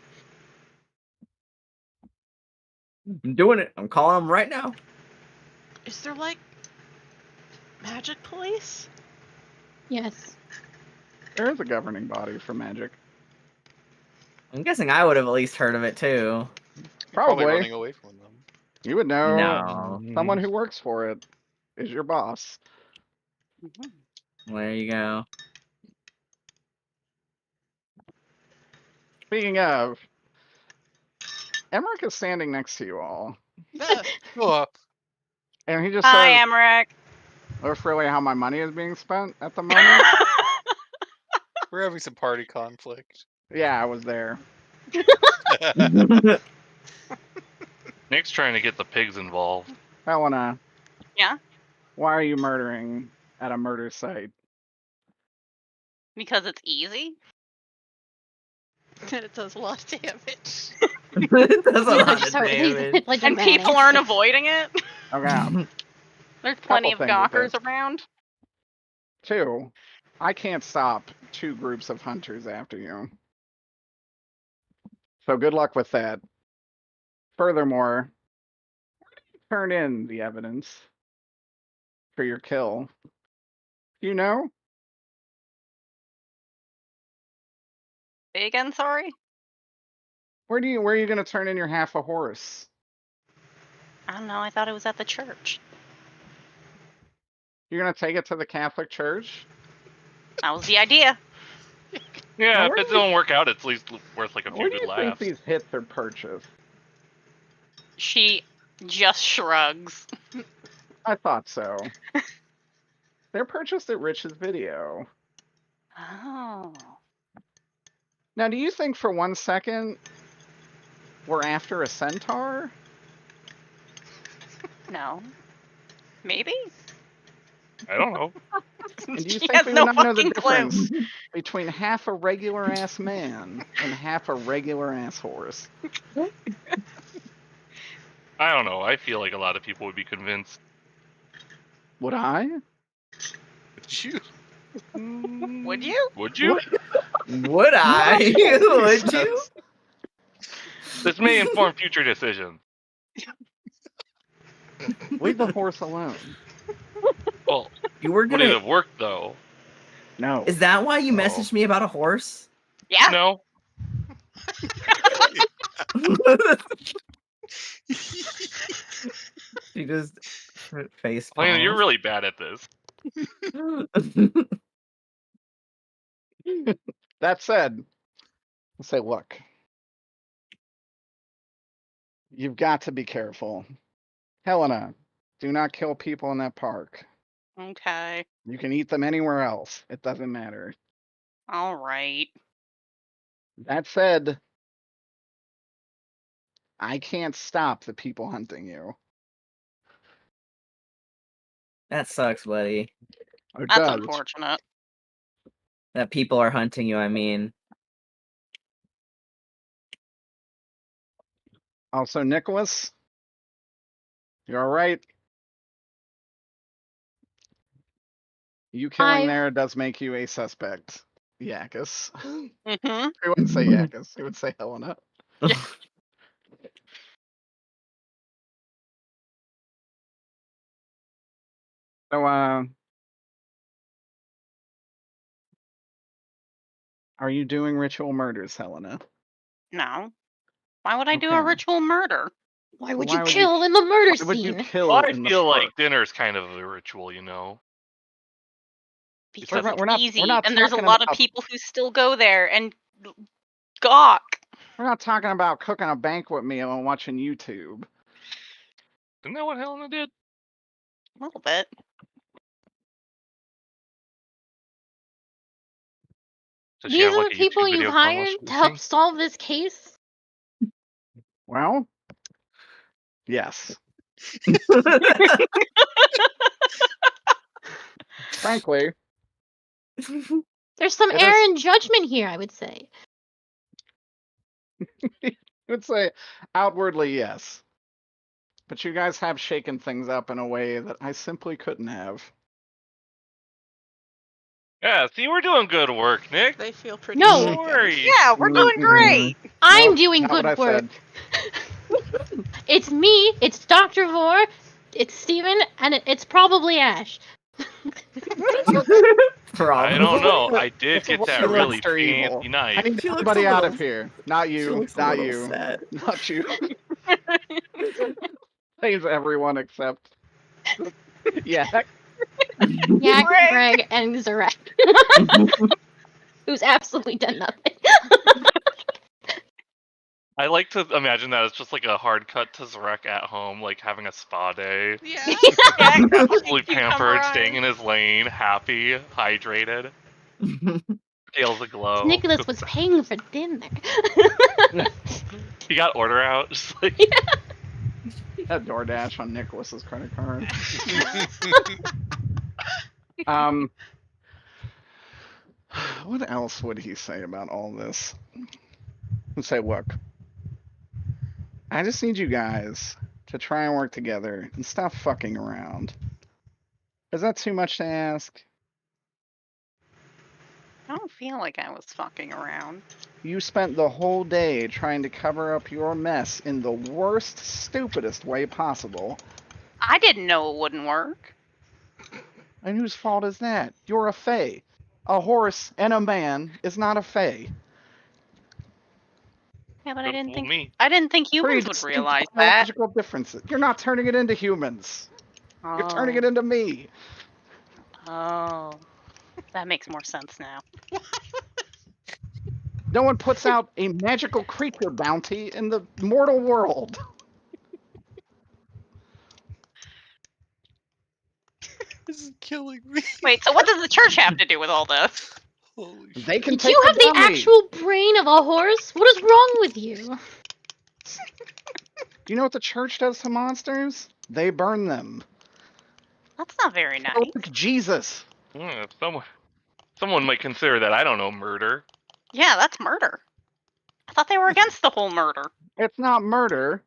I'm doing it. I'm calling them right now. Is there like magic police? Yes. There is a governing body for magic. I'm guessing I would have at least heard of it too. You're Probably. running away from them. You would know No. someone who works for it is your boss. Mhm. There you go. Speaking of, Emmerich is standing next to you all, Go up. and he just Hi, says, Emmerich. "That's really how my money is being spent at the moment." We're having some party conflict. Yeah, I was there. Nick's trying to get the pigs involved. Helena. Yeah? Why are you murdering at a murder site? Because it's easy. And it does a lot of damage. It does a Yeah, lot just of so- damage. like a And people mayonnaise. aren't avoiding it. Okay. There's plenty of things with gawkers this. around. 2, I can't stop 2 groups of hunters after you. So good luck with that. Furthermore, turn in the evidence for your kill. You know? Say again, sorry? Where are you gonna turn in your half a horse? I don't know, I thought it was at the church. You're gonna take it to the Catholic Church? That was the idea. Yeah, Now, if where it do you- don't work out, it's at least worth like a few Where do good you think laughs. these hits are purchased? She just shrugs. I thought so. They're purchased at Rich's video. Oh. Now, do you think for 1 second we're after a centaur? No. Maybe? I don't know. And do you She think has we no would not know the fucking clue. difference between half a regular ass man and half a regular ass horse? I don't know. I feel like a lot of people would be convinced. Would I? Would you? Would you? Would you? Would I? Would you? This may inform future decisions. Leave the horse alone. Well, You were would it gonna. have worked though? No. Is that why you Oh. messaged me about a horse? Yeah. No. She just face Lena, you're palms. really bad at this. That said, I'll say, look, you've got to be careful. Helena, do not kill people in that park. Okay. You can eat them anywhere else. It doesn't matter. All right. That said, I can't stop the people hunting you. That sucks, buddy. It That's does. unfortunate. That people are hunting you, I mean. Also, Nicholas, you're all right. You killing there does make you a suspect, Yakis. Mm-hmm. He wouldn't say Yakis. He would say Helena. So, are you doing ritual murders, Helena? No. Why would I do a Okay. ritual murder? Why would Why you would you kill in the murder Why would you scene? kill Well, I in the feel park? like dinner's kind of a ritual, you know. Because not- it's we're not- easy, we're not and there's a talking lot of about- people who still go there and gawk. We're not talking about cooking a banquet meal and watching YouTube. Isn't that what Helena did? A little bit. Does she These have, are like, the a people YouTube you've video hired published to help thing? solve this case? Well, yes. Frankly, There's some It is- error in judgment here, I would say. I would say outwardly yes. But you guys have shaken things up in a way that I simply couldn't have. Yeah, see, we're doing good work, Nick. They feel pretty No. shaken. Don't worry. Yeah, we're doing Mm-mm. great. I'm Nope, doing not good what I work. said. It's me, it's Dr. Vor, it's Steven, and it's probably Ash. I don't know. I did It's a get that little really extra evil. fancy I knife. need She looks everybody a out little- of here. Not She you. looks a Not little you. sad. Not you. Saves everyone except. Yeah. Yak, Greg. Greg, and Zarek. Who's absolutely done nothing. I like to imagine that it's just like a hard cut to Zarek at home, like having a spa day. Yeah. Yeah, Absolutely cucumber pampered, eyes. staying in his lane, happy, hydrated, scales aglow. Nicholas was paying for dinner. He got order out, just like That DoorDash on Nicholas's credit card. What else would he say about all this? He'd say, look, I just need you guys to try and work together and stop fucking around. Is that too much to ask? I don't feel like I was fucking around. You spent the whole day trying to cover up your mess in the worst, stupidest way possible. I didn't know it wouldn't work. And whose fault is that? You're a fae. A horse and a man is not a fae. Yeah, but Don't fool me. I didn't think Pretty humans would distinct realize that. biological differences. You're not turning it into humans. You're turning it into me. Oh, that makes more sense now. No one puts out a magical creature bounty in the mortal world. This is killing me. Wait, so what does the church have to do with all this? Holy They shit. can Did take you have the dummy. actual brain of a horse? What is wrong with you? You know what the church does to monsters? They burn them. That's not very nice. Oh, look, Jesus. Someone might consider that, I don't know, murder. Yeah, that's murder. I thought they were against the whole murder. It's not murder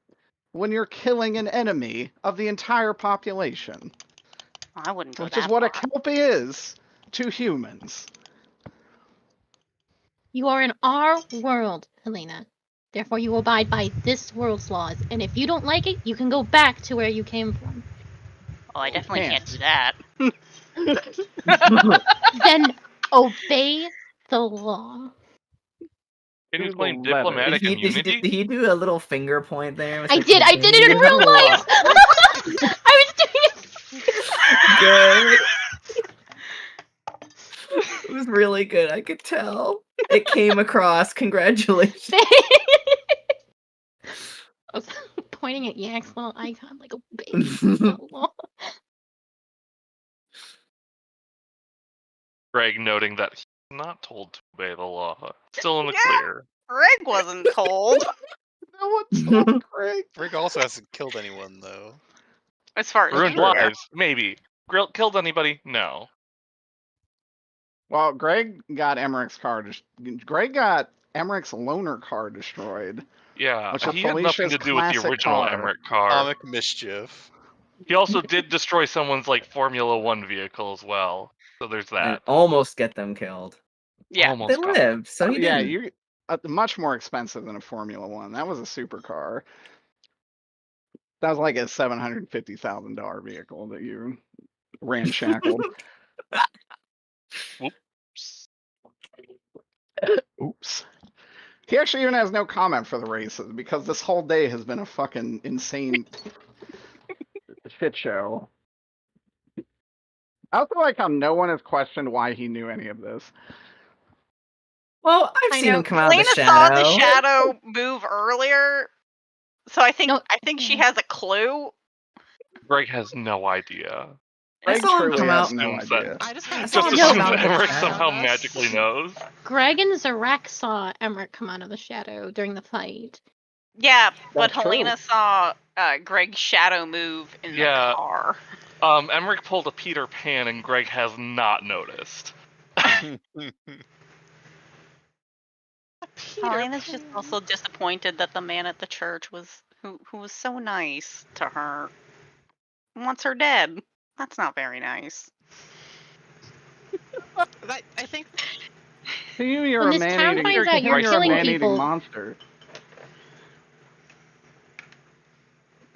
when you're killing an enemy of the entire population, I wouldn't go which that is what a far. kelpie is to humans. You are in our world, Helena. Therefore, you abide by this world's laws. And if you don't like it, you can go back to where you came from. Oh, I definitely can't Can't. do that. Then obey the law. Can you Here's explain the letter. diplomatic immunity? Did he do a little finger point there? I Mr. did it in Continue? real life! I was doing it! Good. It was really good. I could tell. It came across. Congratulations. I was pointing at Yak's little icon like a baby. So long. Greg noting that he's not told to obey the law. Still in the Yeah. clear. Greg wasn't told. No one told Greg. Rick also hasn't killed anyone though. As far as Ruined you're aware. lives, maybe. Killed anybody? No. Well, Greg got Emmerich's car. Greg got Emmerich's loaner car destroyed. Yeah, Which is he had nothing Felicia's to do with the classic original car. Emmerich car. Comic mischief. He also did destroy someone's like Formula One vehicle as well. So there's And that. almost get them killed. Yeah. Almost They got lived, so he Yeah, didn't. you much more expensive than a Formula One. That was a supercar. That was like a $750,000 vehicle that you ramshackled. Oops. Oops. He actually even has no comment for the races because this whole day has been a fucking insane shit show. I also like how no one has questioned why he knew any of this. Well, I've I seen know. him come out of the Lena saw shadow. the shadow move earlier, so I think No, she yeah. has a clue. Greg has no idea. I Greg saw him truly come has out. no Assumes that- idea. I just kind of Just Just No, assume no, that no, Emmerich no. somehow magically knows. Greg and Zarek saw Emmerich come out of the shadow during the fight. Yeah, but That's Helena true. saw Greg's shadow move in Yeah. the car. Emmerich pulled a Peter Pan and Greg has not noticed. Helena's just also disappointed that the man at the church who was so nice to her wants her dead. That's not very nice. I think To you, you're When a this town man-eating. finds out to you're him, killing a man-eating people- monster.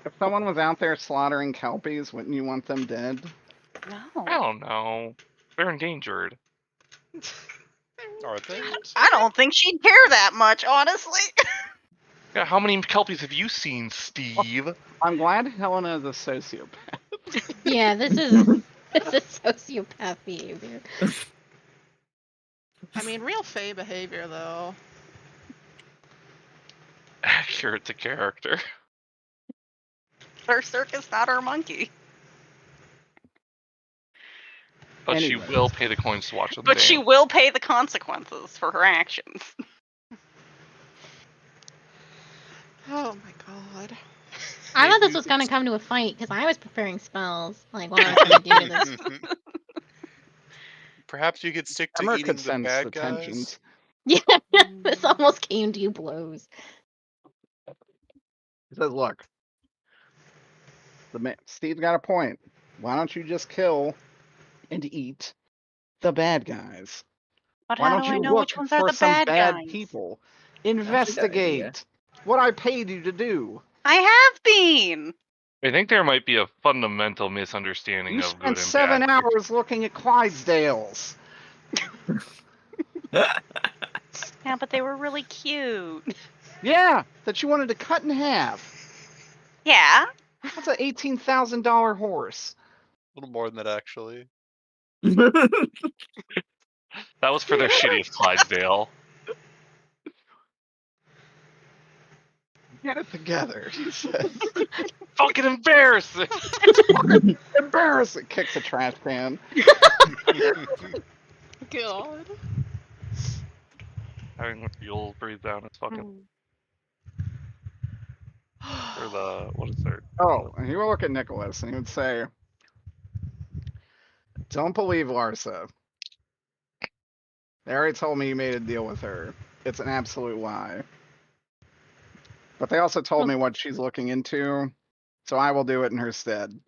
If someone was out there slaughtering kelpies, wouldn't you want them dead? No. I don't know. They're endangered. Are they? I don't think she'd care that much, honestly. Yeah, how many Kelpies have you seen, Steve? I'm glad Helena is a sociopath. Yeah, this is It's a sociopath behavior. I mean, real Fae behavior, though. Accurate to character. Her circus, not her monkey. But she Anyways. will pay the coins to watch them But she dance. will pay the consequences for her actions. Oh my god. I thought Maybe this you was could gonna s- come to a fight because I was preparing spells. Like, what I was gonna do to this. Perhaps you could stick to Armor eating could the sense bad the guys. tensions. Yeah, this almost came to blows. He says, look, Steve's got a point. Why don't you just kill and eat the bad guys? But Why how don't do I you know look which ones are for the some bad bad guys? people? a good idea. Investigate what I paid you to do. I have been. I think there might be a fundamental misunderstanding You of spent good and 7 bad. here. hours looking at Clydesdales. Yeah, but they were really cute. Yeah, that you wanted to cut in half. Yeah. That's an $18,000 horse. A little more than that, actually. That was for their shittiest Clydesdale. Get it together, he says. Fucking embarrassing! Embarrassing. Kicks a trash can. God. Having the fuel breathe down is fucking. Or the. What is there? Oh, and he would look at Nicholas and he would say, don't believe Larsa. They already told me you made a deal with her. It's an absolute lie. But they also told me what she's looking into, so I will do it in her stead.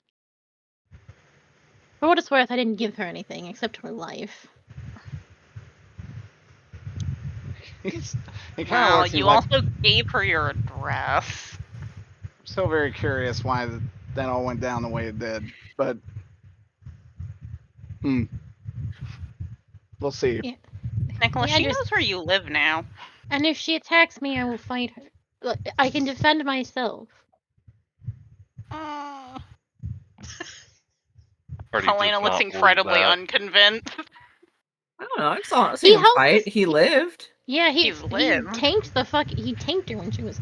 For what it's worth, I didn't give her anything except her life. He kind of Well, looks you like, also gave her your address. I'm still very curious why that all went down the way it did. But, we'll see. Yeah. Nicholas, Yeah, she just- knows where you live now. And if she attacks me, I will fight her. Look, I can defend myself. Party Helena does looks not incredibly believe that. unconvinced. I don't know. I saw seen him helped fight. us- He lived. Yeah, he He's lived. tanked the fuck. He tanked her when she was.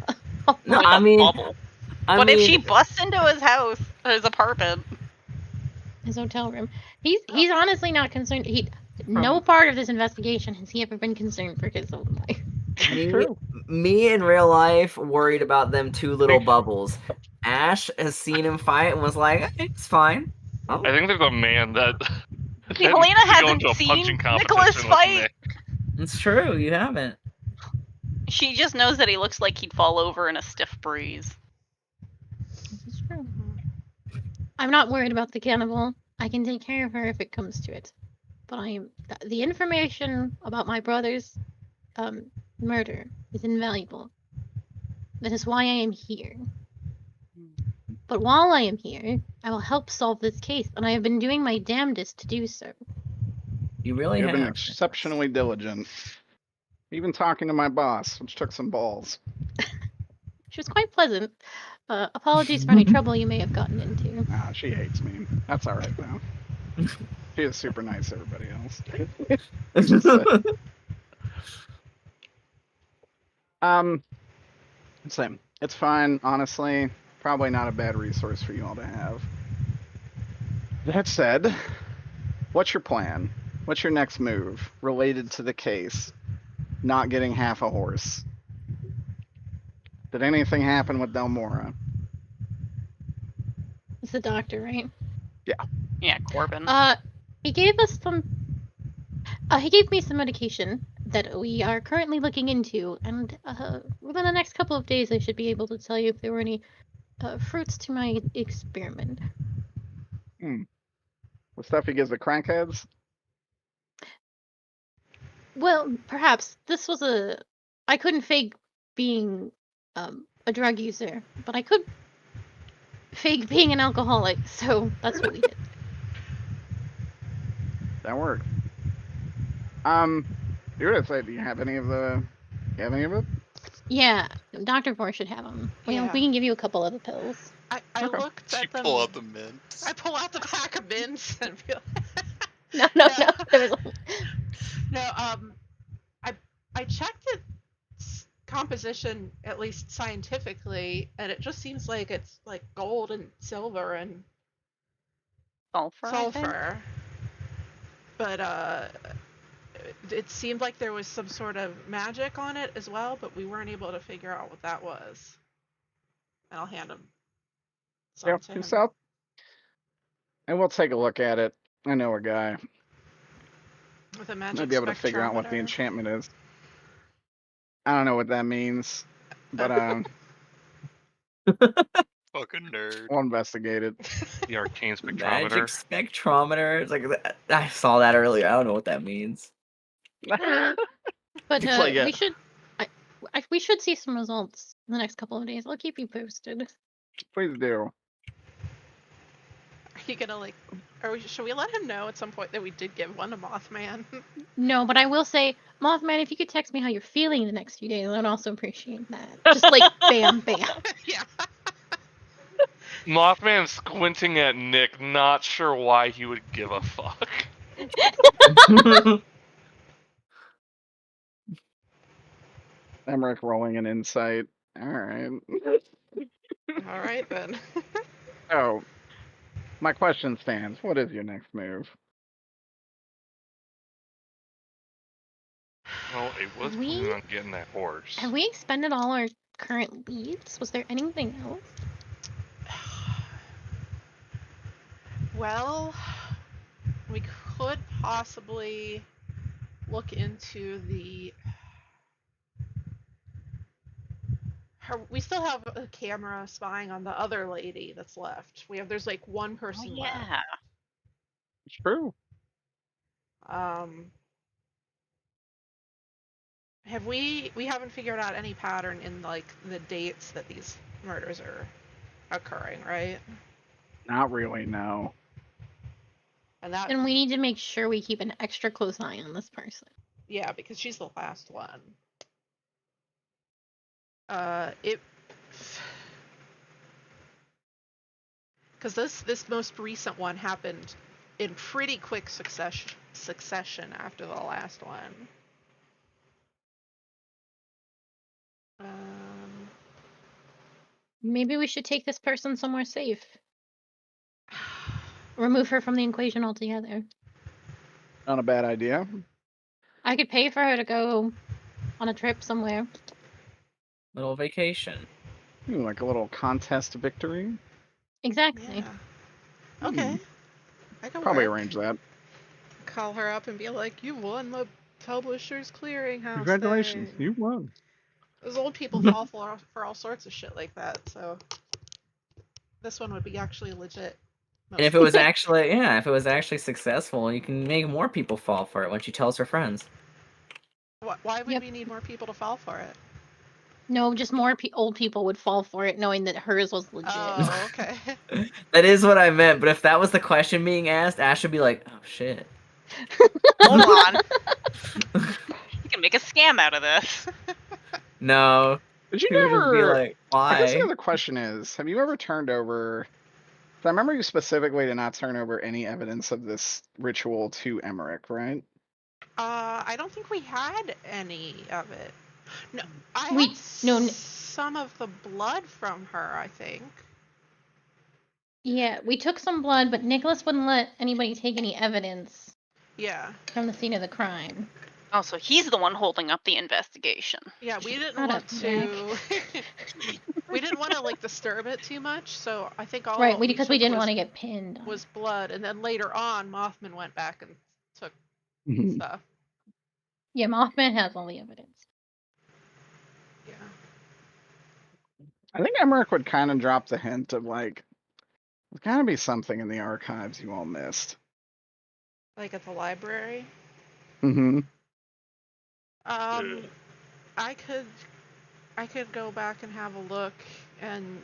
No, With I a mean, bubble. I What mean, if she busts into his house, his apartment? His hotel room. He's honestly not concerned. No part of this investigation has he ever been concerned for his own life. me in real life worried about them two little bubbles. Ash has seen him fight and was like, "Eh, it's fine." Oh, I think there's a man that. See, that Helena needs to go hasn't into a seen punching Nicholas competition with fight. Nick. it's true. You haven't. She just knows that he looks like he'd fall over in a stiff breeze. This is true. I'm not worried about the cannibal. I can take care of her if it comes to it. But the information about my brother's murder is invaluable. That is why I am here. But while I am here, I will help solve this case, and I have been doing my damnedest to do so. You really You've have. been exceptionally diligent. Even talking to my boss, which took some balls. She was quite pleasant. Apologies for any trouble you may have gotten into. Ah, she hates me. That's alright though. She is super nice to everybody else. Same. It's fine, honestly. Probably not a bad resource for you all to have. That said, what's your plan? What's your next move related to the case? Not getting half a horse. Did anything happen with Delmora? It's the doctor, right? Yeah, Corbin. He gave us some. He gave me some medication that we are currently looking into, and within the next couple of days, I should be able to tell you if there were any fruits to my experiment. The stuff he gives the crackheads? Well, perhaps this was I couldn't fake being a drug user, but I could fake being an alcoholic, so that's what we did. That worked. You're gonna say, do you have any of it? Yeah, Dr. Vor should have them. Yeah. We can give you a couple of the pills. I Okay. looked You at them. pull out the mints. I pull out the pack of mints and feel. No. There was. No. I checked its composition, at least scientifically, and it just seems like it's like gold and silver and Sulfur. I think. sulfur. But it seemed like there was some sort of magic on it as well, but we weren't able to figure out what that was. And I'll hand him some Yep. to him. Peace out. And we'll take a look at it. I know a guy. With a magic Might be able to figure out what the spectrometer. enchantment is. I don't know what that means, but Fucking nerd. we'll investigate it. The arcane Magic spectrometer. spectrometer. It's like I saw that earlier. I don't know what that means. But It's like we should. We should see some results in the next couple of days. I'll keep you posted. Please do. Are you gonna like? Should we let him know at some point that we did give one to Mothman? No, but I will say, Mothman, if you could text me how you're feeling the next few days, I'd also appreciate that. Just like bam. Yeah. Mothman squinting at Nick, not sure why he would give a fuck. Emmerich rolling an insight. All right. All right then. Oh, my question stands. What is your next move? Well, it was We- planning on getting that horse. Have we expended all our current leads? Was there anything else? Well, we could possibly look into the. We still have a camera spying on the other lady that's left. There's like one person Oh, yeah. left. It's true. We haven't figured out any pattern in like the dates that these murders are occurring, right? Not really, no. And that, Then we need to make sure we keep an extra close eye on this person. yeah, because she's the last one. Because this most recent one happened in pretty quick succession after the last one. Maybe we should take this person somewhere safe. Remove her from the equation altogether. Not a bad idea. I could pay for her to go on a trip somewhere. Little vacation. Ooh, like a little contest victory. Exactly. Yeah. Okay. I can Probably work. arrange that. Call her up and be like, "You won the Publishers Clearinghouse Congratulations, thing." you won. Those old people fall for all sorts of shit like that, so this one would be actually legit. And if it was actually, yeah, if it was actually successful, you can make more people fall for it when she tells her friends. Why would Yep. we need more people to fall for it? No, just more old people would fall for it, knowing that hers was legit. Oh, okay. That is what I meant, but if that was the question being asked, Ash would be like, oh shit. Hold on. You can make a scam out of this. No. Did you He would just be never? like, I guess the why? other question is: have you ever turned over? 'Cause I remember you specifically did not turn over any evidence of this ritual to Emmerich, right? I don't think we had any of it. No, I We- had no, some of the blood from her, I think. Yeah, we took some blood, but Nicholas wouldn't let anybody take any evidence Yeah. from the scene of the crime. Oh, so he's the one holding up the investigation. Yeah, we didn't Shut want up, to. We didn't want to like disturb it too much, so I think all Right, we because we took didn't was- want to get pinned. was blood, and then later on, Mothman went back and took stuff. Yeah, Mothman has all the evidence. Yeah. I think Emmerich would kind of drop the hint of like, there's got to be something in the archives you all missed. Like at the library. Mm-hmm. I could go back and have a look and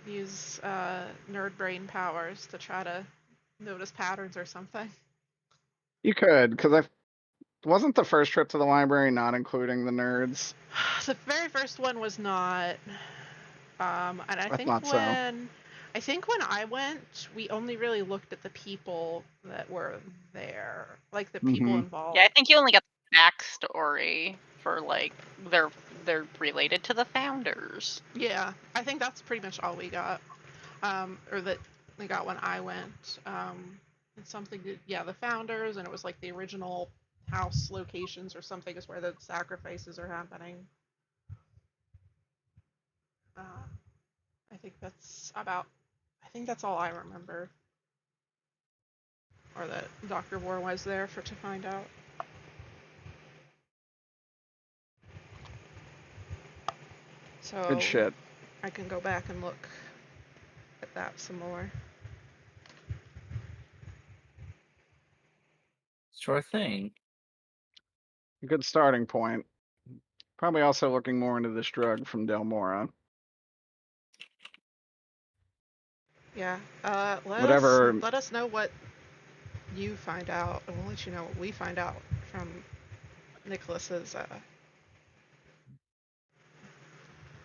use nerd brain powers to try to notice patterns or something. You could, because wasn't the first trip to the library not including the nerds? The very first one was not. And I think thought so. when I think when I went, we only really looked at the people that were there, like the people Mhm. involved. Yeah, I think you only got the backstory for like they're related to the founders. Yeah, I think that's pretty much all we got, or that we got when I went. It's something to, yeah, the founders, and it was like the original house locations or something is where the sacrifices are happening. I think that's about. I think that's all I remember, or that Dr. War was there for to find out. So Good shit. I can go back and look at that some more. Sure thing. Good starting point. Probably also looking more into this drug from Del Mora. Yeah. Whatever. Let us know what you find out, and we'll let you know what we find out from Nicholas's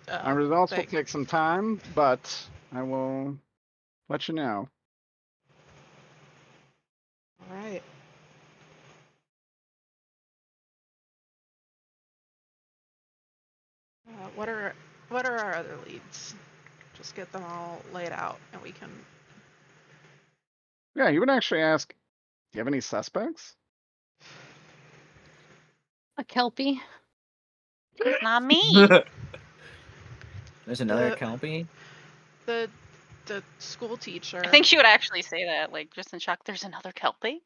My results will thing. take some time, but I will let you know. All right. What are our other leads? Just get them all laid out, and we can. Yeah, you would actually ask, do you have any suspects? A Kelpie. Not me. There's another The- Kelpie. The school teacher. I think she would actually say that, like, just in shock. There's another Kelpie.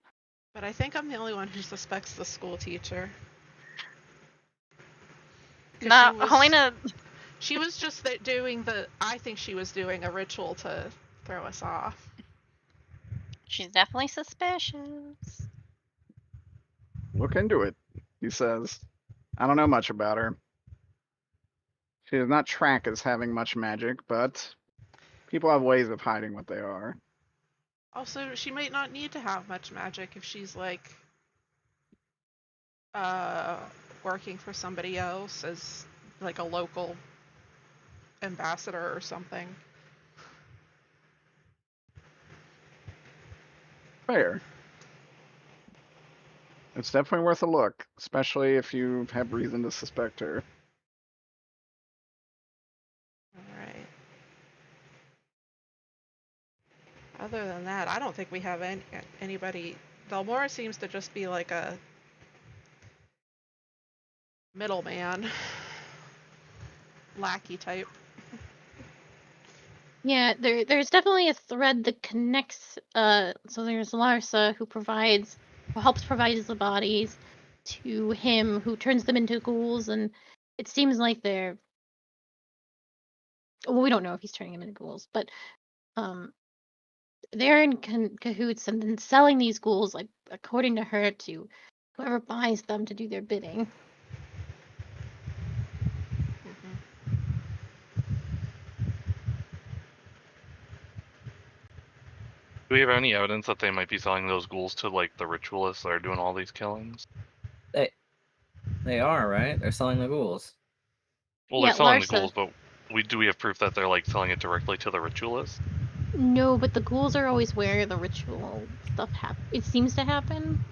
But I think I'm the only one who suspects the school teacher. 'Cause Nah, she was- Helena. She was just doing the. I think she was doing a ritual to throw us off. She's definitely suspicious. Look into it, he says. I don't know much about her. She does not track as having much magic, but people have ways of hiding what they are. Also, she might not need to have much magic if she's like working for somebody else as like a local ambassador or something. Fair. It's definitely worth a look, especially if you have reason to suspect her. Alright. Other than that, I don't think we have anybody. Delmora seems to just be like a middleman. Lackey type. Yeah, there's definitely a thread that connects. So there's Larsa who helps provide the bodies to him, who turns them into ghouls, and it seems like they're. Well, we don't know if he's turning them into ghouls, but they're in cahoots and then selling these ghouls, like according to her, to whoever buys them to do their bidding. Do we have any evidence that they might be selling those ghouls to like the ritualists that are doing all these killings? They are, right? They're selling the ghouls. Well, Yeah, they're selling the Larsa. ghouls, but do we have proof that they're like selling it directly to the ritualists? No, but the ghouls are always where the ritual stuff it seems to happen,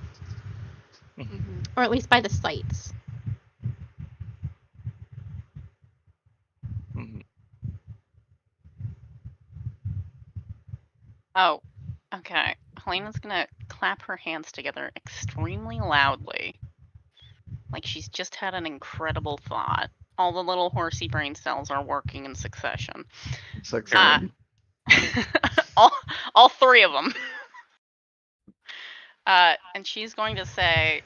or at least by the sites. Mm-hmm. Oh, okay. Helena's gonna clap her hands together extremely loudly. Like she's just had an incredible thought. All the little horsey brain cells are working in succession. Succeed. All three of them. And she's going to say,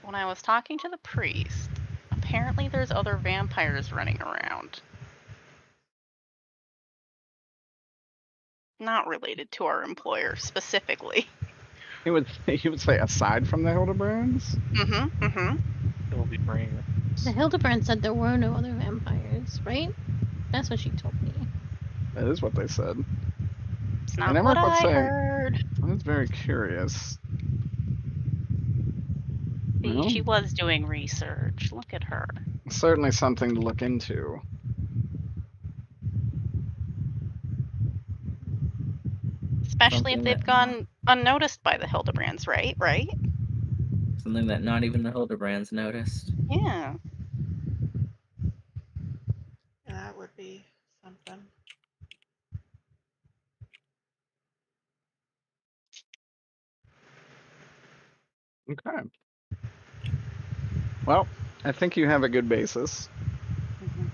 when I was talking to the priest, apparently there's other vampires running around. Not related to our employer specifically. He would say aside from the Hildebrands? It'll be brain. The Hildebrand said there were no other vampires, right? That's what she told me. That is what they said. It's not never what would I say- heard. That's very curious. See, Well, she was doing research. Look at her. certainly something to look into. Especially if Something they've that gone unnoticed by the Hildebrands, right? Right? something that not even the Hildebrands noticed. Yeah. That would be something. Okay. Well, I think you have a good basis. Mhm.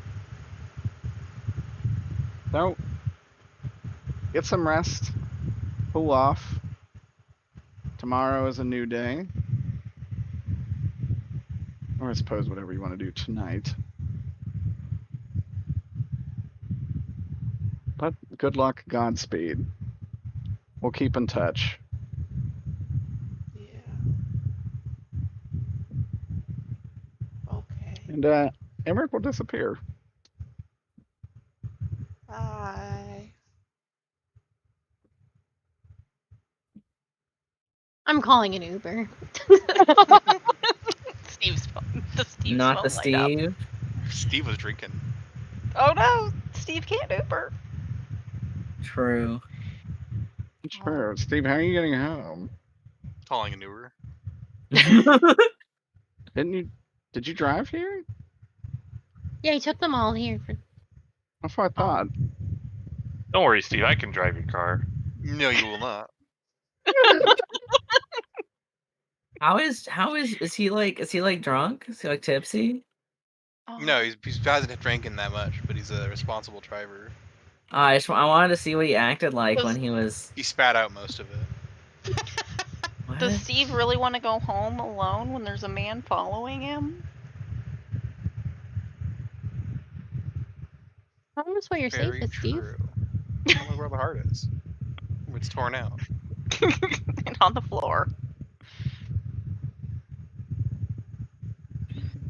So, get some rest. Cool off. Tomorrow is a new day. Or I suppose whatever you want to do tonight. But good luck, Godspeed. We'll keep in touch. Yeah. Okay. And Emmerich will disappear. Bye. I'm calling an Uber. Steve's phone. The Steve's Not phone the light up. Steve. Steve was drinking. Oh no, Steve can't Uber. True. Sure. Steve, how are you getting home? Calling an Uber. Did you drive here? Yeah, he took them all here for. That's what I thought. Don't worry, Steve. I can drive your car. No, you will not. Is he like drunk? Is he like tipsy? Oh. No, he hasn't drinking that much, but he's a responsible driver. I wanted to see what he acted like when Does- he was. He spat out most of it. What? Does Steve really want to go home alone when there's a man following him? Tell us where you're Very safest, Steve. true. I don't know where the heart is. It's torn out. And on the floor.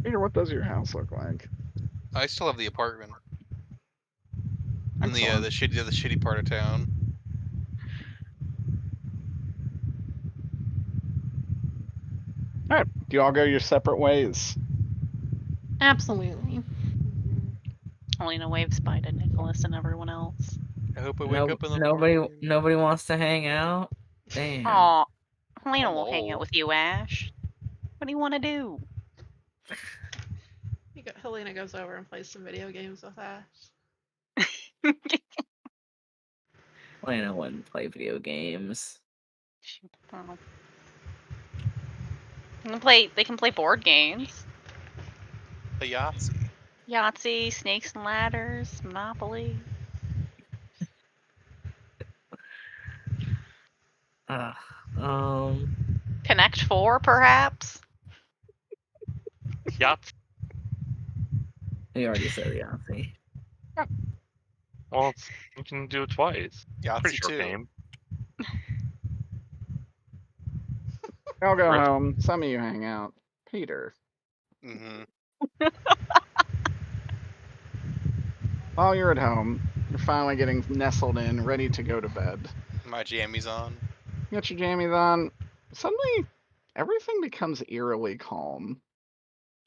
Peter, what does your house look like? I still have the apartment in the Excellent. shitty part of town. All right. Do you all go your separate ways? Absolutely. Helena waves bye to Nicholas and everyone else. I hope I wake up in the morning. Nobody wants to hang out. Damn. Aw, Helena I'm will hang out old. with you, Ash. What do you want to do? Helena goes over and plays some video games with Ash. Lana wouldn't play video games. Oh. They can play board games. The Yahtzee. Yahtzee, Snakes and Ladders, Monopoly. Connect 4, perhaps? Yep. We already said Yahtzee. Well, you can do it twice. Pretty Yahtzee short 2. game. I'll go Rip. home. Some of you hang out. Peter, Mm-hmm. while you're at home, you're finally getting nestled in, ready to go to bed. My jammies on. You got your jammies on. Suddenly, everything becomes eerily calm.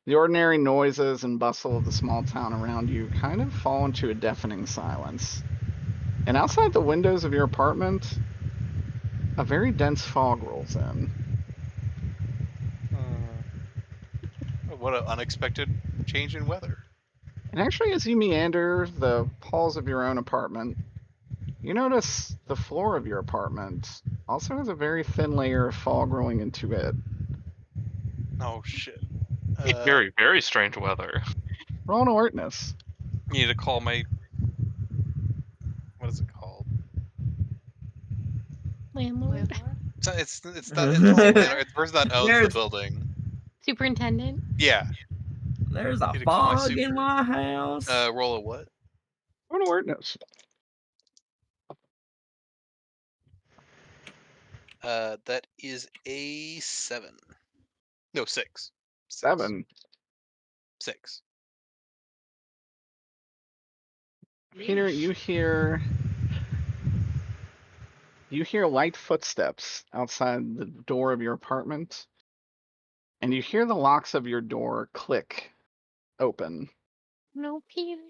The ordinary noises and bustle of the small town around you kind of fall into a deafening silence. And outside the windows of your apartment, a very dense fog rolls in. What an unexpected change in weather. And actually, as you meander the halls of your own apartment, you notice the floor of your apartment also has a very thin layer of fog rolling into it. Oh shit. Very, very strange weather. Roll an alertness. Need to call my. What is it called? Landlord. Landlord? It's not. It's the person that owns the There's- building. Superintendent. Yeah. There's a Need to call my fog in super. my house. Roll a what? Roll an alertness. That is a 7. No, 6. 7. 6. Peter, you hear light footsteps outside the door of your apartment, and you hear the locks of your door click open. No, Peter.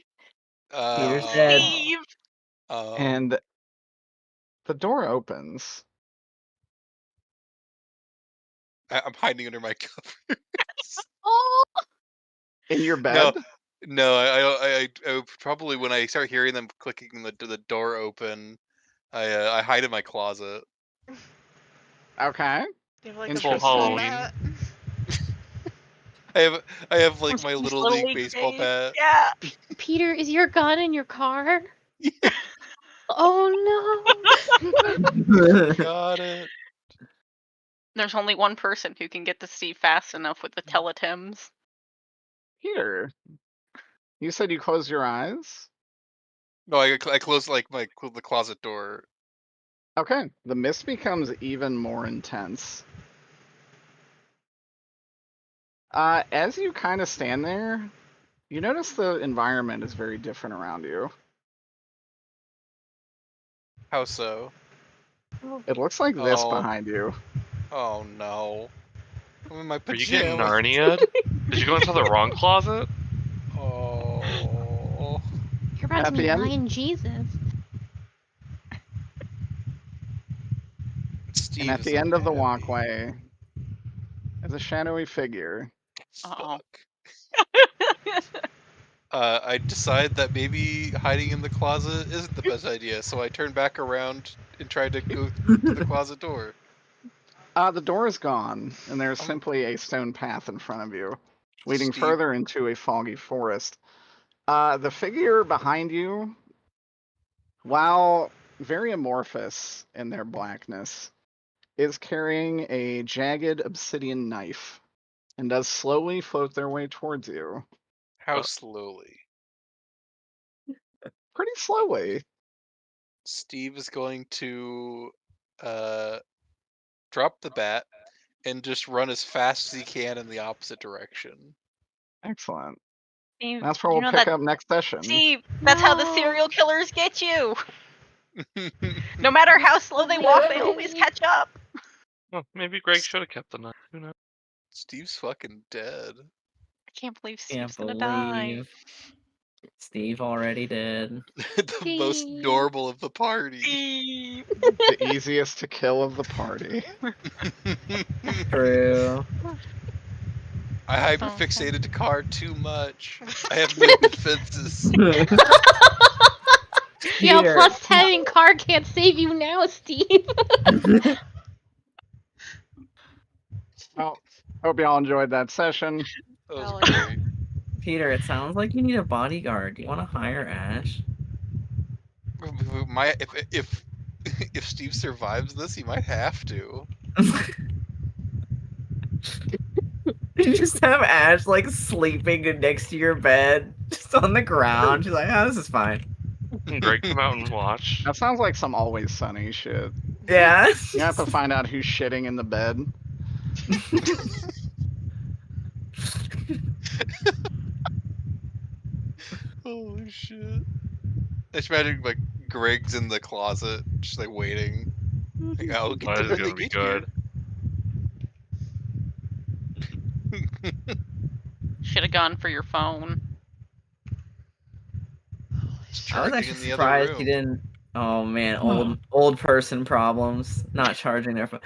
Peter's dead. Steve! And The door opens. I'm hiding under my covers. Oh, In your No, bed? no. I probably when I start hearing them clicking the door open, I hide in my closet. Okay. You have like Interesting. a baseball Halloween. bat. I have like From my Steve's little league baseball days. bat. Yeah. Peter, is your gun in your car? Yeah. Oh Got it. There's only one person who can get to Steve fast enough with the teletims. Peter, you said you closed your eyes? No, I closed like the closet door. Okay. The mist becomes even more intense. As you kind of stand there, you notice the environment is very different around you. How so? no. It looks like this Oh. behind you. Oh no. I'm in my Are you getting pajamas. Narnia'd? Did you go into the wrong closet? Oh. You're about At to meet the end- Ryan Jesus. Steve And at is the end of the unhappy. walkway is a shadowy figure. Uh-oh. I decide that maybe hiding in the closet isn't the best idea, so I turn back around and try to go to the closet door. The door is gone, and there's Um, simply a stone path in front of you, leading Steve- further into a foggy forest. The figure behind you, while very amorphous in their blackness, is carrying a jagged obsidian knife and does slowly float their way towards you. How slowly? Pretty slowly. Steve is going to drop the bat and just run as fast as he can in the opposite direction. Excellent. Steve, That's where you we'll know pick that up next session. Steve, that's how the No. serial killers get you. No matter how slow they walk, they always catch up. Oh, maybe Greg should have kept the knife. Who knows? Steve's fucking dead. I can't believe Can't Steve's gonna die. believe Steve already did. The most Steve. normal of the party. Steve. The easiest to kill of the party. True. I Okay. hyperfixated to car too much. I have no defenses. Yo, Peter. plus 10 in car can't save you now, Steve. Well, hope y'all enjoyed that session. That was Hell great. Peter, it sounds like you need a bodyguard. Do you want to hire Ash? If Steve survives this, he might have to. You just have Ash like sleeping next to your bed, just on the ground. She's like, "Oh, this is fine." Can Greg come out and watch? That sounds like some Always Sunny shit. Yeah. You have to find out who's shitting in the bed. Holy shit. I just imagine like Greg's in the closet, just like waiting. Like, I'll get Oh, to this is when they gonna be get good. here. Should have gone for your phone. It's I was charging actually in the other surprised room. he didn't. Oh man, old person problems. Not charging their phone.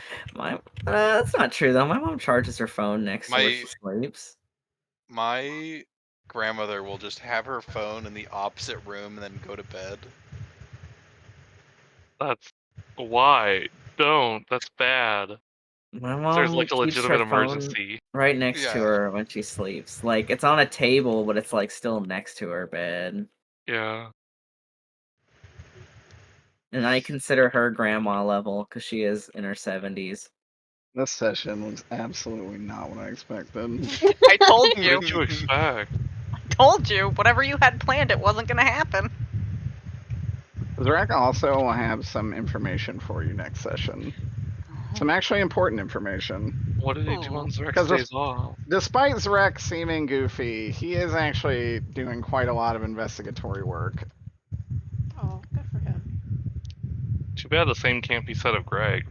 That's not true though. My mom charges her phone next to where she sleeps. My grandmother will just have her phone in the opposite room and then go to bed. That's why. Don't. That's bad. My mom There's like a keeps legitimate her phone emergency. right next to Yeah. her when she sleeps. Like it's on a table, but it's like still next to her bed. Yeah. And I consider her grandma level because she is in her 70s. This session was absolutely not what I expected. I told What you. did you expect? Told you. Whatever you had planned, it wasn't gonna happen. Zarek also will have some information for you next session. Some actually important information. What did he do on Zrek's Because days off? Despite Zarek seeming goofy, he is actually doing quite a lot of investigatory work. Oh, good for him. Too bad the same can't be said of Greg.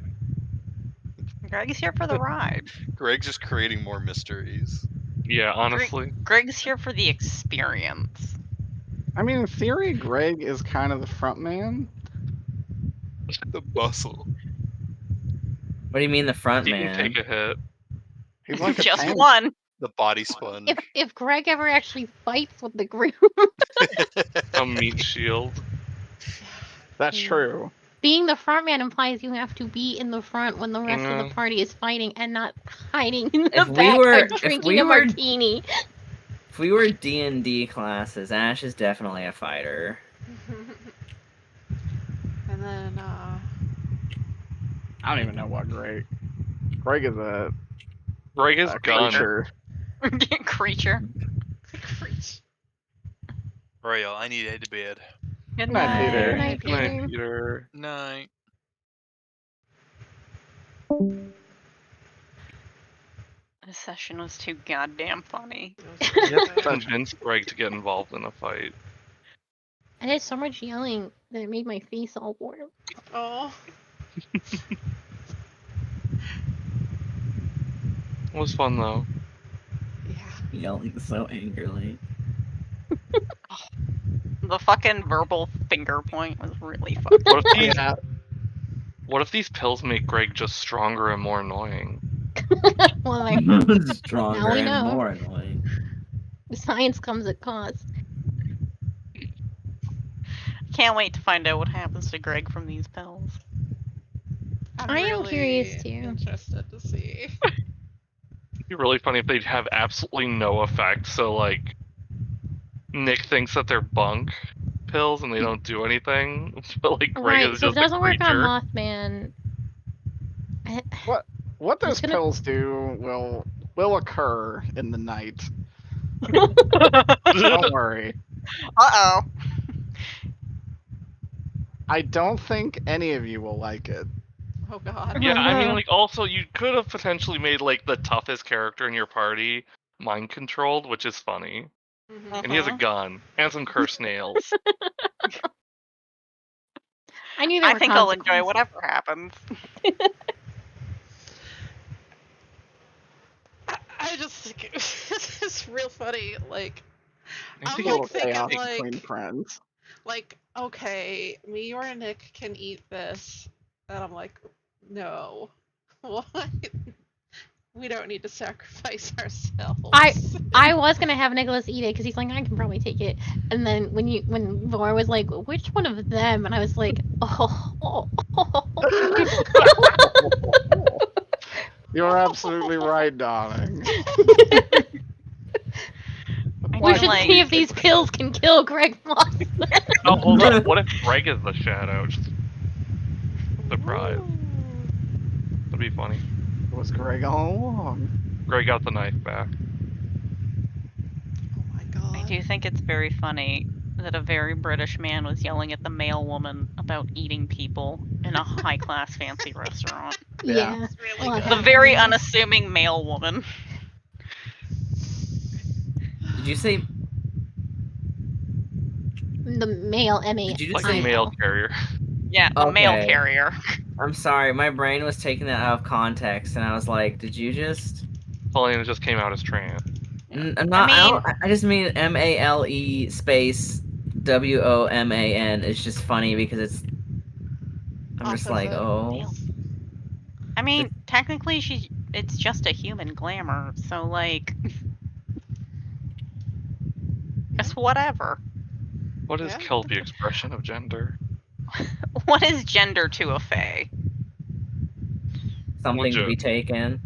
Greg's here for the ride. Greg's just creating more mysteries. Yeah, honestly. Greg's here for the experience. I mean, in theory, Greg is kind of the front man. The muscle. What do you mean the front He man? can take a hit. He's like a Just tank. one. The body sponge. If Greg ever actually fights with the group, A meat shield. That's true. being the front man implies you have to be in the front when the rest of Yeah. the party is fighting and not hiding in the If we back were- or if drinking we a were- martini. If we were D&D classes, Ash is definitely a fighter. And then, I don't even know what Greg. Greg is a Greg is gun. creature. Creature. Preach. Royal, I need to head to bed. Good Night, night. Peter. Good night, Good night, Peter. Peter. Night. This session was too goddamn funny. It You was have to good. convince Greg to get involved in a fight. I did so much yelling that it made my face all warm. Oh, It was fun though. yeah. Yelling so angrily. The fucking verbal finger point was really fucking. What if these Yeah. What if these pills make Greg just stronger and more annoying? Why? Stronger Now we and know. more annoying. Science comes at cost. Can't wait to find out what happens to Greg from these pills. I'm I am really curious too. interested to see. It'd be really funny if they'd have absolutely no effect. So like, Nick thinks that they're bunk pills and they don't do anything, but like Greg Right, is so it just a doesn't work on creature. Mothman. What those It's gonna- pills do will occur in the night. Don't worry. Uh-oh. I don't think any of you will like it. Oh god. Yeah, I mean, like, also, you could have potentially made, like, the toughest character in your party mind-controlled, which is funny. Mhm. And he has a gun, and some cursed nails. I knew there I were think I'll enjoy consequences. whatever happens. I just think it's real funny. Like, I I'm think A like little thinking, chaos like- between friends. like, okay, me or Nick can eat this, and I'm like, no, what? We don't need to sacrifice ourselves. I was gonna have Nicholas eat it because he's like, I can probably take it. And then when Vor was like, which one of them? And I was like, oh. You're absolutely right, darling. I We feel should like- see if these pills can kill Greg Moss. Oh, hold on. What if Greg is the shadow? Just surprise. That'd be funny. It was Greg all along. Greg got the knife back. Oh my god. I do think it's very funny that a very British man was yelling at the male woman about eating people in a high-class fancy restaurant. Yeah. Yeah. It's really Well, good. The very unassuming male woman. Did you say? The male MA. Did you just Like say a mail carrier. Yeah, a mail Okay. carrier. I'm sorry, my brain was taking that out of context, and I was like, did you just? Paulina just came out as trans. I'm not. I mean- I just mean MALE space WOMAN is just funny because it's. I'm just like, Opposite. oh. I mean, technically, it's just a human glamour, so like, it's whatever. What is Yeah. killed the expression of gender? What is gender to a fae? Something to be Legit. taken.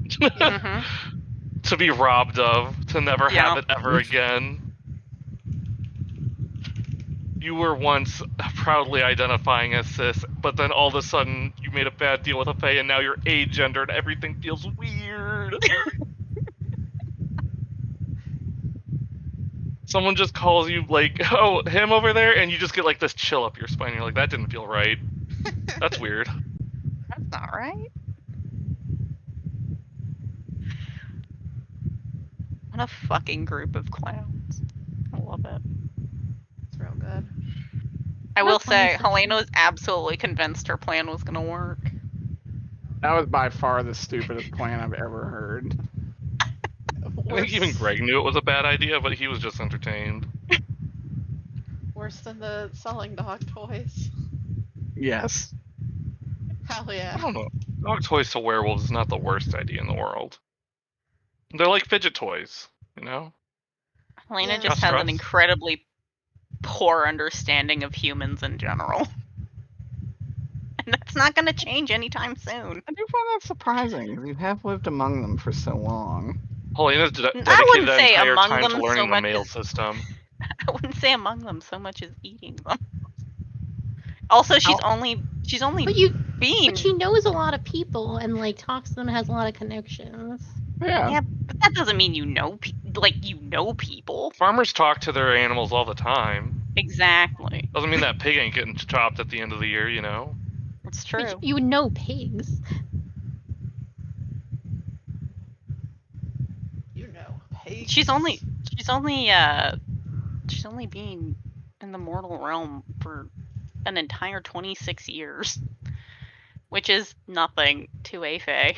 Mhm. To be robbed of, to never Yeah. have it ever again. You were once proudly identifying as cis, but then all of a sudden you made a bad deal with a fae and now you're agendered. Everything feels weird. Someone just calls you like, oh, him over there, and you just get like this chill up your spine. You're like, that didn't feel right. That's weird. That's not right. What a fucking group of clowns. I love it. It's real good. I What a will funny say, session. Helena was absolutely convinced her plan was gonna work. That was by far the stupidest plan I've ever heard. I think even Greg knew it was a bad idea, but he was just entertained. Worse than the selling dog toys. Yes. Hell I yeah. don't know. Dog toys to werewolves is not the worst idea in the world. They're like fidget toys, you know? Helena Yeah. just has Stress. an incredibly poor understanding of humans in general. And that's not going to change anytime soon. I do find that surprising, 'cause you have lived among them for so long. Helena's I dedicated wouldn't that say entire among time to them so learning the much mail as system. I wouldn't say among them so much as eating them. Also, she's How- only But been she knows a lot of people and like talks to them, has a lot of connections. Yeah. yeah, but that doesn't mean you know people. Farmers talk to their animals all the time. Exactly. Doesn't mean that pig ain't getting chopped at the end of the year, you know? It's But true. you would know pigs. You know. Pigs. She's only been in the mortal realm for an entire 26 years, which is nothing to a fae.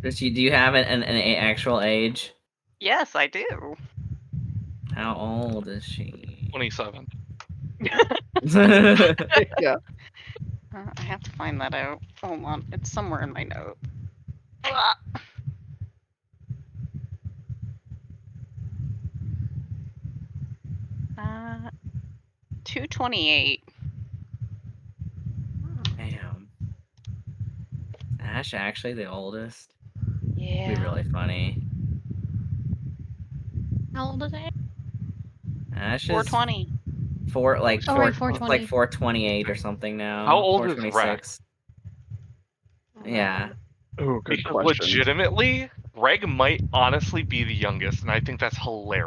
Do you have an actual age? Yes, I do. How old is she? 27. Yeah. I have to find that out. Hold on, it's somewhere in my note. 228. Damn. Ash actually the oldest? Yeah. Be really funny. How old is it? Ash is 420. Oh, right, 420. 420. Like 428 or something now. How old is 426. Yeah. Oh, good Because question. legitimately, Greg might honestly be the youngest, and I think that's hilarious.